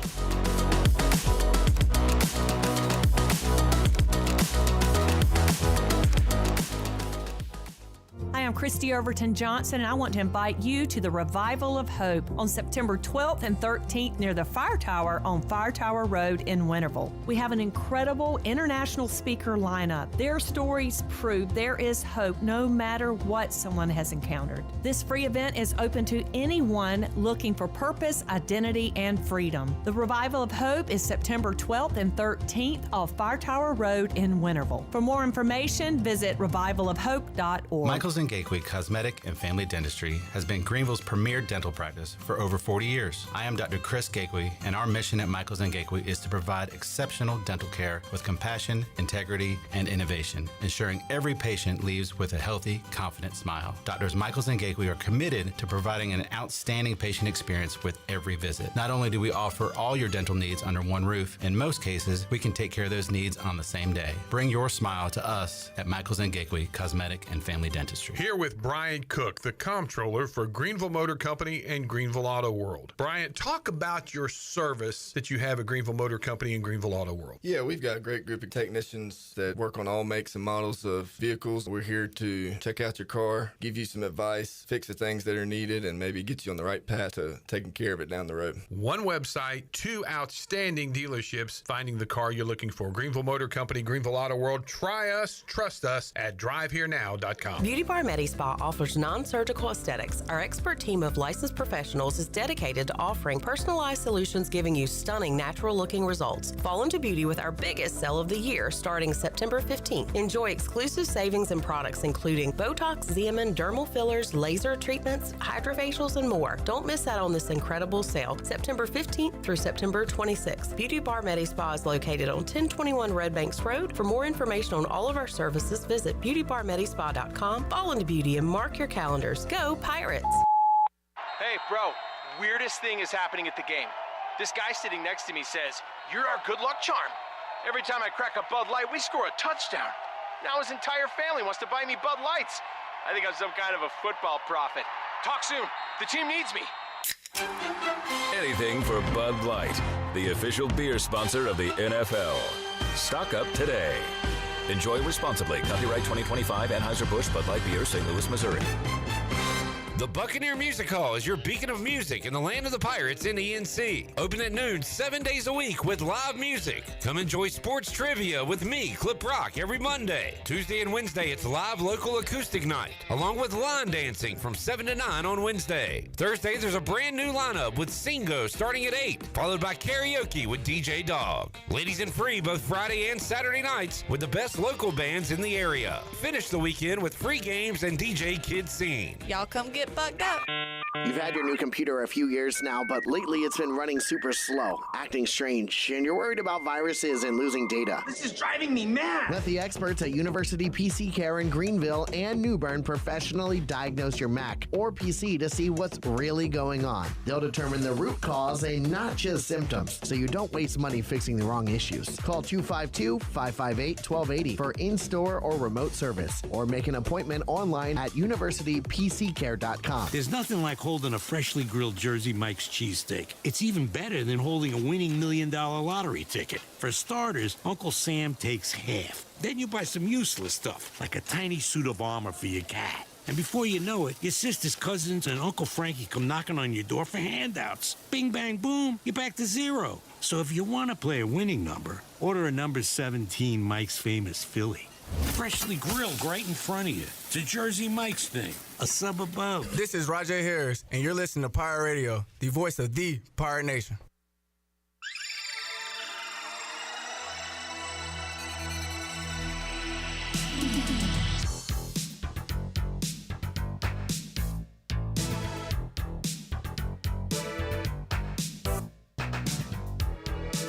Hi, I'm Christy Overton Johnson, and I want to invite you to the Revival of Hope on September 12th and 13th near the Fire Tower on Fire Tower Road in Winterville. We have an incredible international speaker lineup. Their stories prove there is hope no matter what someone has encountered. This free event is open to anyone looking for purpose, identity, and freedom. The Revival of Hope is September 12th and 13th off Fire Tower Road in Winterville. For more information, visit revivalofhope.org. Michael's & Gateway Cosmetic and Family Dentistry has been Greenville's premier dental practice for over 40 years. I am Dr. Chris Gateway, and our mission at Michael's & Gateway is to provide exceptional dental care with compassion, integrity, and innovation, ensuring every patient leaves with a healthy, confident smile. Doctors Michael's & Gateway are committed to providing an outstanding patient experience with every visit. Not only do we offer all your dental needs under one roof, in most cases, we can take care of those needs on the same day. Bring your smile to us at Michael's & Gateway Cosmetic and Family Dentistry. Here with Bryant Cook, the comptroller for Greenville Motor Company and Greenville Auto World. Bryant, talk about your service that you have at Greenville Motor Company and Greenville Auto World. Yeah, we've got a great group of technicians that work on all makes and models of vehicles. We're here to check out your car, give you some advice, fix the things that are needed, and maybe get you on the right path to taking care of it down the road. One website, 2 outstanding dealerships, finding the car you're looking for. Greenville Motor Company, Greenville Auto World. Try us, trust us at driveherenow.com. Beauty Bar Medi's Spa offers non-surgical aesthetics. Our expert team of licensed professionals is dedicated to offering personalized solutions giving you stunning natural-looking results. Fall into beauty with our biggest sale of the year starting September 15th. Enjoy exclusive savings and products including Botox, Xeomin, dermal fillers, laser treatments, hydrofacials, and more. Don't miss out on this incredible sale. September 15th through September 26th. Beauty Bar Medi Spa is located on 1021 Red Banks Road. For more information on all of our services, visit beautybarmedispa.com. Fall into beauty and mark your calendars. Go Pirates! Hey, bro, weirdest thing is happening at the game. This guy sitting next to me says, "You're our good luck charm." Every time I crack a Bud Light, we score a touchdown. Now his entire family wants to buy me Bud Lights. I think I'm some kind of a football prophet. Talk soon. The team needs me. Anything for Bud Light, the official beer sponsor of the NFL. Stock up today. Enjoy responsibly. Copyright 2025 Anheuser-Busch Bud Light Beer, St. Louis, Missouri. The Buccaneer Music Hall is your beacon of music in the land of the Pirates in ENC. Open at noon 7 days a week with live music. Come enjoy sports trivia with me, Clip Rock, every Monday. Tuesday and Wednesday, it's live local acoustic night, along with line dancing from 7 to 9 on Wednesday. Thursday, there's a brand new lineup with Singo starting at 8, followed by karaoke with DJ Dog. Ladies and free both Friday and Saturday nights with the best local bands in the area. Finish the weekend with free games and DJ Kid Scene. Y'all come get bugged up. You've had your new computer a few years now, but lately it's been running super slow, acting strange, and you're worried about viruses and losing data. This is driving me mad. Let the experts at University PC Care in Greenville and New Bern professionally diagnose your Mac or PC to see what's really going on. They'll determine the root cause and not just symptoms, so you don't waste money fixing the wrong issues. Call 252-558-1280 for in-store or remote service, or make an appointment online at universitypccare.com. There's nothing like holding a freshly grilled Jersey Mike's cheesesteak. It's even better than holding a winning $1 million lottery ticket. For starters, Uncle Sam takes half. Then you buy some useless stuff, like a tiny suit of armor for your cat. And before you know it, your sister's cousins and Uncle Frankie come knocking on your door for handouts. Bing, bang, boom, you're back to zero. So if you want to play a winning number, order a number 17 Mike's Famous Philly. Freshly grilled right in front of you. It's a Jersey Mike's thing. A sub above. This is Rajay Harris, and you're listening to Pirate Radio, the voice of the Pirate Nation.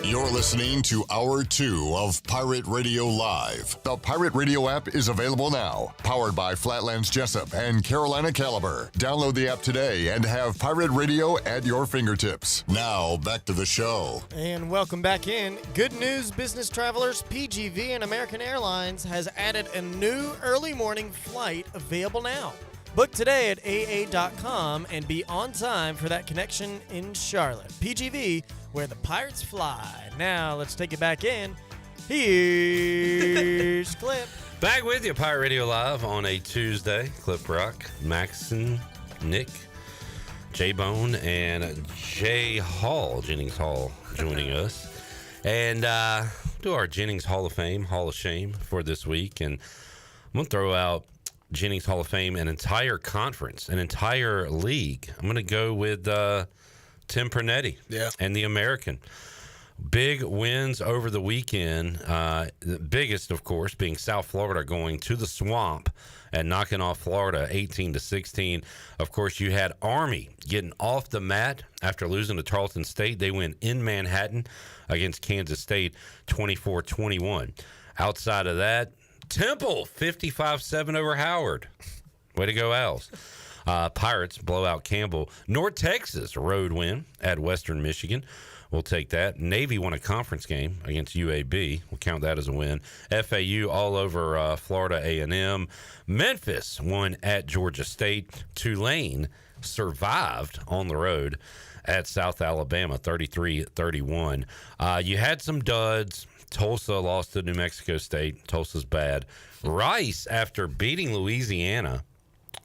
You're listening to Hour 2 of Pirate Radio Live. The Pirate Radio app is available now. Powered by Flatlands Jessup and Carolina Caliber. Download the app today and have Pirate Radio at your fingertips. Now, back to the show. And welcome back in. Good news, business travelers. PGV and American Airlines has added a new early morning flight available now. Book today at AA.com and be on time for that connection in Charlotte. PGV, where the Pirates fly. Now, let's take it back in. Here's Clip. Back with you, Pirate Radio Live on a Tuesday. Clip Rock, Maxon, Nick, J-Bone, and Jay Hall, Jennings Hall, joining us. And do our Jennings Hall of Fame, Hall of Shame for this week. And I'm going to throw out Jennings Hall of Fame, an entire conference, an entire league. I'm going to go with Tim Pernetti and the American. Big wins over the weekend. The biggest, of course, being South Florida going to the Swamp and knocking off Florida 18-16. Of course, you had Army getting off the mat after losing to Tarleton State. They win in Manhattan against Kansas State 24-21. Outside of that, Temple 55-7 over Howard. Way to go, Owls. Pirates blow out Campbell. North Texas road win at Western Michigan. We'll take that. Navy won a conference game against UAB. We'll count that as a win. FAU all over Florida A&M. Memphis won at Georgia State. Tulane survived on the road at South Alabama 33-31. You had some duds. Tulsa lost to New Mexico State. Tulsa's bad. Rice, after beating Louisiana,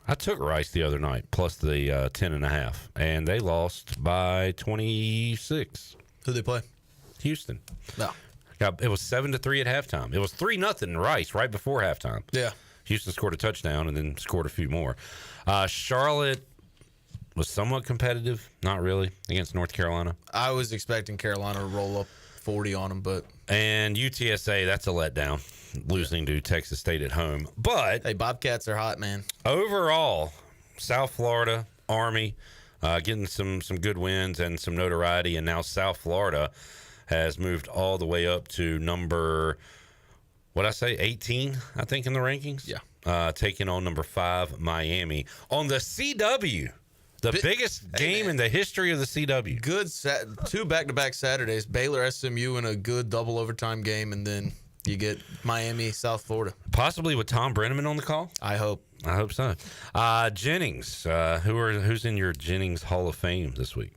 I took Rice the other night, plus the 10.5, and they lost by 26. Who they play? Houston. No. It was 7-3 at halftime. It was 3-0 Rice right before halftime. Yeah. Houston scored a touchdown and then scored a few more. Charlotte was somewhat competitive, not really, against North Carolina. I was expecting Carolina to roll up 40 on them, but And UTSA, that's a letdown, losing to Texas State at home. But hey, Bobcats are hot, man. Overall, South Florida, Army, getting some good wins and some notoriety, and now South Florida has moved all the way up to number, 18, I think, in the rankings? Yeah. Taking on number 5, Miami, on the CW. The biggest game in the history of the CW. Good 2 back-to-back Saturdays. Baylor, SMU in a good double overtime game, and then you get Miami, South Florida. Possibly with Tom Brenneman on the call? I hope so. Jennings, who's in your Jennings Hall of Fame this week?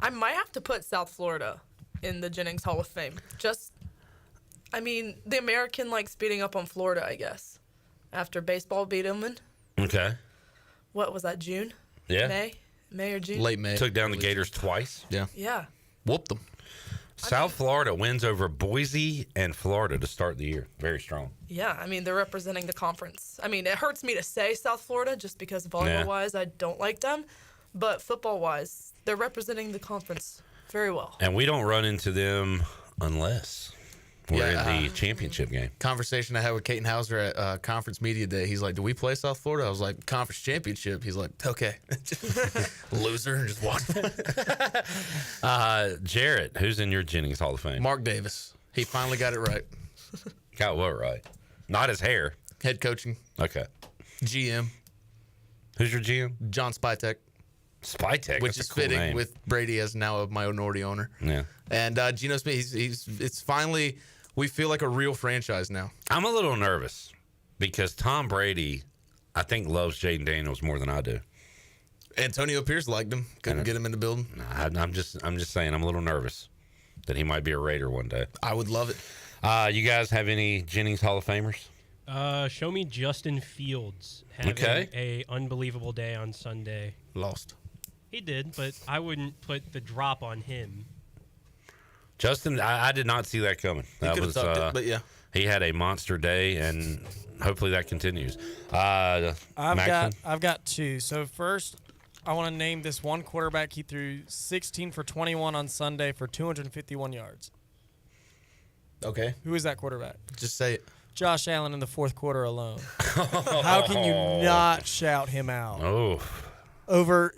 I might have to put South Florida in the Jennings Hall of Fame. The American speeding up on Florida, I guess. After baseball beat them in. Okay. What was that, June? Yeah. May or June? Late May. Took down the Gators twice. Yeah. Yeah. Whooped them. South Florida wins over Boise and Florida to start the year. Very strong. Yeah, they're representing the conference. It hurts me to say South Florida just because volleyball-wise I don't like them. But football-wise, they're representing the conference very well. And we don't run into them unless we're in the championship game. Conversation I had with Caton Hauser at Conference Media Day. He's like, do we play South Florida? I was like, Conference Championship. He's like, okay. Loser, and just walk. Jarrett, who's in your Jennings Hall of Fame? Mark Davis. He finally got it right. Got what right? Not his hair. Head coaching. Okay. GM. Who's your GM? John Spytek. Spytek, which is cool fitting name. with Brady as now a minority owner. Yeah. And Geno Smith, it's finally, we feel like a real franchise now. I'm a little nervous because Tom Brady, I think, loves Jaden Daniels more than I do. Antonio Pierce liked him. Couldn't get him in the building. I'm just saying, I'm a little nervous that he might be a Raider one day. I would love it. You guys have any Jennings Hall of Famers? Show me Justin Fields having a unbelievable day on Sunday. Lost. He did, but I wouldn't put the drop on him. Justin, I did not see that coming. That was, but yeah, he had a monster day, and hopefully that continues. I've got 2. So first, I want to name this one quarterback. He threw 16 for 21 on Sunday for 251 yards. Okay. Who is that quarterback? Just say it. Josh Allen in the fourth quarter alone. How can you not shout him out? Oh.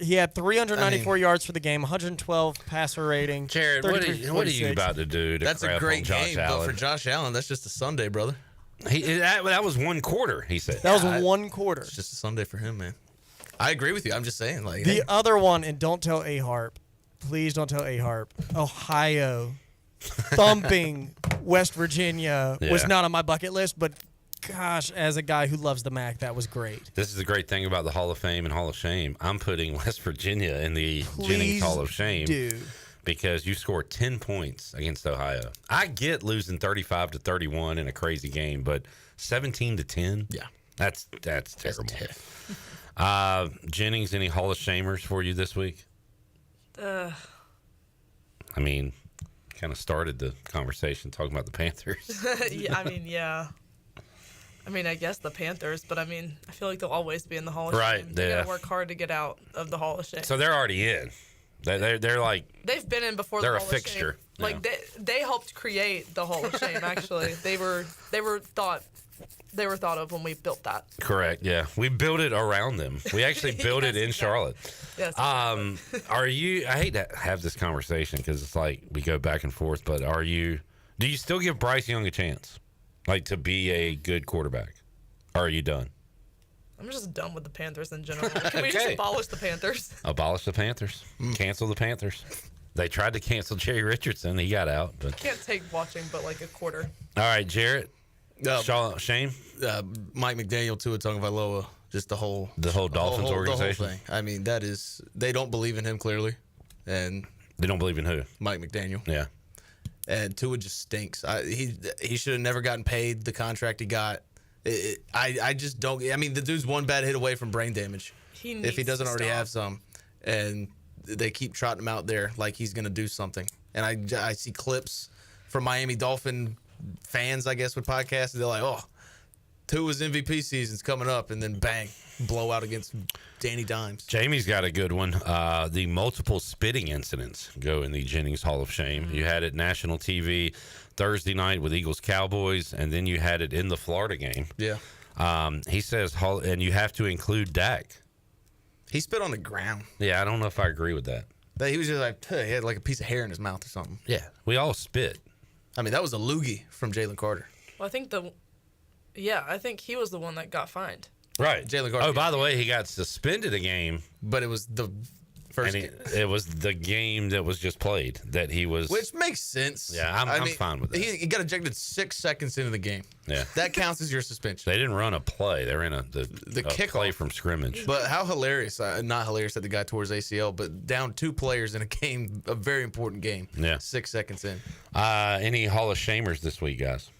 He had 394 yards for the game, 112 passer rating. Jared, what are you about to do to That's crap a great on Josh game, Allen? but for Josh Allen, that's just a Sunday, brother. That was one quarter, he said. That was one quarter. It's just a Sunday for him, man. I agree with you. I'm just saying. The other one, and don't tell A-Harp. Please don't tell A-Harp. Ohio thumping West Virginia was not on my bucket list, but gosh, as a guy who loves the MAC, that was great. This is the great thing about the Hall of Fame and Hall of Shame. I'm putting West Virginia in the Jennings Hall of Shame because you scored 10 points against Ohio. I get losing 35-31 in a crazy game, but 17-10? Yeah. That's terrible. Jennings, any Hall of Shamers for you this week? I mean, kind of started the conversation talking about the Panthers. Yeah. I guess the Panthers, but I feel like they'll always be in the Hall of Shame. Right. They gotta work hard to get out of the Hall of Shame. So they're already in. They're like they've been in before. They're the a Hall fixture. Of Shame. Like they helped create the Hall of Shame. Actually, they were thought of when we built that. Correct. Yeah, we built it around them. We actually built it in Charlotte. Yes. Are you? I hate to have this conversation because it's like we go back and forth. But do you still give Bryce Young a chance, like to be a good quarterback? Or are you done? I'm just done with the Panthers in general. Can we just abolish the Panthers? Abolish the Panthers. Cancel the Panthers. They tried to cancel Jerry Richardson. He got out. But Can't take watching but like a quarter. All right, Jarrett. Shame? Mike McDaniel, Tua Tagovailoa, just the whole Dolphins organization. The whole thing. They don't believe in him clearly, and they don't believe in who? Mike McDaniel. Yeah. And Tua just stinks. He should have never gotten paid the contract he got. I just don't. The dude's one bad hit away from brain damage. If he doesn't already have some, and they keep trotting him out there like he's going to do something. And I see clips from Miami Dolphin fans, I guess, with podcasts. They're like, oh, Tua's MVP season's coming up, and then bang, blowout against Danny Dimes. Jamie's got a good one. The multiple spitting incidents go in the Jennings Hall of Shame. You had it national TV Thursday night with Eagles Cowboys, and then you had it in the Florida game. Yeah. He says, and you have to include Dak. He spit on the ground. Yeah, I don't know if I agree with that. But he was just like, he had like a piece of hair in his mouth or something. Yeah, we all spit. I mean, that was a loogie from Jalen Carter. Well, I think he was the one that got fined. Right. Jalen Carter. Oh, by the way, he got suspended a game. But it was the first game. It was the game that was just played that he was. Which makes sense. Yeah, I'm fine with that. He got ejected 6 seconds into the game. Yeah. That counts as your suspension. They didn't run a play. They ran the kickoff play from scrimmage. But how hilarious. Not hilarious that the guy tore his ACL, but down 2 players in a game, a very important game. Yeah. 6 seconds in. Any Hall of Shamers this week, guys?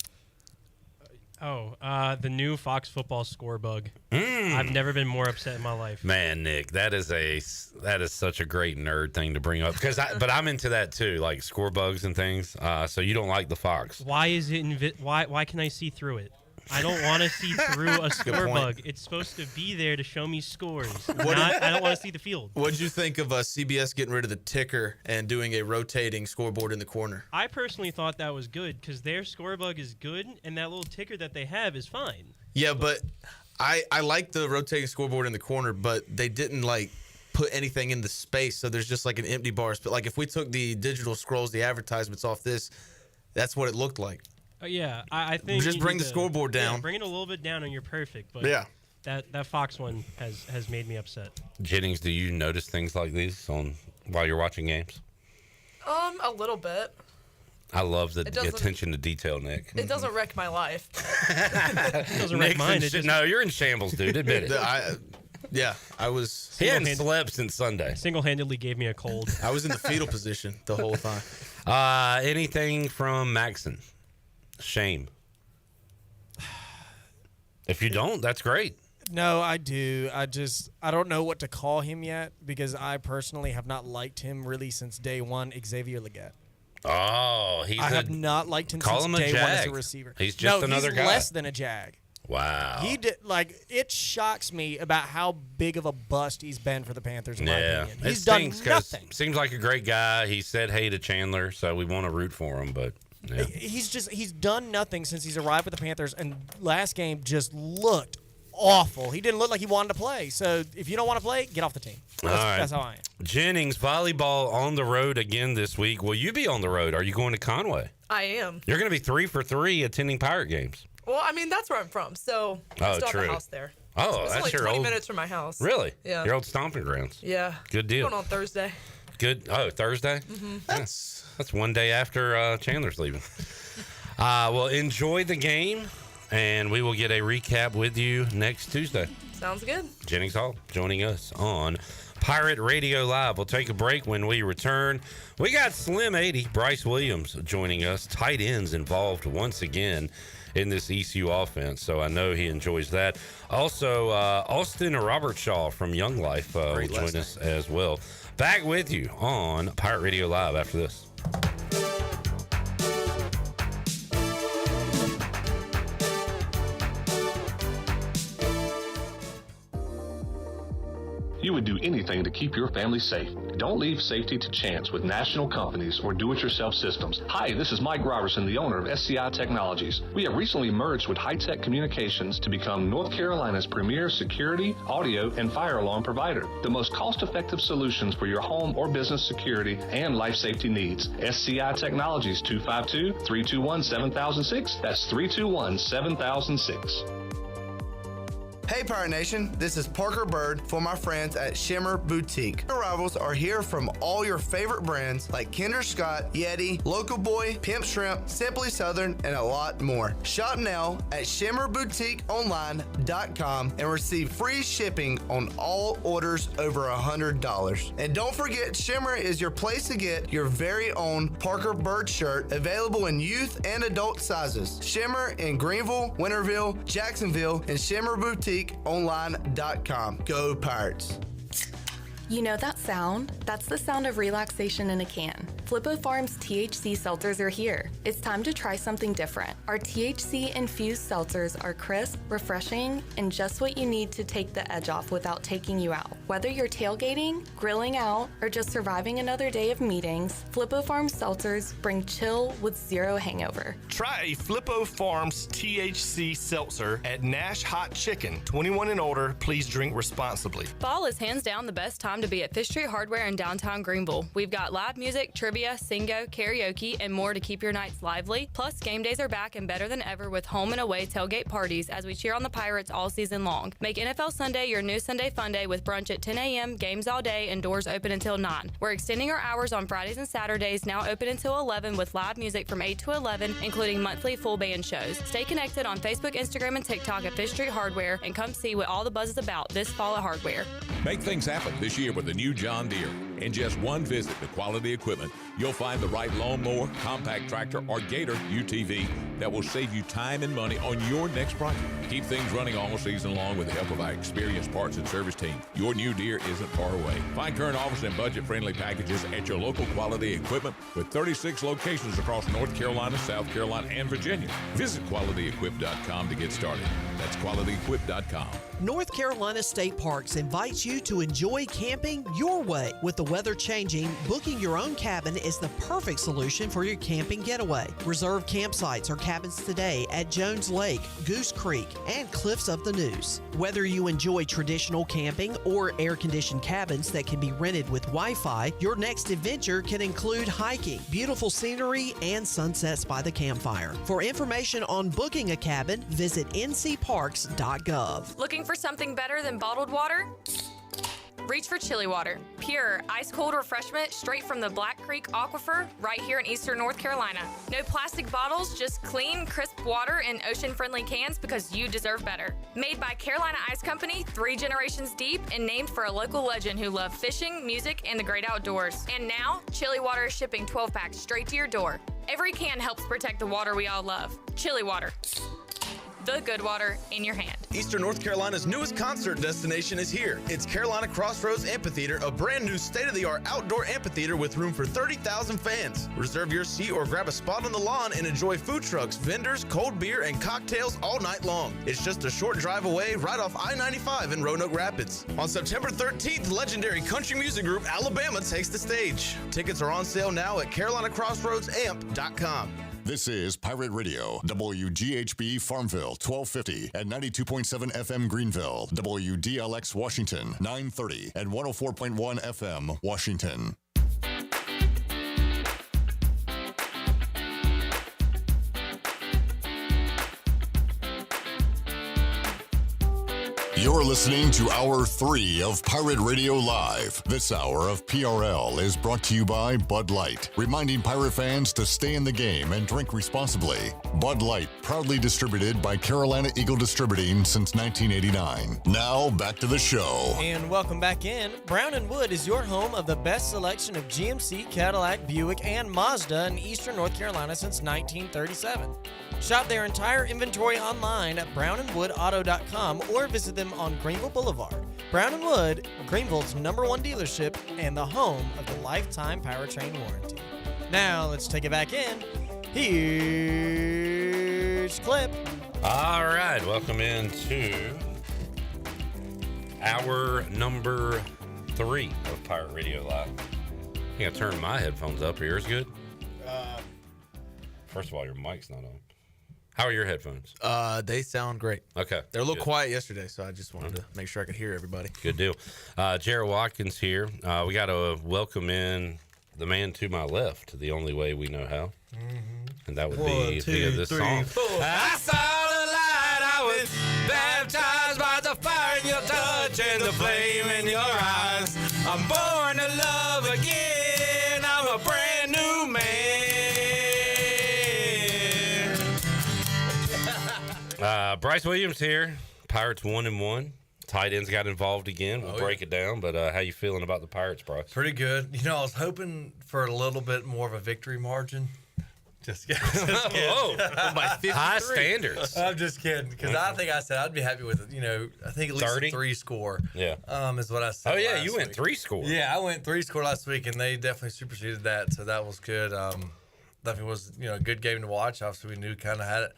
The new Fox football score bug. I've never been more upset in my life. Man, Nick, that is such a great nerd thing to bring up but I'm into that too, like score bugs and things. So you don't like the Fox? Why is it? Why can I see through it? I don't want to see through a score bug. It's supposed to be there to show me scores. I don't want to see the field. What did you think of CBS getting rid of the ticker and doing a rotating scoreboard in the corner? I personally thought that was good because their score bug is good, and that little ticker that they have is fine. Yeah, but I like the rotating scoreboard in the corner, but they didn't put anything in the space, so there's just like an empty bar. But like if we took the digital scrolls, the advertisements off this, that's what it looked like. Yeah, I think just bring the scoreboard down. Yeah, bring it a little bit down, and you're perfect. But yeah, that Fox one has made me upset. Jennings, do you notice things like these while you're watching games? A little bit. I love the attention to detail, Nick. It doesn't wreck my life. It doesn't wreck mine. No, you're in shambles, dude. Admit it. I was. He hadn't slept since Sunday. Single-handedly gave me a cold. I was in the fetal position the whole time. Anything from Maxon? Shame. If you don't, that's great. No, I do. I don't know what to call him yet because I personally have not liked him really since day one. Xavier Legette. Oh, I have not liked him since day one as a receiver. He's just another guy. Less than a jag. Wow. He did it shocks me about how big of a bust he's been for the Panthers. In my opinion, he's done nothing. Seems like a great guy. He said hey to Chandler, so we want to root for him, but. Yeah. He's done nothing since he's arrived with the Panthers, and last game just looked awful. He didn't look like he wanted to play. So if you don't want to play, get off the team. That's how I am. Jennings, volleyball on the road again this week. Will you be on the road? Are you going to Conway? I am. You're going to be 3 for 3 attending Pirate games. Well, I mean that's where I'm from, so I still have a house there. Oh, it's that's only your 20 old minutes from my house. Really? Yeah. Your old stomping grounds. Yeah. Good deal. Going on Thursday. Good. Oh, Thursday? Mm-hmm. That's one day after Chandler's leaving. Well, enjoy the game, and we will get a recap with you next Tuesday. Sounds good. Jennings Hall joining us on Pirate Radio Live. We'll take a break. When we return, we got Slim 80, Bryce Williams joining us. Tight ends involved once again in this ECU offense, so I know he enjoys that. Also, Austin Robertshaw from Young Life will join us as well. Back with you on Pirate Radio Live after this. You would do anything to keep your family safe. Don't leave safety to chance with national companies or do-it-yourself systems. Hi, this is Mike Robertson, the owner of SCI Technologies. We have recently merged with High-Tech Communications to become North Carolina's premier security, audio, and fire alarm provider. The most cost-effective solutions for your home or business security and life safety needs. SCI Technologies, 252-321-7006. That's 321-7006. Hey Pirate Nation, this is Parker Bird for my friends at Shimmer Boutique. Arrivals are here from all your favorite brands like Kinder Scott, Yeti, Local Boy, Pimp Shrimp, Simply Southern, and a lot more. Shop now at shimmerboutiqueonline.com and receive free shipping on all orders over $100. And don't forget, Shimmer is your place to get your very own Parker Bird shirt, available in youth and adult sizes. Shimmer in Greenville, Winterville, Jacksonville, and Shimmer Boutique online.com. Go Pirates. You know that sound? That's the sound of relaxation in a can. Flippo Farms THC seltzers are here. It's time to try something different. Our THC-infused seltzers are crisp, refreshing, and just what you need to take the edge off without taking you out. Whether you're tailgating, grilling out, or just surviving another day of meetings, Flippo Farms seltzers bring chill with zero hangover. Try a Flippo Farms THC seltzer at Nash Hot Chicken. 21 and older, please drink responsibly. Fall is hands down the best time to be at Fish Street Hardware in downtown Greenville. We've got live music, trivia, singo, karaoke, and more to keep your nights lively. Plus, game days are back and better than ever with home and away tailgate parties as we cheer on the Pirates all season long. Make NFL Sunday your new Sunday fun day with brunch at 10 a.m., games all day, and doors open until 9. We're extending our hours on Fridays and Saturdays, now open until 11 with live music from 8 to 11, including monthly full band shows. Stay connected on Facebook, Instagram, and TikTok at Fish Street Hardware and come see what all the buzz is about this fall at Hardware. Make things happen this year with the new John Deere. In just one visit to Quality Equipment, you'll find the right lawnmower, compact tractor, or Gator UTV that will save you time and money on your next project. Keep things running all season long with the help of our experienced parts and service team. Your new Deere isn't far away. Find current offers and budget-friendly packages at your local Quality Equipment with 36 locations across North Carolina, South Carolina, and Virginia. Visit QualityEquip.com to get started. That's QualityEquip.com. North Carolina State Parks invites you to enjoy camping your way. With the weather changing, booking your own cabin is the perfect solution for your camping getaway. Reserve campsites or cabins today at Jones Lake, Goose Creek, and Cliffs of the Neuse. Whether you enjoy traditional camping or air-conditioned cabins that can be rented with Wi-Fi, your next adventure can include hiking, beautiful scenery, and sunsets by the campfire. For information on booking a cabin, visit ncparks.gov. Looking for something better than bottled water? Reach for Chili Water. Pure, ice-cold refreshment straight from the Black Creek Aquifer right here in eastern North Carolina. No plastic bottles, just clean, crisp water in ocean-friendly cans because you deserve better. Made by Carolina Ice Company, 3 generations deep, and named for a local legend who loved fishing, music, and the great outdoors. And now, Chili Water is shipping 12-packs straight to your door. Every can helps protect the water we all love. Chili Water. The good water in your hand. Eastern North Carolina's newest concert destination is here. It's Carolina Crossroads Amphitheater, a brand new state-of-the-art outdoor amphitheater with room for 30,000 fans. Reserve your seat or grab a spot on the lawn and enjoy food trucks, vendors, cold beer, and cocktails all night long. It's just a short drive away right off I-95 in Roanoke Rapids. On September 13th, legendary country music group Alabama takes the stage. Tickets are on sale now at CarolinaCrossroadsAmp.com. This is Pirate Radio, WGHB Farmville, 1250 and 92.7 FM Greenville, WDLX Washington, 930 and 104.1 FM Washington. You're listening to Hour 3 of Pirate Radio Live. This hour of PRL is brought to you by Bud Light, reminding pirate fans to stay in the game and drink responsibly. Bud Light, proudly distributed by Carolina Eagle Distributing since 1989. Now, back to the show. And welcome back in. Brown & Wood is your home of the best selection of GMC, Cadillac, Buick, and Mazda in eastern North Carolina since 1937. Shop their entire inventory online at brownandwoodauto.com or visit them on Greenville Boulevard. Brown & Wood, Greenville's #1 dealership and the home of the lifetime powertrain warranty. Now, let's take it back in. Here's Clip. All right, welcome into hour number 3 of Pirate Radio Live. I think I turned my headphones up. Are yours good? First of all, your mic's not on. How are your headphones? They sound great. Okay. They're a little quiet yesterday, so I just wanted to make sure I could hear everybody. Good deal. Jared Watkins here. We got to welcome in the man to my left, the only way we know how. And that would be via this song. 4. I saw the light. I was baptized by the fire in your touch and the flame in your eyes. I'm born to love again. I'm a brand new man. Bryce Williams here. Pirates 1-1. Tight ends got involved again. We'll break it down. But how you feeling about the Pirates, Bryce? Pretty good. You know, I was hoping for a little bit more of a victory margin, Just kidding. Whoa. By 53. High standards. I'm just kidding because I think I said I'd be happy with I think at least 30? a 3 score. Yeah. Is what I said. Oh, yeah, last you went week. 3 score. Yeah, I went 3 score last week, and they definitely superseded that, so that was good. Definitely was a good game to watch. Obviously, we knew kind of had it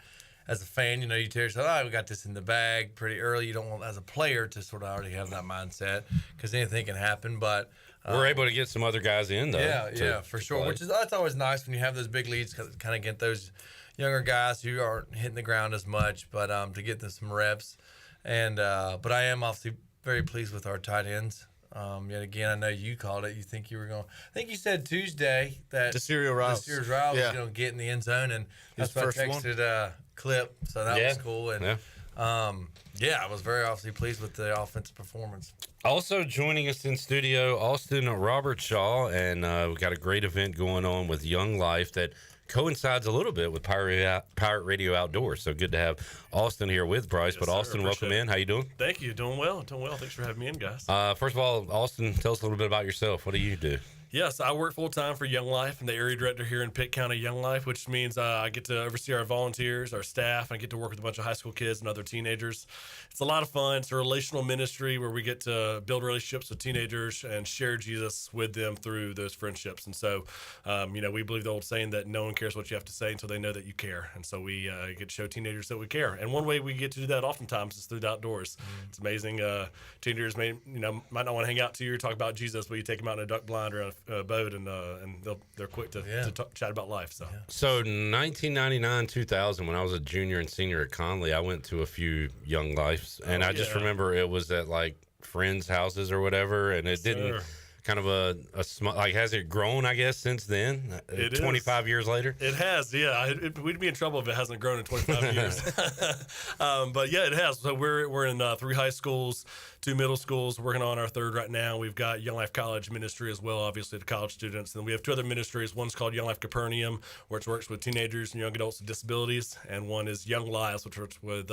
as a fan. You tell yourself, we got this in the bag pretty early. You don't want as a player to sort of already have that mindset because anything can happen, but. We're able to get some other guys in, though. Yeah, for sure. That's always nice when you have those big leads, kind of get those younger guys who aren't hitting the ground as much, but to get them some reps. And but I am obviously very pleased with our tight ends. Yet again, I know you called it. You think you were going. I think you said Tuesday that Desiree Riles was going to get in the end zone, and that's what I texted Clip. So that was cool. And I was very obviously pleased with the offensive performance. Also joining us in studio, Austin Robertshaw, and we've got a great event going on with Young Life that coincides a little bit with Pirate Radio Outdoors. So good to have Austin here with Bryce. But Austin, welcome in. How you doing? Thank you. Doing well. Thanks for having me in, guys. First of all, Austin, tell us a little bit about yourself. What do you do? Yes, I work full-time for Young Life. I'm the area director here in Pitt County Young Life, which means I get to oversee our volunteers, our staff, and I get to work with a bunch of high school kids and other teenagers. It's a lot of fun. It's a relational ministry where we get to build relationships with teenagers and share Jesus with them through those friendships. And so, we believe the old saying that no one cares what you have to say until they know that you care. And so we get to show teenagers that we care. And one way we get to do that oftentimes is through the outdoors. It's amazing. Teenagers might not want to hang out to you or talk about Jesus, but you take them out in a duck blind or a boat, and they're quick to chat about life. So 1999, 2000, when I was a junior and senior at Conley, I went to a few Young Lives, and I just remember it was at like friends' houses or whatever, and it didn't. Kind of a small, has it grown, I guess, since then? 25 years later? It has, yeah. We'd be in trouble if it hasn't grown in 25 years. But yeah, it has. So we're in 3 high schools, 2 middle schools, working on our 3rd right now. We've got Young Life College Ministry as well, obviously, to college students. And we have 2 other ministries. One's called Young Life Capernaum, which works with teenagers and young adults with disabilities. And one is Young Lives, which works with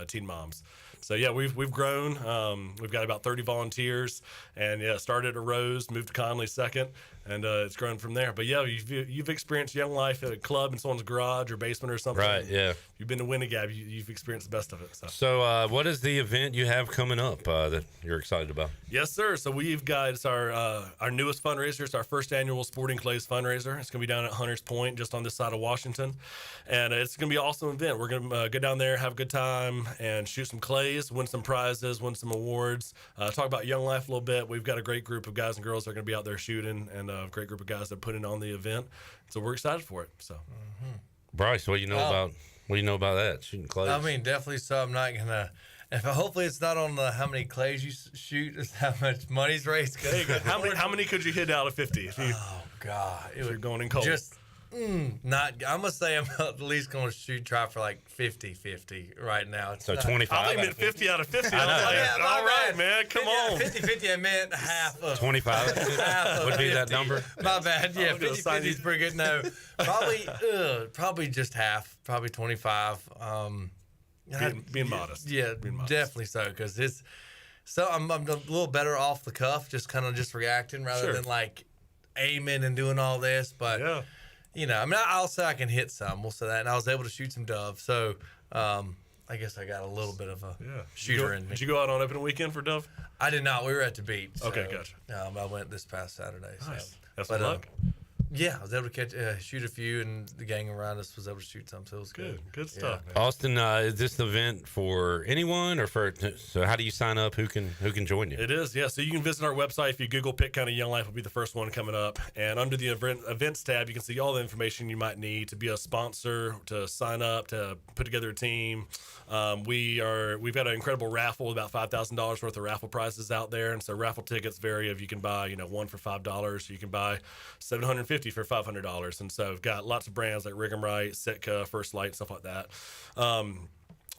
teen moms. So yeah, we've grown. We've got about 30 volunteers, and started at Rose, moved to Conley second, and it's grown from there. But yeah, you've experienced Young Life at a club in someone's garage or basement or something. Right. Yeah. You've been to Winnegab. You've experienced the best of it. So what is the event you have coming up that you're excited about? Yes, sir. So it's our newest fundraiser. It's our first annual Sporting Clays fundraiser. It's going to be down at Hunters Point, just on this side of Washington, and it's going to be an awesome event. We're going to go down there, have a good time, and shoot some clays, win some prizes, win some awards, talk about Young Life a little bit. We've got a great group of guys and girls that are going to be out there shooting, and a great group of guys that are putting on the event. So we're excited for it. So, Bryce, what do you know about? What do you know about that shooting clays? I mean, definitely. So I'm not gonna. Hopefully it's not on the how many clays you shoot. It's how much money's raised. How many could you hit out of 50? Oh God, if you're going in cold. Not. I'm gonna say I'm at least gonna try for like 50-50 right now. It's so not, 25. I think meant 50 out of 50. I know, all right, man. Come on. 50-50. I meant half of 25. Half of would be 50. that number. My bad. Yeah, 50-50 is pretty good. No, probably just half. Probably 25. Being modest. Yeah, definitely so. Because it's so I'm a little better off the cuff, just kind of reacting rather than like aiming and doing all this. But I'll say I can hit some. We'll say that. And I was able to shoot some dove. So I guess I got a little bit of a shooter in me. Did you go out on opening weekend for dove? I did not. We were at the beach. Okay, gotcha. I went this past Saturday. Nice. So. That's some luck. Yeah, I was able to shoot a few, and the gang around us was able to shoot some, so it was good. Good stuff, man. Austin, is this an event for anyone, or so how do you sign up? Who can join you? It is, yeah. So you can visit our website. If you Google Pitt County Young Life, will be the first one coming up. And under the events tab, you can see all the information you might need to be a sponsor, to sign up, to put together a team. We've got an incredible raffle, about $5,000 worth of raffle prizes out there, and so raffle tickets vary. If you can buy, one for $5, you can buy $750 for $500, and so we've got lots of brands like Rig'em Right, Sitka, First Light, stuff like that.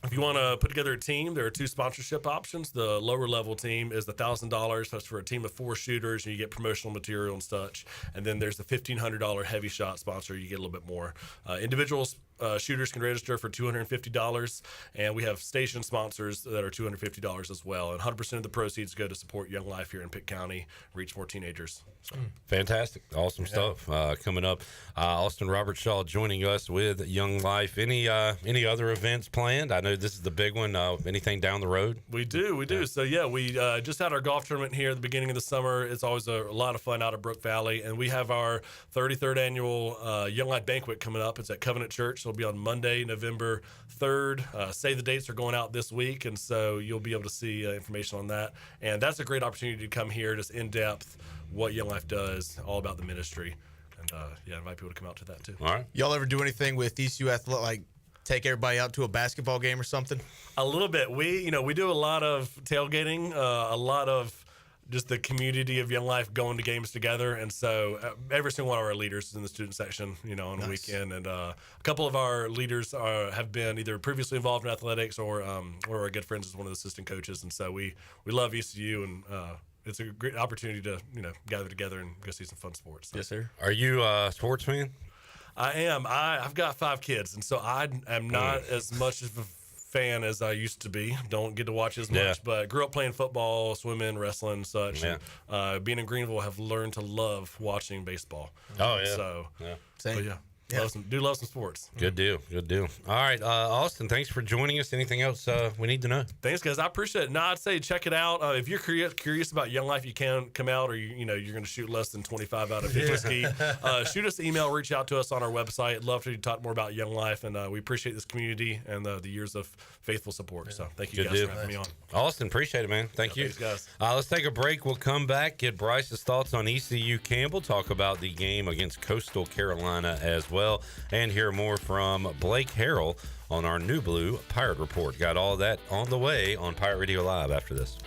If you want to put together a team, there are 2 sponsorship options. The lower level team is the $1,000. That's for a team of 4 shooters, and you get promotional material and such. And then there's the $1,500 heavy shot sponsor. You get a little bit more. Individual shooters can register for $250, and we have station sponsors that are $250 as well. And 100% of the proceeds go to support Young Life here in Pitt County, reach more teenagers. So. Fantastic. Awesome stuff coming up. Austin Robertshaw joining us with Young Life. Any other events planned? I know this is the big one. Anything down the road? We do. Yeah. So, yeah, we just had our golf tournament here at the beginning of the summer. It's always a lot of fun out of Brook Valley. And we have our 33rd annual Young Life Banquet coming up. It's at Covenant Church. It'll be on Monday, November 3rd. Save the dates are going out this week, and so you'll be able to see information on that. And that's a great opportunity to come here, just in depth, what Young Life does, all about the ministry. And invite people to come out to that too. All right. Y'all ever do anything with ECU Athletic, like take everybody out to a basketball game or something? A little bit. We do a lot of tailgating, a lot of just the community of Young Life going to games together. And so every single one of our leaders is in the student section, on the weekend. And a couple of our leaders have been either previously involved in athletics or are good friends as one of the assistant coaches. And so we love ECU, and it's a great opportunity to, gather together and go see some fun sports. So. Yes, sir. Are you a sports fan? I am. I've got 5 kids, and so I am not as much of a fan as I used to be. Don't get to watch as much, but grew up playing football, swimming, wrestling, such. Yeah. And, being in Greenville, have learned to love watching baseball. Oh, yeah. So, same. But love some sports. Good deal. All right, Austin, thanks for joining us. Anything else we need to know? Thanks, guys. I appreciate it. No, I'd say check it out. If you're curious about Young Life, you can come out, or you're going to shoot less than 25 out of 50 ski. Shoot us an email, reach out to us on our website. Love to talk more about Young Life, and we appreciate this community and the years of faithful support. So thank you guys for having me on. Austin, appreciate it, man. Thank you. Thanks, guys. Let's take a break. We'll come back, get Bryce's thoughts on ECU Campbell, talk about the game against Coastal Carolina as well, and hear more from Blake Harrell on our New Blue Pirate Report. Got all that on the way on Pirate Radio Live after this.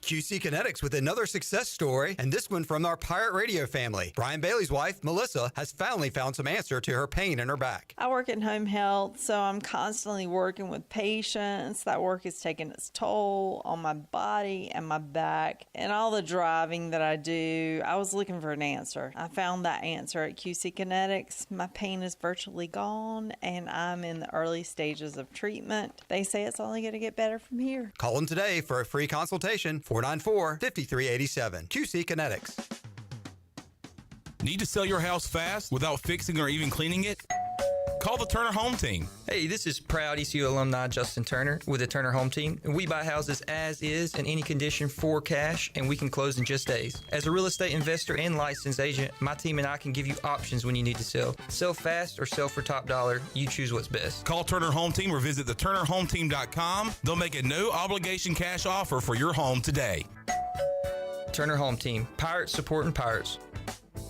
QC Kinetics with another success story, and this one from our Pirate Radio family. Brian Bailey's wife, Melissa, has finally found some answer to her pain in her back. I work in home health, so I'm constantly working with patients. That work is taking its toll on my body and my back, and all the driving that I do. I was looking for an answer. I found that answer at QC Kinetics. My pain is virtually gone, and I'm in the early stages of treatment. They say it's only going to get better from here. Call them today for a free consultation. 494-5387. QC Kinetics. Need to sell your house fast without fixing or even cleaning it? Call the Turner Home Team. Hey, this is proud ECU alumni Justin Turner with the Turner Home Team. We buy houses as is in any condition for cash, and we can close in just days. As a real estate investor and licensed agent, my team and I can give you options when you need to sell. Sell fast or sell for top dollar. You choose what's best. Call Turner Home Team or visit theturnerhometeam.com. They'll make a no-obligation cash offer for your home today. Turner Home Team. Pirates supporting Pirates.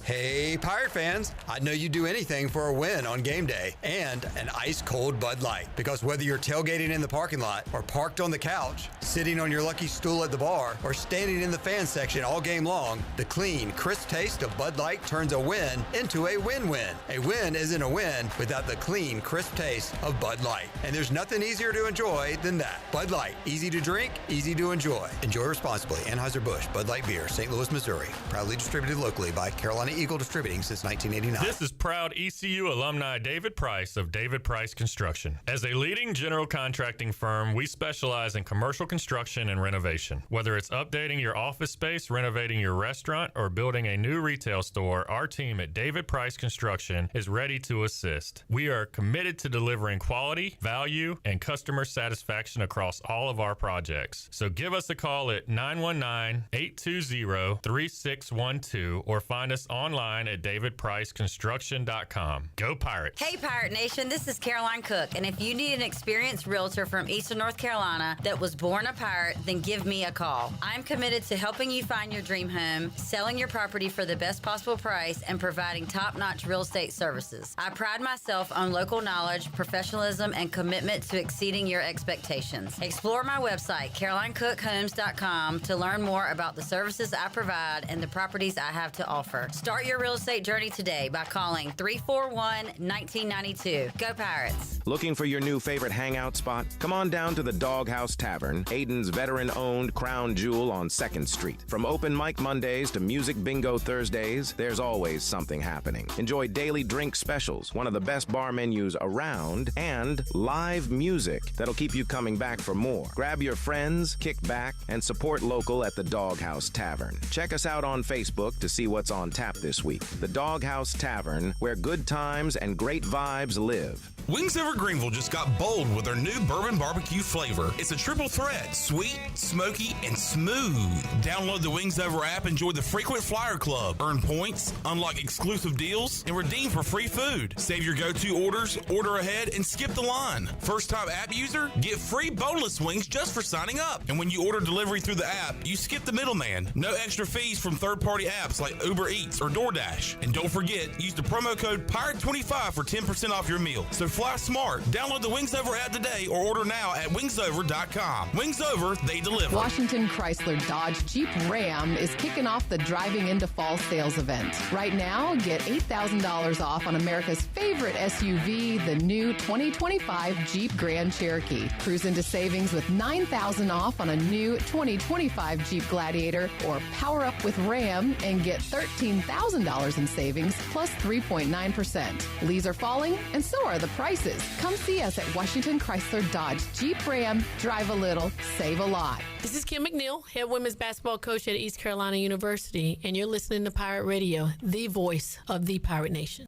Hey, Pirate fans, I'd know you'd do anything for a win on game day and an ice-cold Bud Light. Because whether you're tailgating in the parking lot or parked on the couch, sitting on your lucky stool at the bar, or standing in the fan section all game long, the clean, crisp taste of Bud Light turns a win into a win-win. A win isn't a win without the clean, crisp taste of Bud Light. And there's nothing easier to enjoy than that. Bud Light, easy to drink, easy to enjoy. Enjoy responsibly. Anheuser-Busch, Bud Light Beer, St. Louis, Missouri. Proudly distributed locally by Carolina Eagle Distributing since 1989. This is proud ECU alumni David Price of David Price Construction. As a leading general contracting firm, we specialize in commercial construction and renovation. Whether it's updating your office space, renovating your restaurant, or building a new retail store, our team at David Price Construction is ready to assist. We are committed to delivering quality, value, and customer satisfaction across all of our projects. So give us a call at 919-820-3612 or find us online at davidpriceconstruction.com. Go Pirates! Hey Pirate Nation, this is Caroline Cook, and if you need an experienced realtor from Eastern North Carolina that was born a pirate, then give me a call. I'm committed to helping you find your dream home, selling your property for the best possible price, and providing top-notch real estate services. I pride myself on local knowledge, professionalism, and commitment to exceeding your expectations. Explore my website, CarolineCookHomes.com, to learn more about the services I provide and the properties I have to offer. Start your real estate journey today by calling 341-1992. Go Pirates! Looking for your new favorite hangout spot? Come on down to the Doghouse Tavern, Aiden's veteran-owned crown jewel on 2nd Street. From open mic Mondays to music bingo Thursdays, there's always something happening. Enjoy daily drink specials, one of the best bar menus around, and live music that'll keep you coming back for more. Grab your friends, kick back, and support local at the Doghouse Tavern. Check us out on Facebook to see what's on tap this week. The Doghouse Tavern, where good times and great vibes live. Wings Over Greenville just got bold with their new bourbon barbecue flavor. It's a triple threat, sweet, smoky, and smooth. Download the Wings Over app, enjoy the frequent flyer club, earn points, unlock exclusive deals, and redeem for free food. Save your go-to orders, order ahead, and skip the line. First-time app user, get free boneless wings just for signing up. And when you order delivery through the app, you skip the middleman. No extra fees from third-party apps like Uber Eats or DoorDash. And don't forget, use the promo code PIRATE25 for 10% off your meal. So fly smart. Download the Wings Over app today or order now at wingsover.com. Wings Over, they deliver. Washington Chrysler Dodge Jeep Ram is kicking off the Driving into Fall sales event. Right now, get $8,000 off on America's favorite SUV, the new 2025 Jeep Grand Cherokee. Cruise into savings with $9,000 off on a new 2025 Jeep Gladiator, or power up with Ram and get $13,000 in savings plus 3.9%. Leaves are falling, and so are the prices. Come see us at Washington Chrysler Dodge Jeep Ram. Drive a little, save a lot. This is Kim McNeil, head women's basketball coach at East Carolina University, and you're listening to Pirate Radio, the voice of the Pirate Nation.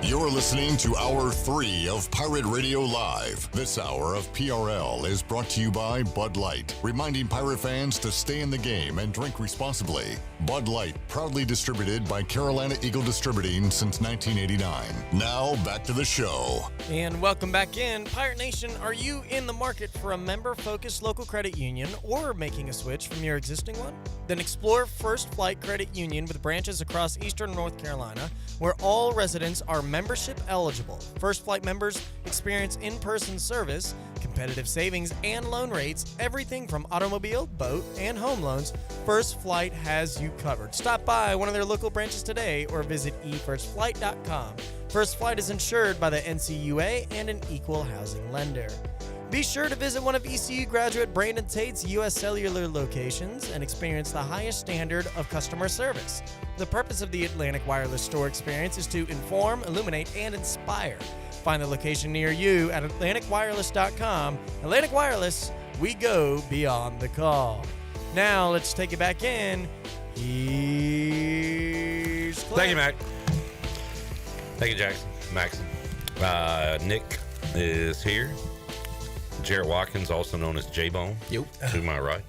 You're listening to Hour 3 of Pirate Radio Live. This hour of PRL is brought to you by Bud Light, reminding pirate fans to stay in the game and drink responsibly. Bud Light, proudly distributed by Carolina Eagle Distributing since 1989. Now, back to the show. And welcome back in. Pirate Nation, are you in the market for a member-focused local credit union or making a switch from your existing one? Then explore First Flight Credit Union with branches across eastern North Carolina, where all residents are membership eligible. First Flight members experience in-person service, competitive savings, and loan rates, everything from automobile, boat, and home loans. First Flight has you covered. Stop by one of their local branches today or visit efirstflight.com. First Flight is insured by the NCUA and an equal housing lender. Be sure to visit one of ECU graduate Brandon Tate's U.S. Cellular locations and experience the highest standard of customer service. The purpose of the Atlantic Wireless store experience is to inform, illuminate, and inspire. Find the location near you at AtlanticWireless.com. Atlantic Wireless, we go beyond the call. Now, let's take it back in. Here's Clay. Thank you, Mac. Thank you, Jackson. Maxon. Nick is here. Jarrett Watkins, also known as J-Bone. Yep. To my right.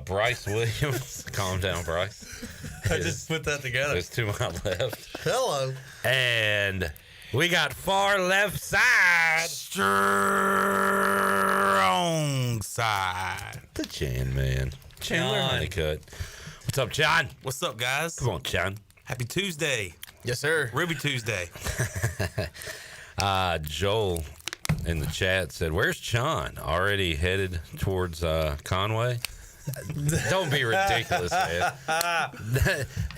Bryce Williams. Calm down, Bryce. I just put that together. Is to my left. Hello. And we got far left side. Strong side. The Chan man. Chandler Honeycutt. What's up, John? What's up, guys? Come on, John. Happy Tuesday. Yes, sir. Ruby Tuesday. Joel in the chat said, "Where's Sean? Already headed towards Conway?" Don't be ridiculous, man.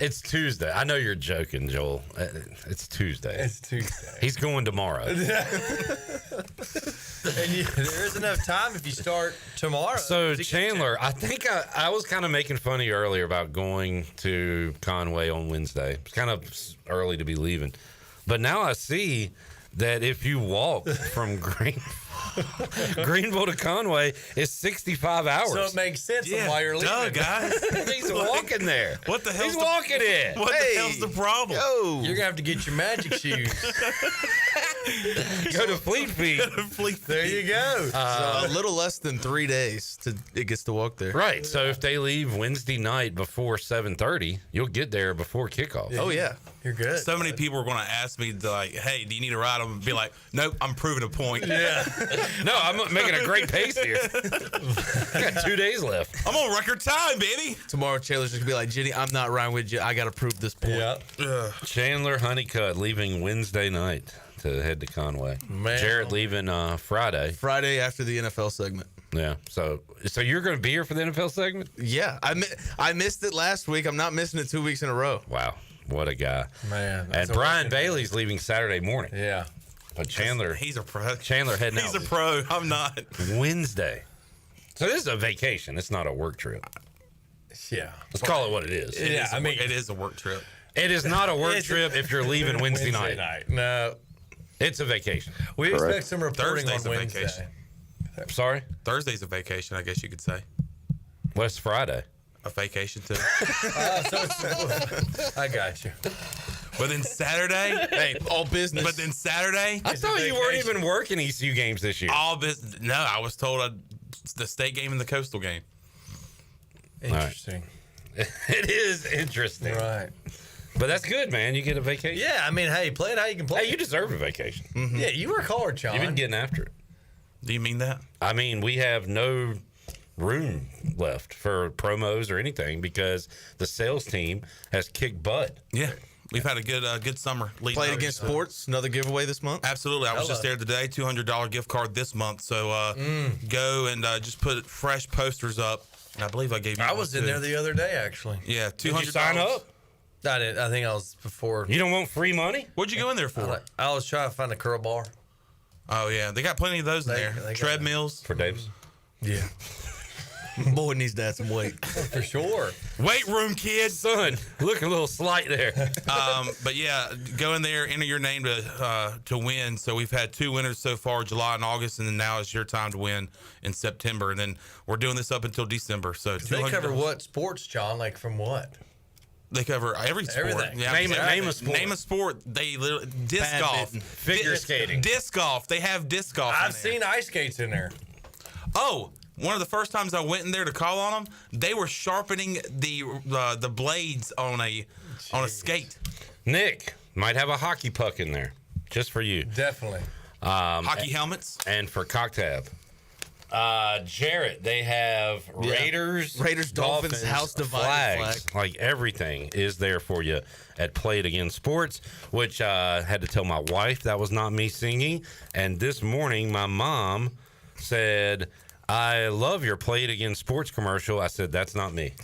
It's Tuesday. I know you're joking, Joel. It's Tuesday. It's Tuesday. He's going tomorrow. And there is enough time if you start tomorrow. So, Chandler, I think I was kind of making fun of you earlier about going to Conway on Wednesday. It's kind of early to be leaving. But now I see that if you walk from Greenville to Conway, it's 65 hours. So it makes sense of why you're leaving. Guys. He's walking there. What the hell? He's walking in. What the hell's the problem? Yo. You're going to have to get your magic shoes. Go to Fleet Feet. There you go. A little less than 3 days it gets to walk there. Right. So if they leave Wednesday night before 7:30, you'll get there before kickoff. Oh, yeah. You're good. So many people are going to ask me, like, hey, do you need a ride? I'm going to be like, nope, I'm proving a point. Yeah. No, I'm making a great pace here. I got 2 days left. I'm on record time, baby. Tomorrow, Chandler's just going to be like, Jenny, I'm not riding with you. I got to prove this point. Chandler Honeycutt leaving Wednesday night to head to Conway. Man. Jarrett leaving Friday. Friday after the NFL segment. Yeah. So you're going to be here for the NFL segment? Yeah. I missed it last week. I'm not missing it 2 weeks in a row. Wow. What a guy. Man. And Brian Bailey's leaving Saturday morning. Yeah. But Chandler. He's a pro. Chandler heading out. He's a pro. I'm not. Wednesday. So this is a vacation. It's not a work trip. Yeah. Let's call it what it is. It is a work trip. It is not a work trip if you're leaving Wednesday night. No. It's a vacation. We expect some reporting Thursday's on a Wednesday. vacation. Sorry? Thursday's a vacation, I guess you could say. What's Friday? A vacation, too. I got you. But then Saturday, hey, all business. But then Saturday, I thought you weren't even working ECU games this year. All business. No, I was told the state game and the coastal game. Interesting. It is interesting. Right. But that's good, man. You get a vacation. Yeah, I mean, hey, play it how you can play. Hey, you deserve a vacation. Mm-hmm. Yeah, you work hard, Sean. You've been getting after it. Do you mean that? I mean, we have no room left for promos or anything because the sales team has kicked butt. Yeah. We've had a good summer. Played Against Sports, another giveaway this month. Absolutely. I was just there today. $200 gift card this month. So go and just put fresh posters up. And I believe I gave you. I was in there the other day, actually. Yeah, $200. Did you sign up? I did. I think I was before. You don't want free money? What'd you go in there for? I was trying to find a curl bar. Oh yeah, they got plenty of those in there. Treadmills for Davis. Yeah. Boy needs to add some weight. For sure. Weight room, kid. Son, look a little slight there. But yeah, go in there, enter your name to win. So we've had 2 winners so far, July and August, and then now it's your time to win in September. And then we're doing this up until December. So They cover what sports, John? Like from what? They cover every sport. Everything. Yeah, Name a sport. Name a sport. They literally disc golf, figure skating, disc golf. They have disc golf. I've seen ice skates in there. Oh, one of the first times I went in there to call on them, they were sharpening the blades on a skate. Nick might have a hockey puck in there just for you. Definitely. Hockey helmets and for Cocktab. Jarrett, they have Raiders, Dolphins, house divided flags. Like everything is there for you at Play It Again Sports, which I had to tell my wife that was not me singing. And this morning, my mom said, I love your Play It Again Sports commercial. I said, that's not me.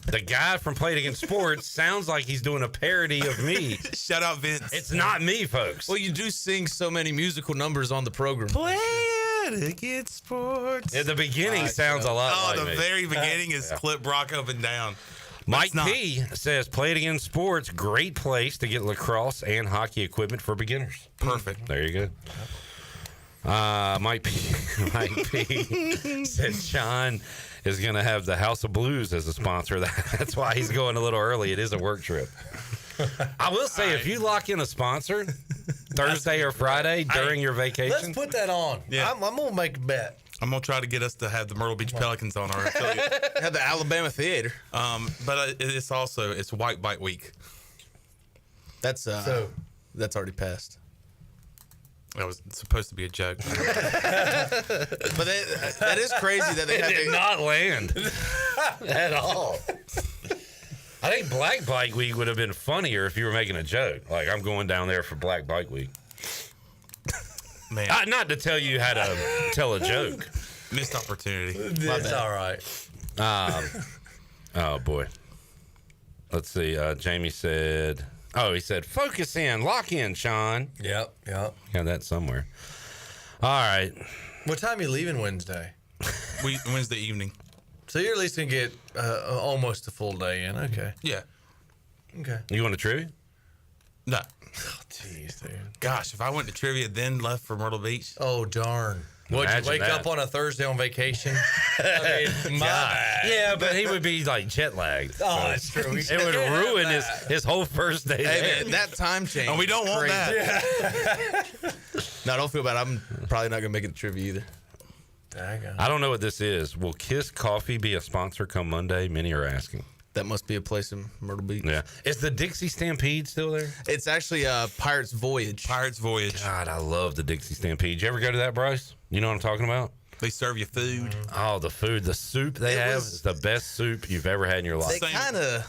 The guy from Play It Again Sports sounds like he's doing a parody of me. Shout out, Vince. It's not me, folks. Well, you do sing so many musical numbers on the program. Play It Again Sports. Yeah, the beginning sounds a lot like the me. very beginning is Clip Brock up and down. Mike P says, Play It Again Sports, great place to get lacrosse and hockey equipment for beginners. Perfect. There you go. Mike P said John is going to have the House of Blues as a sponsor. That's why he's going a little early. It is a work trip. I will say, if you lock in a sponsor Thursday or Friday during your vacation. Let's put that on. Yeah. I'm going to make a bet. I'm going to try to get us to have the Myrtle Beach Pelicans on our affiliate. Have the Alabama Theater. But it's White Bite Week. That's already passed. That was supposed to be a joke. But that is crazy that they did not land at all. I think Black Bike Week would have been funnier if you were making a joke. Like, I'm going down there for Black Bike Week. Man. Not to tell you how to tell a joke. Missed opportunity. It's all right. Oh, boy. Let's see. Jamie said... Oh, he said, focus in, lock in, Sean. Yep. Got that somewhere. All right. What time are you leaving Wednesday? Wednesday evening. So you're at least going to get almost a full day in. Okay. Yeah. Okay. You want a trivia? No. Oh, jeez, dude. Gosh, if I went to trivia then left for Myrtle Beach. Oh, darn. Would you wake up on a Thursday on vacation? I mean, my bad. Yeah, but he would be like jet lagged. Oh, that's true. It would ruin his whole first day. Hey, there. man, that time change. And we don't want that. Yeah. No, don't feel bad. I'm probably not going to make it to trivia either. I don't know what this is. Will Kiss Coffee be a sponsor come Monday? Many are asking. That must be a place in Myrtle Beach. Yeah. Is the Dixie Stampede still there? It's actually Pirate's Voyage. Pirate's Voyage. God, I love the Dixie Stampede. You ever go to that, Bryce? You know what I'm talking about? They serve you food. Oh, the food. The soup they have is the best soup you've ever had in your life. They kind of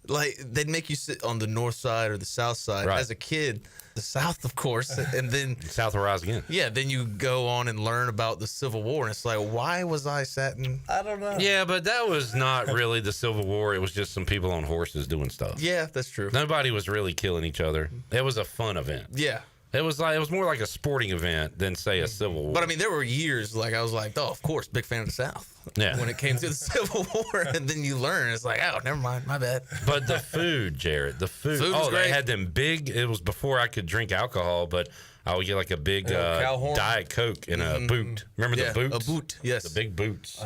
like they'd make you sit on the north side or the south side. Right. As a kid, the south, of course, and then South will rise again. Yeah, then you go on and learn about the Civil War, and it's like, why was I sat in? I don't know. Yeah, but that was not really the Civil War. It was just some people on horses doing stuff. Yeah, that's true. Nobody was really killing each other. It was a fun event. Yeah. It was more like a sporting event than say a Civil War. But I mean, there were years like I was like, oh, of course, big fan of the South. Yeah. When it came to the Civil War, and then you learn, it's like, oh, never mind, my bad. But the food, Jared, the food. Food was they great. had them big. It was before I could drink alcohol, but I would get like a big Diet Coke in a boot. Remember the boots? A boot, yes. The big boots.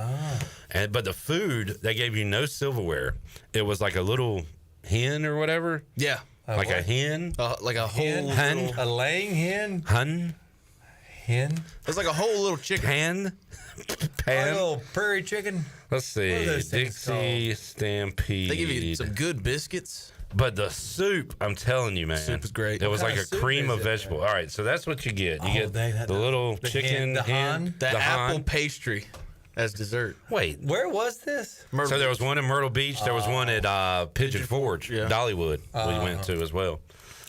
But the food, they gave you no silverware. It was like a little hen or whatever. Yeah. Like a hen. Like a whole hen. A laying hen? Hun. Hen? It's like a whole little chicken. Pan. A little prairie chicken? Let's What are see. those things Dixie Stampede. They give you some good biscuits. But the soup, I'm telling you, man. Soup is great. It was What like kind a of soup cream is of it? vegetable. All right, so that's what you get. You get they had the little chicken hen, The apple hen. pastry as dessert. Wait, where was this? So there was one in Myrtle Beach. There was one at Pigeon Forge, Dollywood. We went to as well.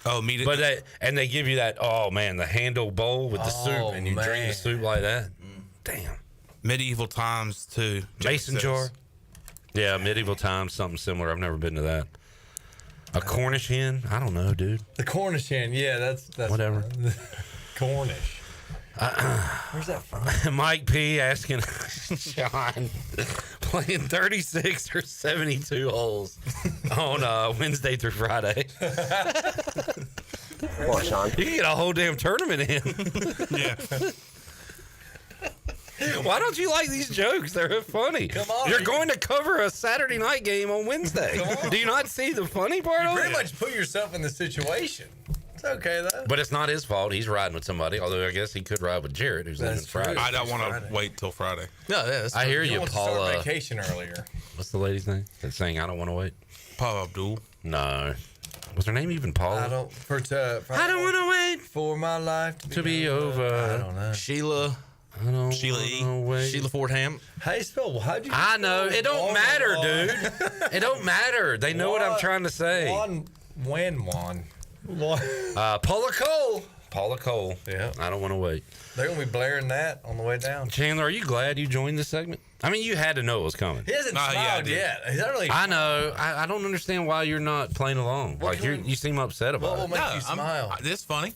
Oh, meat. But they give you that. Oh man, the handle bowl with the soup, and you drink the soup like that. Damn. Medieval times too. Mason jar. Yeah, medieval times, something similar. I've never been to that. A Cornish hen? I don't know, dude. The Cornish hen, yeah, that's Whatever. Cornish. Where's that from? Mike P asking Sean playing 36 or 72 holes on Wednesday through Friday. Come on, Sean. You can get a whole damn tournament in. Yeah. Why don't you like these jokes? They're funny. Come on. You're going to cover a Saturday night game on Wednesday. Do you not see the funny part You of pretty it? much put yourself in the situation. It's okay, though. But it's not his fault. He's riding with somebody, although I guess he could ride with Jared, who's leaving Friday. I don't want to wait till Friday. No, yeah, I hear you, want to start Paula. vacation earlier. What's the lady's name that's saying I don't want to wait? Paula Abdul. No. Was her name even Paula? I don't want to wait for my life to be over. I don't know. Sheila. I don't Sheila E. wanna wait. Sheila Fordham. How you spell? How'd you? I know. It don't matter, dude. It don't matter. They know what I'm trying to say. Juan. Paula Cole. Paula Cole. Yeah. I don't want to wait. They're gonna be blaring that on the way down. Chandler, are you glad you joined this segment? I mean, you had to know it was coming. He hasn't smiled yet. He's not really. I know. I don't understand why you're not playing along. Like you seem upset about What will it. make you smile? This funny.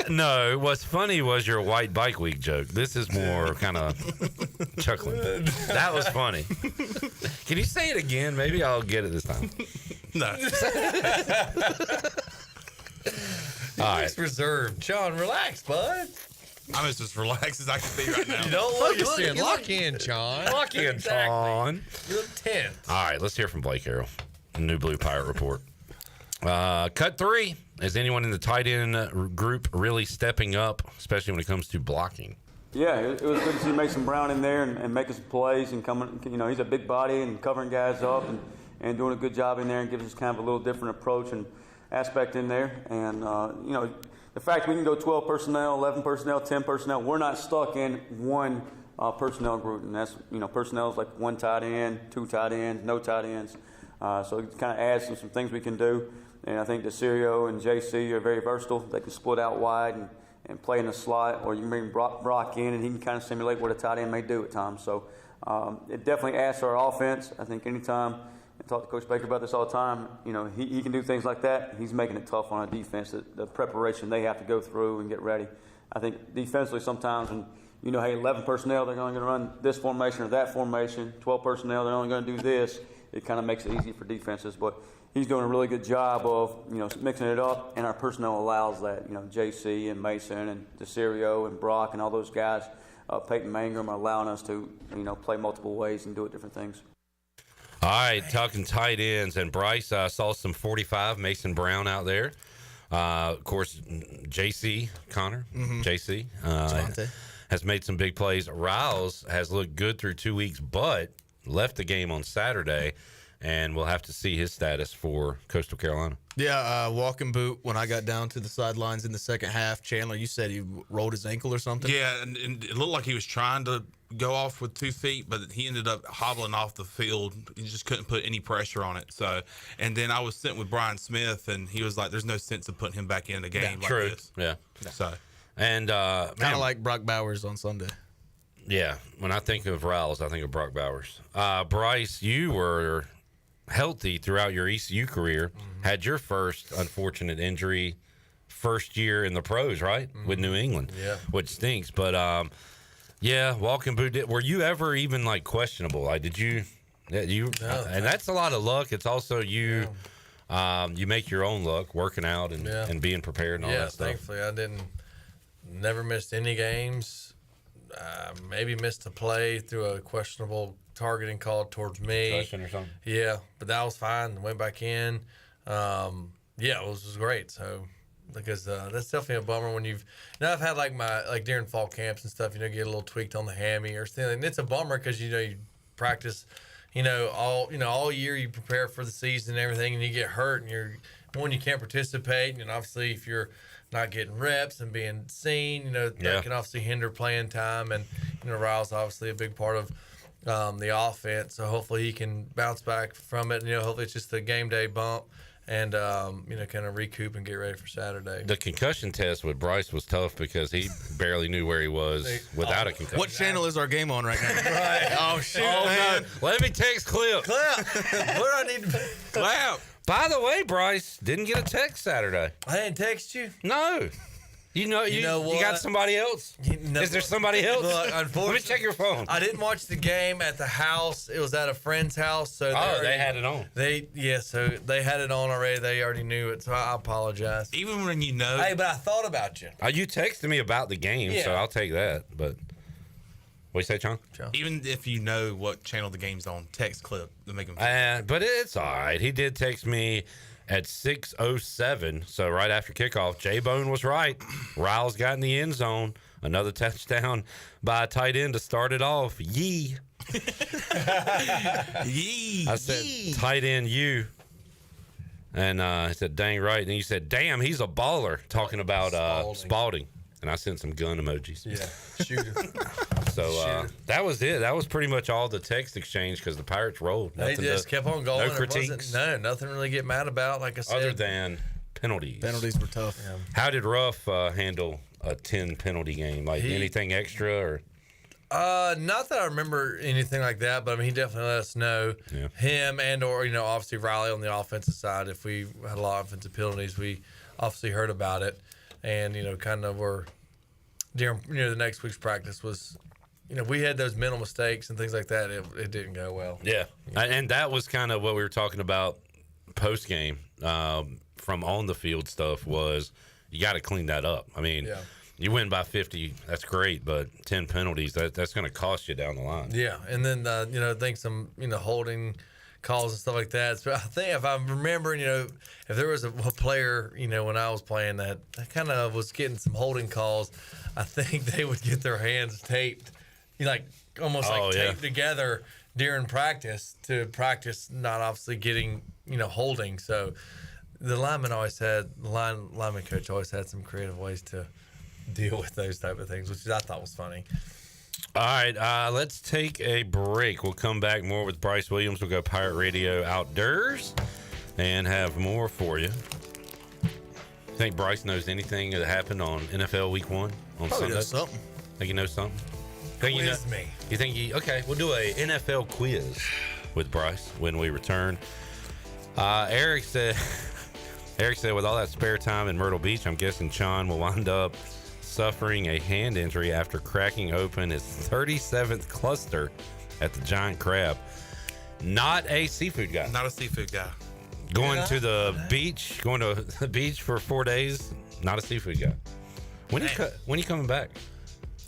No, what's funny was your white bike week joke. This is more kind of chuckling. That was funny. Can you say it again? Maybe I'll get it this time. No. All right. It's reserved. Sean, relax, bud. I'm as relaxed as I can be right now. You don't look Listen, lock in, Sean. Lock in, Sean. You look tense. All right, let's hear from Blake Harrell. New Blue Pirate Report. Cut 3. Is anyone in the tight end group really stepping up, especially when it comes to blocking? Yeah, it was good to see Mason Brown in there and making some plays and coming. You know, he's a big body and covering guys up and doing a good job in there and gives us kind of a little different approach and aspect in there. And you know, the fact we can go 12 personnel, 11 personnel, 10 personnel, we're not stuck in one personnel group, and that's personnel is like one tight end, two tight ends, no tight ends. So it kind of adds some things we can do. And I think DeCirio and JC are very versatile. They can split out wide and play in the slot, or you can bring Brock in and he can kind of simulate what a tight end may do at times. So it definitely adds to our offense. I think anytime, I talk to Coach Baker about this all the time, he can do things like that. He's making it tough on our defense, the preparation they have to go through and get ready. I think defensively sometimes when, hey, 11 personnel, they're only going to run this formation or that formation. 12 personnel, they're only going to do this. It kind of makes it easy for defenses. But he's doing a really good job of, mixing it up, and our personnel allows that. JC and Mason and DeCirio and Brock and all those guys, Peyton Mangrum, are allowing us to, play multiple ways and do it different things. All right, talking tight ends, and Bryce, I saw some 45 Mason Brown out there. Of course, JC Connor, JC has made some big plays. Riles has looked good through 2 weeks, but left the game on Saturday. and we'll have to see his status for Coastal Carolina. Yeah, walking boot. When I got down to the sidelines in the second half, Chandler, you said he rolled his ankle or something? Yeah, and it looked like he was trying to go off with 2 feet, but he ended up hobbling off the field. He just couldn't put any pressure on it. So, and then I was sitting with Brian Smith, and he was like, "There's no sense of putting him back in the game like True. this." Yeah. So, and kind of like Brock Bowers on Sunday. Yeah, when I think of Riles, I think of Brock Bowers. Bryce, you were healthy throughout your ECU career. Had your first unfortunate injury first year in the pros, right? With New England, which stinks. But yeah, walking boot. Were you ever even like questionable? Like, did you? Yeah, you. And that's a lot of luck. It's also you. You make your own luck working out and being prepared and all that stuff. Thankfully, I never missed any games. Maybe missed a play through a questionable targeting call towards me. Concussion or something? Yeah, but that was fine. Went back in. Yeah, it was great. So, because that's definitely a bummer when I've had like during fall camps and stuff, get a little tweaked on the hammy or something. And it's a bummer because, you practice, all year you prepare for the season and everything, and you get hurt and you can't participate. And obviously if you're not getting reps and being seen, that can obviously hinder playing time. And, Riles obviously a big part of the offense. So hopefully he can bounce back from it. And, hopefully it's just a game day bump and, kind of recoup and get ready for Saturday. The concussion test with Bryce was tough because he barely knew where he was without a concussion. What channel is our game on right now? Right. Oh, shoot, man. No. Let me text Clip. What do I need to Clap. By the way, Bryce, didn't get a text Saturday. I didn't text you? No. You got somebody else? Is there somebody else? Look, unfortunately, let me check your phone. I didn't watch the game at the house. It was at a friend's house. So they had it on. So they had it on already. They already knew it. So I apologize. Even when you know. Hey, but I thought about you. You texted me about the game, so I'll take that. But what you say, John? Even if you know what channel the game's on, text Clip to make him. But it's all right. He did text me at 6:07, so right after kickoff. J-Bone was right. Riles got in the end zone. Another touchdown by a tight end to start it off. Yee. Yee. I said, tight end you. And I said, dang right. And you said, damn, he's a baller, talking about Spalding. And I sent some gun emojis. Yeah, shoot him. So that was it. That was pretty much all the text exchange because the Pirates rolled. They just kept on going. No critiques. Nothing really get mad about, like I said. Other than penalties. Penalties were tough. Yeah. How did Ruff handle a 10 penalty game? Like anything extra or? Not that I remember anything like that, but he definitely let us know. Yeah. Him and or obviously Riley on the offensive side. If we had a lot of offensive penalties, we obviously heard about it, and kind of were during the next week's practice was. We had those mental mistakes and things like that. It didn't go well. Yeah. And that was kind of what we were talking about post game from on the field stuff was you got to clean that up. I mean, you win by 50, that's great, but 10 penalties, that's going to cost you down the line. Yeah. And then, I think some, holding calls and stuff like that. So I think if I'm remembering, if there was a player, when I was playing that kind of was getting some holding calls, I think they would get their hands taped. Almost taped together during practice to practice not obviously getting, holding. So the lineman coach always had some creative ways to deal with those type of things, which I thought was funny. All right, let's take a break. We'll come back more with Bryce Williams. We'll go Pirate Radio Outdoors and have more for you. Think Bryce knows anything that happened on NFL Week 1 on Probably Sunday? knows something. Think he knows something? Quiz me. You think okay, we'll do a NFL quiz with Bryce when we return. Eric said with all that spare time in Myrtle Beach, I'm guessing Sean will wind up suffering a hand injury after cracking open his 37th cluster at the Giant Crab. Not a seafood guy. Not a seafood guy. Going to the beach for 4 days. Not a seafood guy. When you coming back?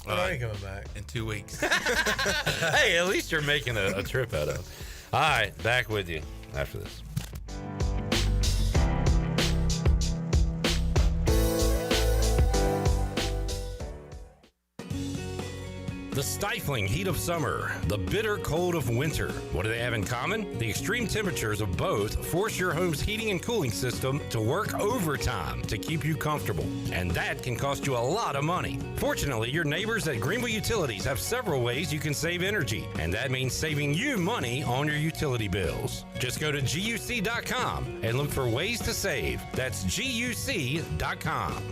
When are you coming back? In 2 weeks. Hey, at least you're making a trip out of it. All right, back with you after this. The stifling heat of summer, the bitter cold of winter. What do they have in common? The extreme temperatures of both force your home's heating and cooling system to work overtime to keep you comfortable. And that can cost you a lot of money. Fortunately, your neighbors at Greenville Utilities have several ways you can save energy, and that means saving you money on your utility bills. Just go to GUC.com and look for ways to save. That's GUC.com.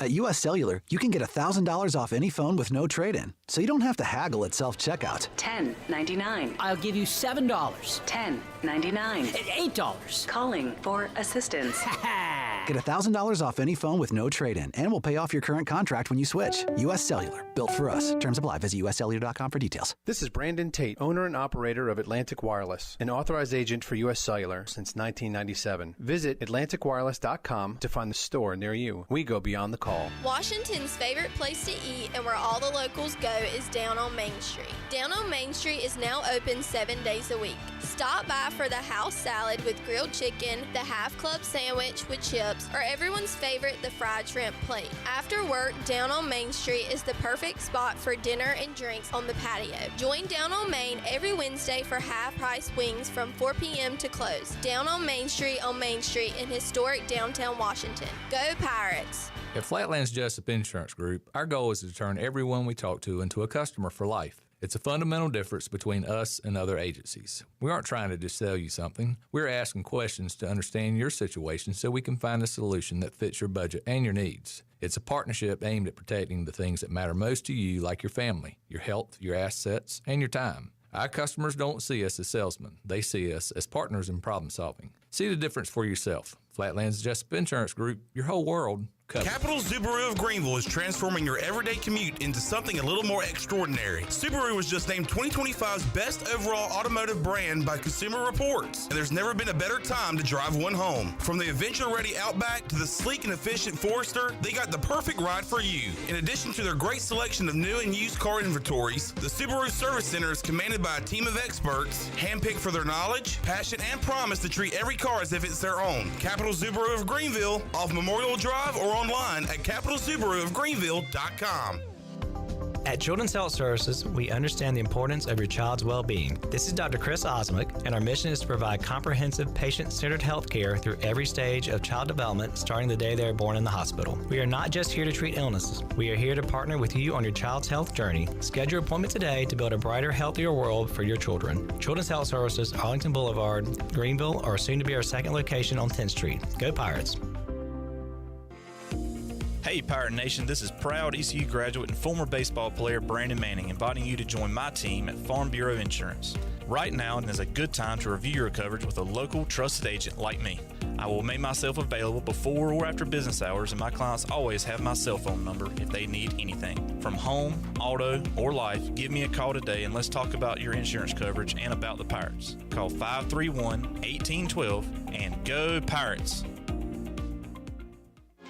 At U.S. Cellular, you can get $1,000 off any phone with no trade-in, so you don't have to haggle at self-checkout. $10.99. I'll give you $7. $10.99. $8. Calling for assistance. Get $1,000 off any phone with no trade-in, and we'll pay off your current contract when you switch. U.S. Cellular, built for us. Terms apply. Visit uscellular.com for details. This is Brandon Tate, owner and operator of Atlantic Wireless, an authorized agent for U.S. Cellular since 1997. Visit atlanticwireless.com to find the store near you. We go beyond the call. Washington's favorite place to eat and where all the locals go is down on Main Street. Down on Main Street is now open 7 days a week. Stop by for the house salad with grilled chicken, the half club sandwich with chips, or everyone's favorite, the fried shrimp plate. After work, Down on Main Street is the perfect spot for dinner and drinks on the patio. Join Down on Main every Wednesday for half-price wings from 4 p.m. to close. Down on Main Street in historic downtown Washington. Go Pirates! At Flatlands Jessup Insurance Group, our goal is to turn everyone we talk to into a customer for life. It's a fundamental difference between us and other agencies. We aren't trying to just sell you something. We're asking questions to understand your situation so we can find a solution that fits your budget and your needs. It's a partnership aimed at protecting the things that matter most to you, like your family, your health, your assets, and your time. Our customers don't see us as salesmen. They see us as partners in problem solving. See the difference for yourself. Flatlands Jessup Insurance Group, your whole world covered. Capital Subaru of Greenville is transforming your everyday commute into something a little more extraordinary. Subaru was just named 2025's best overall automotive brand by Consumer Reports, and there's never been a better time to drive one home. From the adventure-ready Outback to the sleek and efficient Forester, they got the perfect ride for you. In addition to their great selection of new and used car inventories, the Subaru Service Center is commanded by a team of experts, handpicked for their knowledge, passion, and promise to treat every car as if it's their own. Capital Subaru of Greenville, off Memorial Drive, or online at capitalsubaruofgreenville.com. At Children's Health Services, we understand the importance of your child's well-being. This is Dr. Chris Osmick, and our mission is to provide comprehensive, patient-centered health care through every stage of child development, starting the day they are born in the hospital. We are not just here to treat illnesses. We are here to partner with you on your child's health journey. Schedule your appointment today to build a brighter, healthier world for your children. Children's Health Services, Arlington Boulevard, Greenville, or soon to be our second location on 10th Street. Go Pirates! Hey Pirate Nation, this is proud ECU graduate and former baseball player Brandon Manning inviting you to join my team at Farm Bureau Insurance. Right now is a good time to review your coverage with a local trusted agent like me. I will make myself available before or after business hours, and my clients always have my cell phone number if they need anything. From home, auto, or life, give me a call today and let's talk about your insurance coverage and about the Pirates. Call 531-1812 and go Pirates!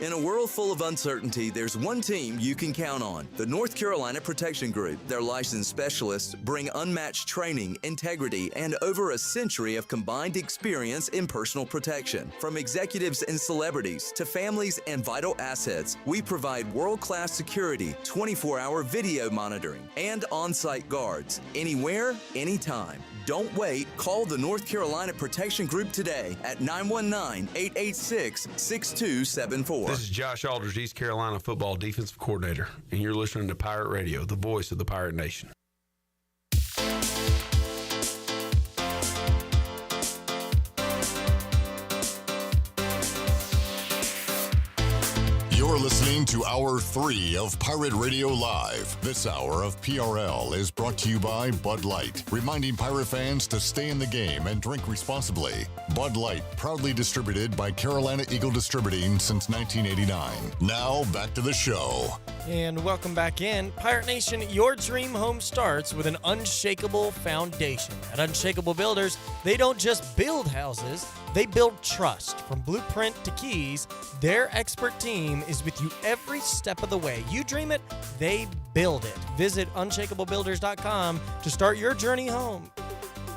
In a world full of uncertainty, there's one team you can count on, the North Carolina Protection Group. Their licensed specialists bring unmatched training, integrity, and over a century of combined experience in personal protection. From executives and celebrities to families and vital assets, we provide world-class security, 24-hour video monitoring, and on-site guards. Anywhere, anytime. Don't wait. Call the North Carolina Protection Group today at 919-886-6274. This is Josh Aldridge, East Carolina football defensive coordinator, and you're listening to Pirate Radio, the voice of the Pirate Nation. You're listening to Hour 3 of Pirate Radio Live. This hour of PRL is brought to you by Bud Light, reminding Pirate fans to stay in the game and drink responsibly. Bud Light, proudly distributed by Carolina Eagle Distributing since 1989. Now, back to the show. And welcome back in. Pirate Nation, your dream home starts with an unshakable foundation. At Unshakable Builders, they don't just build houses, they build trust. From blueprint to keys, their expert team is with you every step of the way. You dream it, they build it. Visit unshakablebuilders.com to start your journey home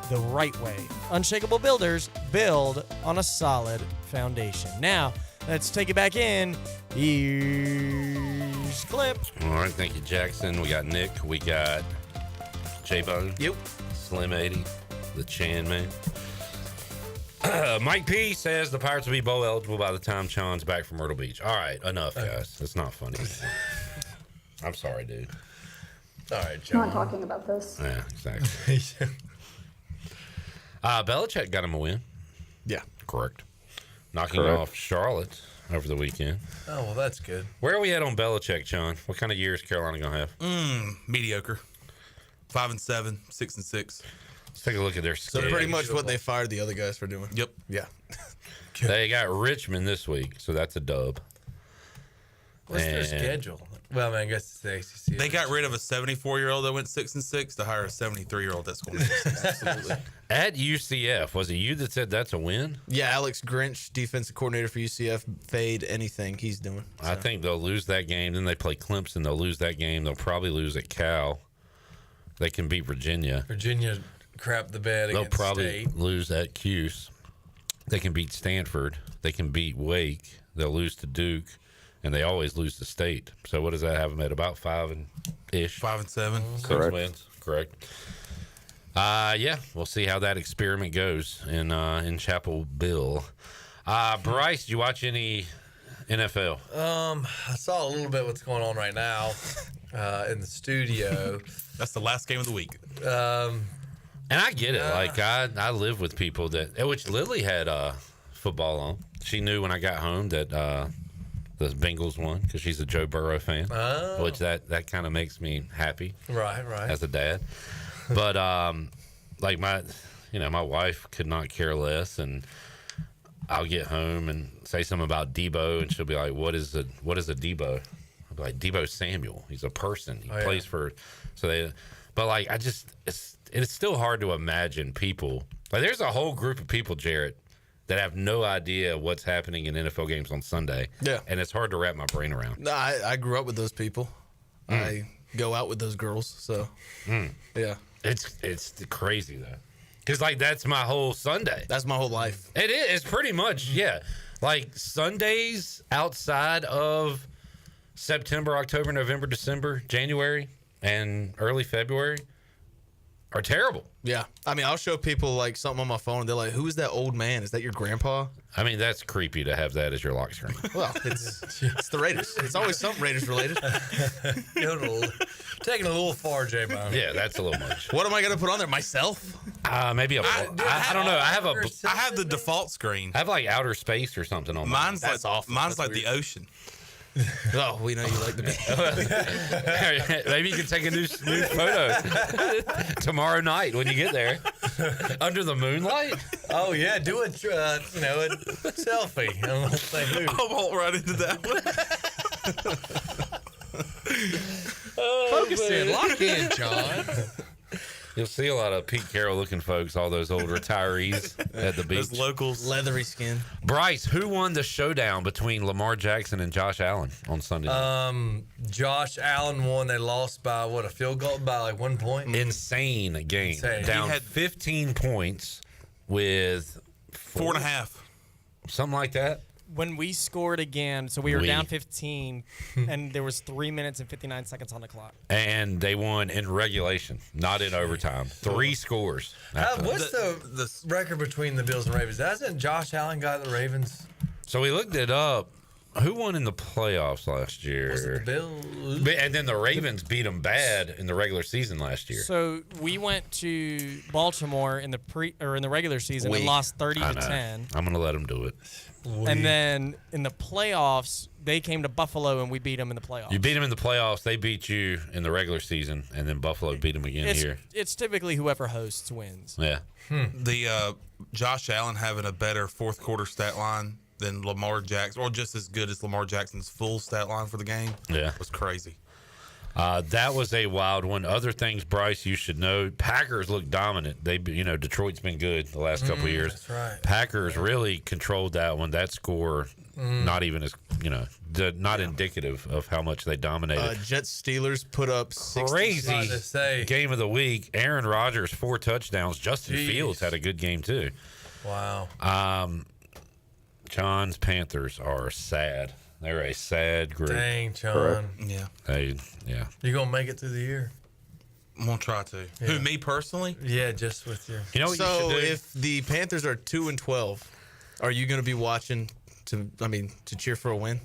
the right way. Unshakable Builders, build on a solid foundation. Now, let's take it back in. Here's Clint. clip. All right, thank you, Jackson. We got Nick. We got J-Bone. Yep. Slim 80. The Chan Man. Mike P says the Pirates will be bowl eligible by the time Chan's back from Myrtle Beach. All right, enough, guys. That's not funny. I'm sorry, dude. All right, I'm John. not talking about this. Yeah, exactly. Belichick got him a win. Yeah. Correct. Knocking off Charlotte over the weekend. Oh, well, that's good. Where are we at on Belichick, John? What kind of year is Carolina going to have? Mediocre. 5-7, 6-6. Let's take a look at their So schedule. pretty much what they fired the other guys for doing. Yep. Yeah. They got Richmond this week, so that's a dub. What's their schedule? Well, I mean, I guess it's the ACC. They got rid of a 74-year-old that went 6-6 to hire a 73-year-old that's going 6-6. Absolutely. At UCF, was it you that said that's a win? Yeah, Alex Grinch, defensive coordinator for UCF, fade anything he's doing. I think they'll lose that game. Then they play Clemson. They'll lose that game. They'll probably lose at Cal. They can beat Virginia. Virginia crap the bed They'll against probably State. lose at Cuse. They can beat Stanford. They can beat Wake. They'll lose to Duke. And they always lose to State. So what does that have them at? About 5-ish? 5-7. 6 wins. Correct. Yeah, we'll see how that experiment goes in Chapel Bill. Bryce, did you watch any NFL? I saw a little bit what's going on right now in the studio. That's the last game of the week. And I get it. Like, I live with people that, which Lily had football on. She knew when I got home that the Bengals won because she's a Joe Burrow fan, which that kind of makes me happy. Right. As a dad. But, like, my wife could not care less, and I'll get home and say something about Debo, and she'll be like, what is a Debo? I'll be like, Debo Samuel. He's a person. He plays for, but like, it's still hard to imagine people. Like, there's a whole group of people, Jarrett, that have no idea what's happening in NFL games on Sunday. Yeah. And it's hard to wrap my brain around. No, I grew up with those people. I go out with those girls, so yeah. It's crazy though, because like that's my whole Sunday. That's my whole life. It is. It's pretty much like Sundays outside of September, October, November, December, January, and early February are terrible. Yeah. I mean, I'll show people like something on my phone. They're like, "Who is that old man? Is that your grandpa?" I mean, that's creepy to have that as your lock screen. Well, it's the Raiders. It's always something Raiders related. Taking a little far, J-Bone. Yeah, that's a little much. What am I going to put on there? Myself? Maybe I don't know. I have the default screen. I have like outer space or something on mine. Mine's awful. Mine's like the ocean. Oh, we know you like the beach. Maybe you can take a new photo tomorrow night when you get there under the moonlight. Oh yeah, do a selfie. I don't say who. I won't run into that one. Focus in, lock in, John. You'll see a lot of Pete Carroll looking folks, all those old retirees at the beach. Those locals. Leathery skin. Bryce, who won the showdown between Lamar Jackson and Josh Allen on Sunday night? Josh Allen won. They lost by a field goal by like 1 point. Insane game. Insane. Down He had 15 points with 4.5. Something like that. When we scored again, so we were down 15, and there was 3 minutes and 59 seconds on the clock. And they won in regulation, not in overtime. 3 scores. What's the record between the Bills and Ravens? Hasn't Josh Allen got the Ravens? So we looked it up. Who won in the playoffs last year? Was it the Bills? And then the Ravens beat them bad in the regular season last year. So we went to Baltimore in the regular season and lost 30-10. I'm going to let them do it. And then in the playoffs, they came to Buffalo and we beat them in the playoffs. You beat them in the playoffs. They beat you in the regular season, and then Buffalo beat them again here. It's typically whoever hosts wins. Yeah. The Josh Allen having a better fourth quarter stat line than Lamar Jackson, or just as good as Lamar Jackson's full stat line for the game. Yeah. Was crazy. That was a wild one. Other things, Bryce, you should know. Packers look dominant. Detroit's been good the last couple of years. That's right. Packers really controlled that one. That score, not even as not indicative of how much they dominated. Jets Steelers put up 60. Crazy game of the week. Aaron Rodgers 4 touchdowns. Justin Fields had a good game too. Wow. John's Panthers are sad. They're a sad group. Dang, John. Yeah. Yeah. You gonna make it through the year? I'm gonna try to. Yeah. Who, me personally? Yeah, just with you. You know what So you should do? if the Panthers are 2-12, are you going to be watching to cheer for a win?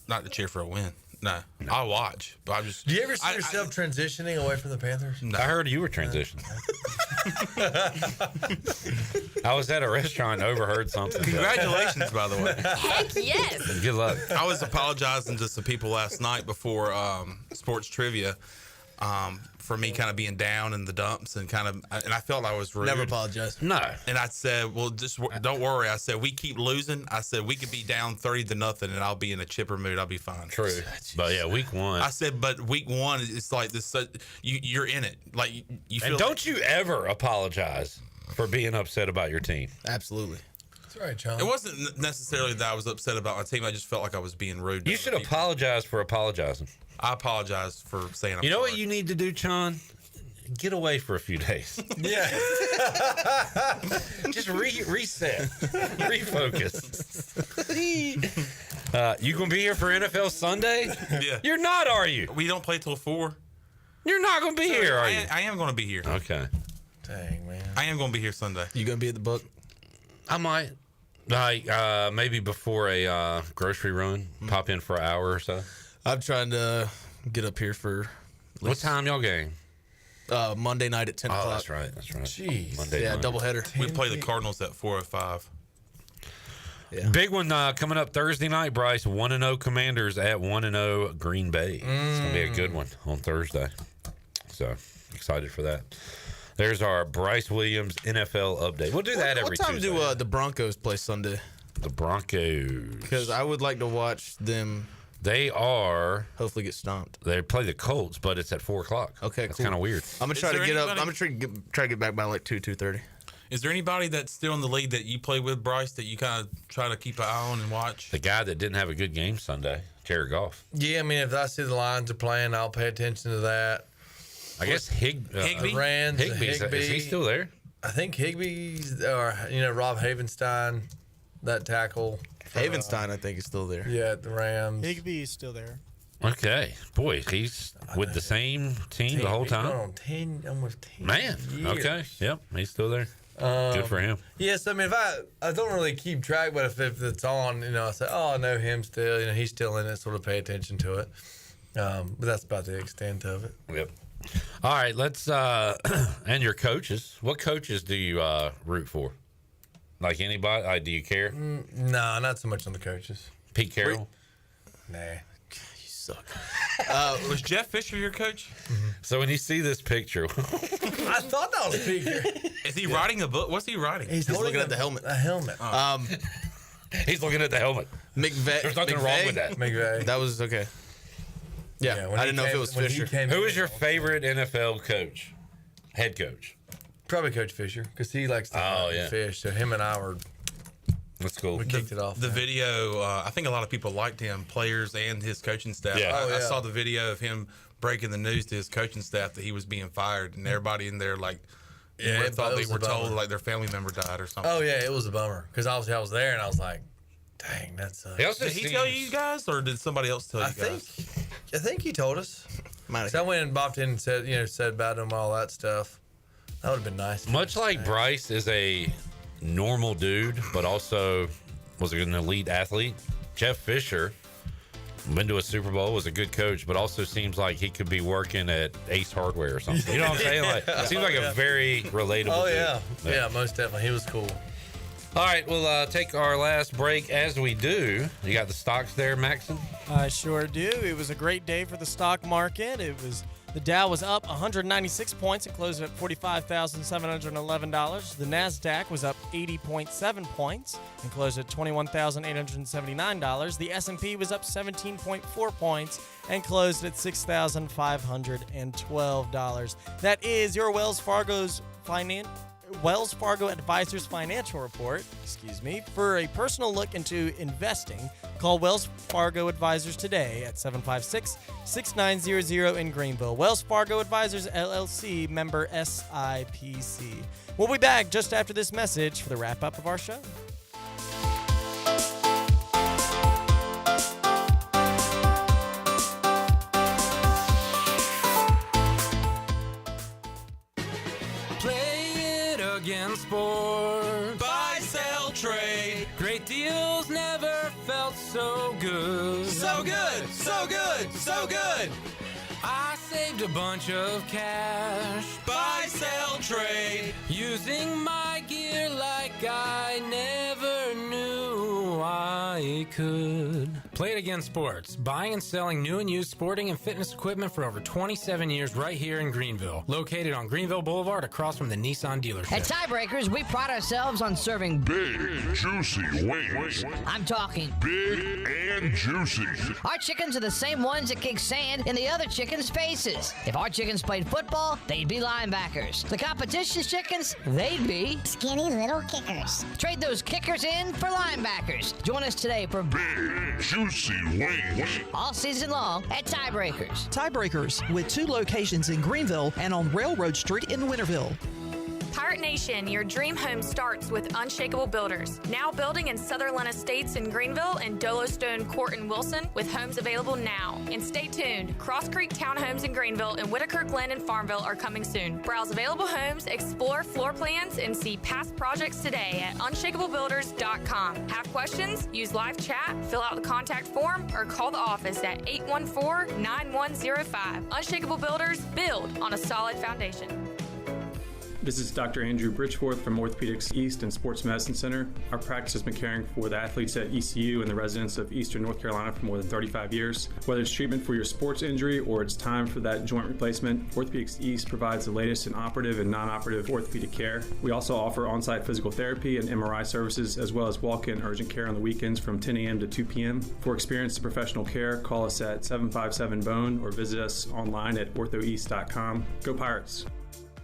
Not to cheer for a win. No. I'll watch, but I just. Do you ever see yourself transitioning away from the Panthers? No. I heard you were transitioning. I was at a restaurant and overheard something. Congratulations, by the way. Heck yes. Good luck. I was apologizing to some people last night before sports trivia for me kind of being down in the dumps and I felt I was rude. Never apologize. No. And I said, well, just don't worry. I said, we keep losing. I said, we could be down 30-0 and I'll be in a chipper mood. I'll be fine. True. But yeah, week one. I said, but week one, it's like this. You're in it. Like you feel. And don't you ever apologize for being upset about your team. Absolutely. That's right, John. It wasn't necessarily that I was upset about my team. I just felt like I was being rude. You should apologize for apologizing. I apologize for saying I'm You know sorry. what you need to do, John? Get away for a few days. Yeah. Just reset. Refocus. You gonna be here for NFL Sunday? Yeah. You're not, are you? We don't play till 4. You're not gonna be here, are you? I am going to be here. Okay. Dang, man. I am going to be here Sunday. You going to be at the book? I might. Like maybe before a grocery run, pop in for an hour or so. I'm trying to get up here for What time y'all game? Monday night at 10 o'clock. Oh, that's right. Jeez. Monday yeah, night. doubleheader. We play the Cardinals at 4:05. Yeah. Big one coming up Thursday night, Bryce. 1-0 Commanders at 1-0 Green Bay. It's going to be a good one on Thursday. So, excited for that. There's our Bryce Williams NFL update. We'll do that every What time Tuesday. do the Broncos play Sunday? The Broncos. Because I would like to watch them. They are. Hopefully get stomped. They play the Colts, but it's at 4 o'clock. Okay, That's cool. kind of weird. I'm going to try to get up. I'm going to try to get back by like 2:30. Is there anybody that's still in the league that you play with, Bryce, that you kind of try to keep an eye on and watch? The guy that didn't have a good game Sunday, Jared Goff. Yeah, I mean, if I see the Lions are playing, I'll pay attention to that. I guess Higbee? Rams, Higbee's, is he still there? I think Higbee's, or, Rob Havenstein, that tackle. Havenstein, I think, is still there. Yeah, the Rams. Higbee is still there. Okay. Boy, he's with the same team the whole He's going time. on 10, almost 10 Man, years. okay. Yep, he's still there. Good for him. Yes, I mean, if I don't really keep track, but if it's on, I say, oh, I know him still. He's still in it, sort of pay attention to it. But that's about the extent of it. Yep. All right, let's and your coaches. What coaches do you root for? Like anybody? Do you care? No, not so much on the coaches. Pete Carroll? Nah. You suck. Was Jeff Fisher your coach? So when you see this picture, I thought that was Peter. Is he writing a book? What's he writing? He's looking at the helmet. A helmet. he's looking at the helmet. There's nothing wrong with that. McVay. That was okay. Yeah, when I he didn't know if came- it was when he Fisher. came Who in, is your favorite NFL coach? Head coach? Probably Coach Fisher, because he likes to fish. So him and I were. That's cool. We kicked it off. The video, I think a lot of people liked him, players and his coaching staff. Yeah. I saw the video of him breaking the news to his coaching staff that he was being fired, and everybody in there Yeah, thought it they was were a bummer. told like their family member died or something. Oh yeah, it was a bummer because obviously I was there and I was like, dang, that's. Did he tell you guys, or did somebody else tell you guys? I think he told us. So I went and bopped in and said about him, all that stuff. That would have been nice. Much like Bryce is a normal dude, but also was an elite athlete, Jeff Fisher, been to a Super Bowl, was a good coach, but also seems like he could be working at Ace Hardware or something. You know what I'm saying? Like, seems like a very relatable Oh dude. yeah, most definitely. He was cool. All right, we'll take our last break. As we do, you got the stocks there, Maxon? I sure do. It was a great day for the stock market. The Dow was up 196 points and closed at $45,711. The NASDAQ was up 80.7 points and closed at $21,879. The S&P was up 17.4 points and closed at $6,512. That is your Wells Fargo Advisors Financial Report, for a personal look into investing. Call Wells Fargo Advisors today at 756-6900 in Greenville. Wells Fargo Advisors, LLC, member SIPC. We'll be back just after this message for the wrap-up of our show. again sports. Buy, sell, trade. Great deals never felt so good. So good, so good, so good. I saved a bunch of cash. Buy, sell, trade. Using my gear like I never knew I could. Play It Again Sports. Buying and selling new and used sporting and fitness equipment for over 27 years right here in Greenville. Located on Greenville Boulevard across from the Nissan dealership. At Tiebreakers, we pride ourselves on serving big, juicy wings. I'm talking big and juicy. Our chickens are the same ones that kick sand in the other chickens' faces. If our chickens played football, they'd be linebackers. The competition's chickens, they'd be skinny little kickers. Trade those kickers in for linebackers. Join us today for big, juicy wings. All season long at Tiebreakers. Tiebreakers, with 2 locations in Greenville and on Railroad Street in Winterville. Pirate Nation, your dream home starts with Unshakable Builders. Now building in Sutherland Estates in Greenville and Dolostone Court in Wilson, with homes available now. And stay tuned, Cross Creek Townhomes in Greenville and Whitaker Glen and Farmville are coming soon. Browse available homes, explore floor plans, and see past projects today at unshakablebuilders.com. Have questions? Use live chat, fill out the contact form, or call the office at 814-9105. Unshakable Builders, build on a solid foundation. This is Dr. Andrew Bridgeforth from Orthopedics East and Sports Medicine Center. Our practice has been caring for the athletes at ECU and the residents of Eastern North Carolina for more than 35 years. Whether it's treatment for your sports injury or it's time for that joint replacement, Orthopedics East provides the latest in operative and non-operative orthopedic care. We also offer on-site physical therapy and MRI services, as well as walk-in urgent care on the weekends from 10 a.m. to 2 p.m. For experienced professional care, call us at 757-BONE or visit us online at orthoeast.com. Go Pirates!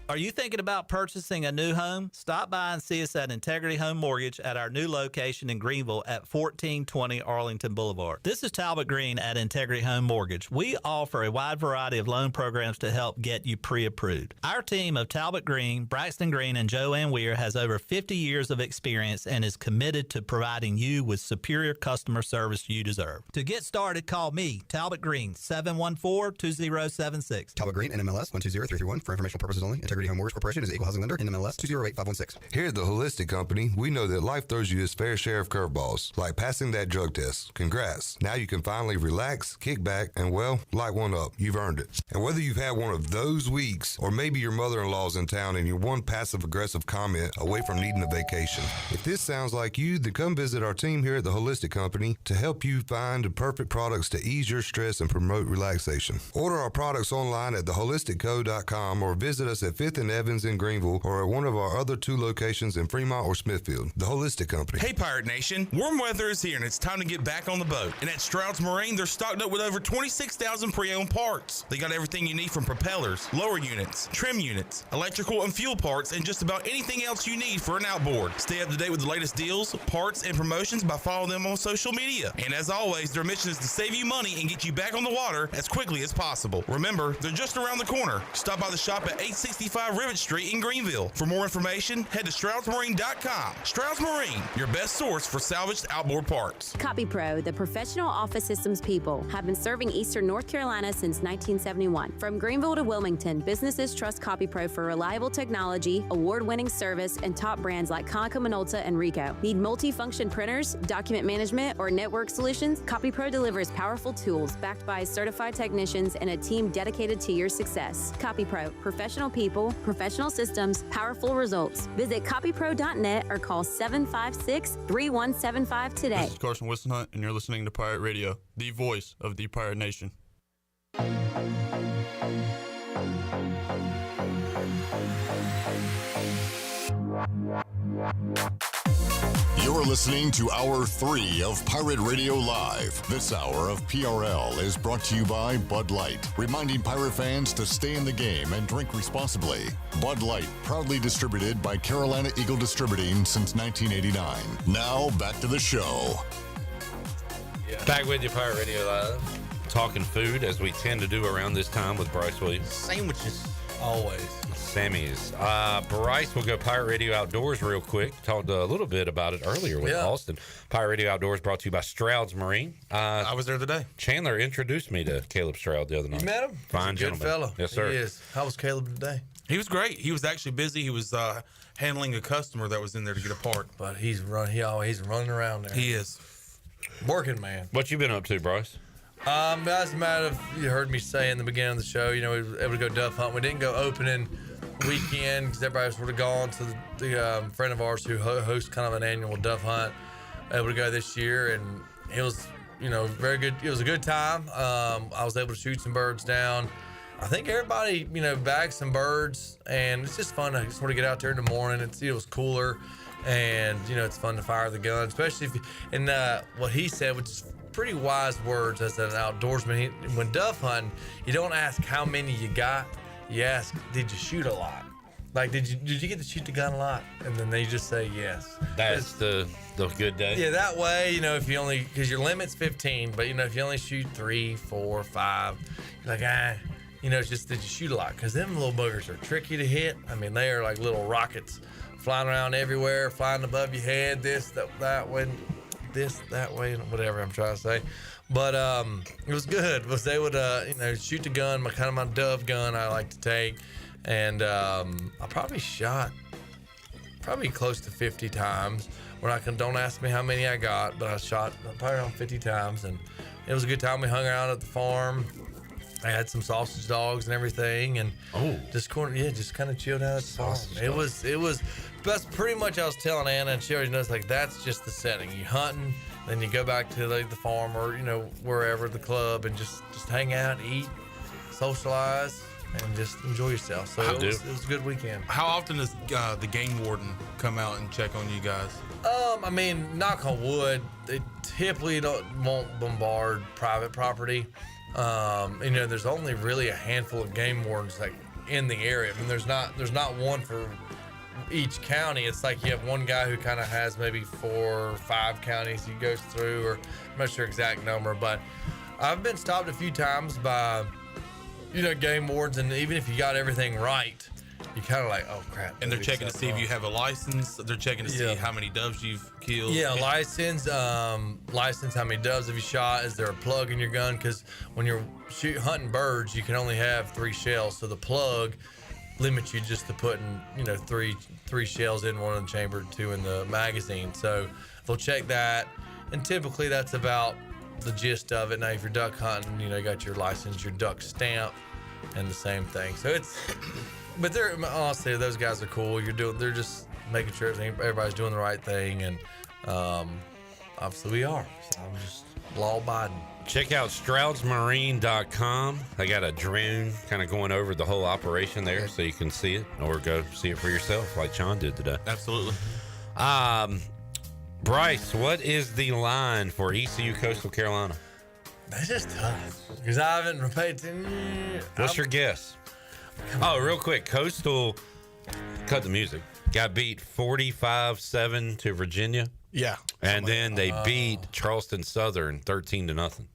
Are you thinking about purchasing a new home? Stop by and see us at Integrity Home Mortgage at our new location in Greenville at 1420 Arlington Boulevard. This is Talbot Green at Integrity Home Mortgage. We offer a wide variety of loan programs to help get you pre-approved. Our team of Talbot Green, Braxton Green, and Joanne Weir has over 50 years of experience and is committed to providing you with superior customer service you deserve. To get started, call me, Talbot Green, 714-2076. Talbot Green, NMLS 120331. For informational purposes only. Integrity Home Mortgage Corporation is an equal housing lender. NMLS 208516. Here at the Holistic Company, we know that life throws you its fair share of curveballs, like passing that drug test. Congrats. Now you can finally relax, kick back, and, well, light one up. You've earned it. And whether you've had one of those weeks, or maybe your mother-in-law's in town and you're one passive-aggressive comment away from needing a vacation, if this sounds like you, then come visit our team here at the Holistic Company to help you find the perfect products to ease your stress and promote relaxation. Order our products online at theholisticco.com or visit us at 5th and Evans in Greenville or at one of our other 2 locations in Fremont or Smithfield. The Holistic Company. Hey, Pirate Nation. Warm weather is here and it's time to get back on the boat. And at Stroud's Marine, they're stocked up with over 26,000 pre-owned parts. They got everything you need from propellers, lower units, trim units, electrical and fuel parts, and just about anything else you need for an outboard. Stay up to date with the latest deals, parts, and promotions by following them on social media. And as always, their mission is to save you money and get you back on the water as quickly as possible. Remember, they're just around the corner. Stop by the shop at 865 Rivet Street in Greenville. For more information, head to StroudsMarine.com. Strouds Marine, your best source for salvaged outboard parts. CopyPro, the professional office systems people, have been serving Eastern North Carolina since 1971. From Greenville to Wilmington, businesses trust CopyPro for reliable technology, award-winning service, and top brands like Konica Minolta and Ricoh. Need multi-function printers, document management, or network solutions? CopyPro delivers powerful tools backed by certified technicians and a team dedicated to your success. CopyPro, professional people, professional systems, powerful results. Visit copypro.net or call 756-3175 today. This is Carson Wissenhunt, and you're listening to Pirate Radio, the voice of the Pirate Nation. You're listening to Hour 3 of Pirate Radio Live. This hour of PRL is brought to you by Bud Light, reminding Pirate fans to stay in the game and drink responsibly. Bud Light, proudly distributed by Carolina Eagle Distributing since 1989. Now, back to the show. Back with you, Pirate Radio Live. Talking food, as we tend to do around this time with Bryce Williams. Sandwiches. Always. Sammy's. Bryce will go Pirate Radio Outdoors real quick. Talked a little bit about it earlier with Austin. Pirate Radio Outdoors brought to you by Stroud's Marine. I was there today. Chandler introduced me to Caleb Stroud the other night. You met him? Fine He's a good gentleman. fellow. Yes, sir. He is. How was Caleb today? He was great. He was actually busy. He was handling a customer that was in there to get a part. But he's running around there. He is. Working man. What you been up to, Bryce? As a matter of, you heard me say in the beginning of the show, we were able to go dove hunt. We didn't go opening weekend because everybody was sort of gone. So the friend of ours who hosts kind of an annual dove hunt, able to go this year, and it was, very good. It was a good time. I was able to shoot some birds down. I think everybody, bagged some birds, and it's just fun to sort of get out there in the morning. It was cooler, and it's fun to fire the gun, especially what he said, which is pretty wise words as an outdoorsman. When dove hunting, you don't ask how many you got. You ask, did you shoot a lot? Like, did you get to shoot the gun a lot? And then they just say yes. That's the good day. Yeah, that way, if you only, because your limit's 15, but if you only shoot 3, 4, 5, you're like, it's just, did you shoot a lot? Because them little buggers are tricky to hit. I mean, they are like little rockets flying around everywhere, flying above your head, that way, whatever I'm trying to say. But it was good. Was able to, shoot the gun, my dove gun I like to take. And I probably shot close to 50 times. Don't ask me how many I got, but I shot probably around 50 times. And it was a good time. We hung around at the farm. I had some sausage dogs and everything, and just kind of chilled out at the farm. It was. That's pretty much. I was telling Anna, and she already knows. Like, that's just the setting. You hunting, then you go back to the farm or wherever, the club, and just hang out, eat, socialize, and just enjoy yourself. So it was a good weekend. How often does the game warden come out and check on you guys? I mean, knock on wood, they typically won't bombard private property. There's only really a handful of game wardens in the area. I mean, there's not one for each county. It's like you have one guy who kind of has maybe 4 or 5 counties he goes through, or I'm not sure exact number, but I've been stopped a few times by, game wardens, and even if you got everything right, you kind of like, oh crap. And they're checking to see if you have a license. They're checking to see how many doves you've killed. Yeah, license, how many doves have you shot? Is there a plug in your gun? Because when you're hunting birds, you can only have 3 shells. So the plug limits you just to putting, 3 shells in one in the chamber, 2 in the magazine. So they'll check that, and typically that's about the gist of it. Now, if you're duck hunting, you got your license, your duck stamp, and the same thing. So but honestly, those guys are cool. They're just making sure everybody's doing the right thing, and obviously we are. So I'm just law-abiding. Check out stroudsmarine.com. They got a drone kind of going over the whole operation there, so you can see it, or go see it for yourself like Sean did today. Absolutely. Bryce, what is the line for ECU Coastal Carolina? That's just tough because I haven't paid attention. What's your guess? Oh, real quick, Coastal, cut the music, got beat 45-7 to Virginia. Yeah. And then they beat Charleston Southern 13-0.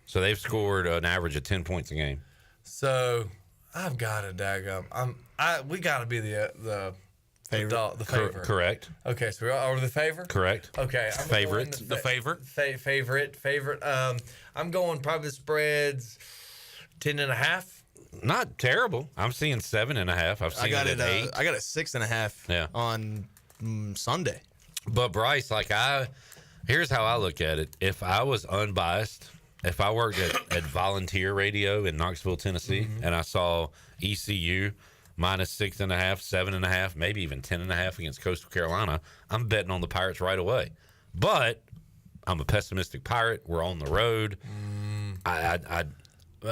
So they've scored an average of 10 points a game. So I've got to daggum. We got to be the favorite. The favorite. Correct. Okay, so we're the favorite? Correct. Okay. I'm favorite. The favorite. Favorite. I'm going probably the spreads 10.5. Not terrible. I'm seeing 7.5. I've seen it at 8. I got a 6.5 on Sunday. But Bryce, here's how I look at it. If I was unbiased, if I worked at volunteer radio in Knoxville, Tennessee, and I saw ECU minus 6.5, 7.5, maybe even 10.5 against Coastal Carolina, I'm betting on the Pirates right away. But I'm a pessimistic Pirate. We're on the road.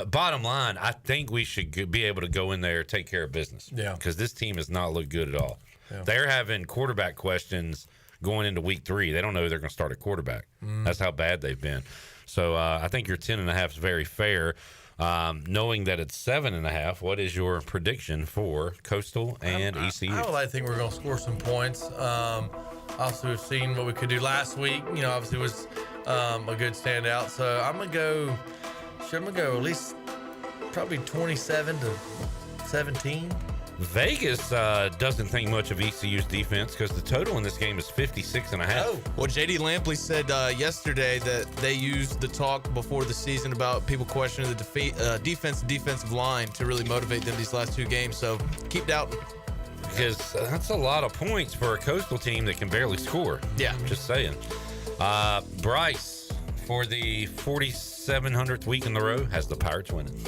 Bottom line, I think we should be able to go in there, take care of business. Yeah. Because this team has not looked good at all. Yeah. They're having quarterback questions going into week 3. They don't know who they're going to start at quarterback. That's how bad they've been. So I think your 10.5 is very fair. Knowing that it's 7.5, what is your prediction for Coastal and ECU? I think we're going to score some points. Also, we've seen what we could do last week. Obviously was a good standout. So I'm going to go at least Probably 27-17. Vegas doesn't think much of ECU's defense because the total in this game is 56.5. Oh. Well, J.D. Lampley said yesterday that they used the talk before the season about people questioning the defensive line to really motivate them these last 2 games. So keep doubting. Because that's a lot of points for a Coastal team that can barely score. Yeah. Just saying. Bryce, for the 4,700th week in a row, has the Pirates winning.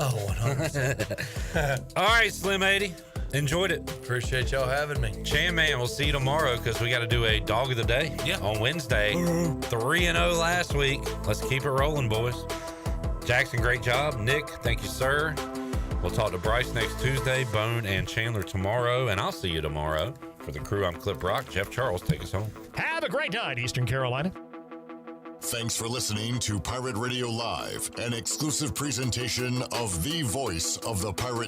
Oh, 100%. All right, Slim 80. Enjoyed it. Appreciate y'all having me. Chan Man, we'll see you tomorrow because we got to do a dog of the day on Wednesday. 3-0 last week. Let's keep it rolling, boys. Jackson, great job. Nick, thank you, sir. We'll talk to Bryce next Tuesday, Bone and Chandler tomorrow, and I'll see you tomorrow. For the crew, I'm Clip Rock. Jeff Charles, take us home. Have a great night, Eastern Carolina. Thanks for listening to Pirate Radio Live, an exclusive presentation of the voice of the Pirate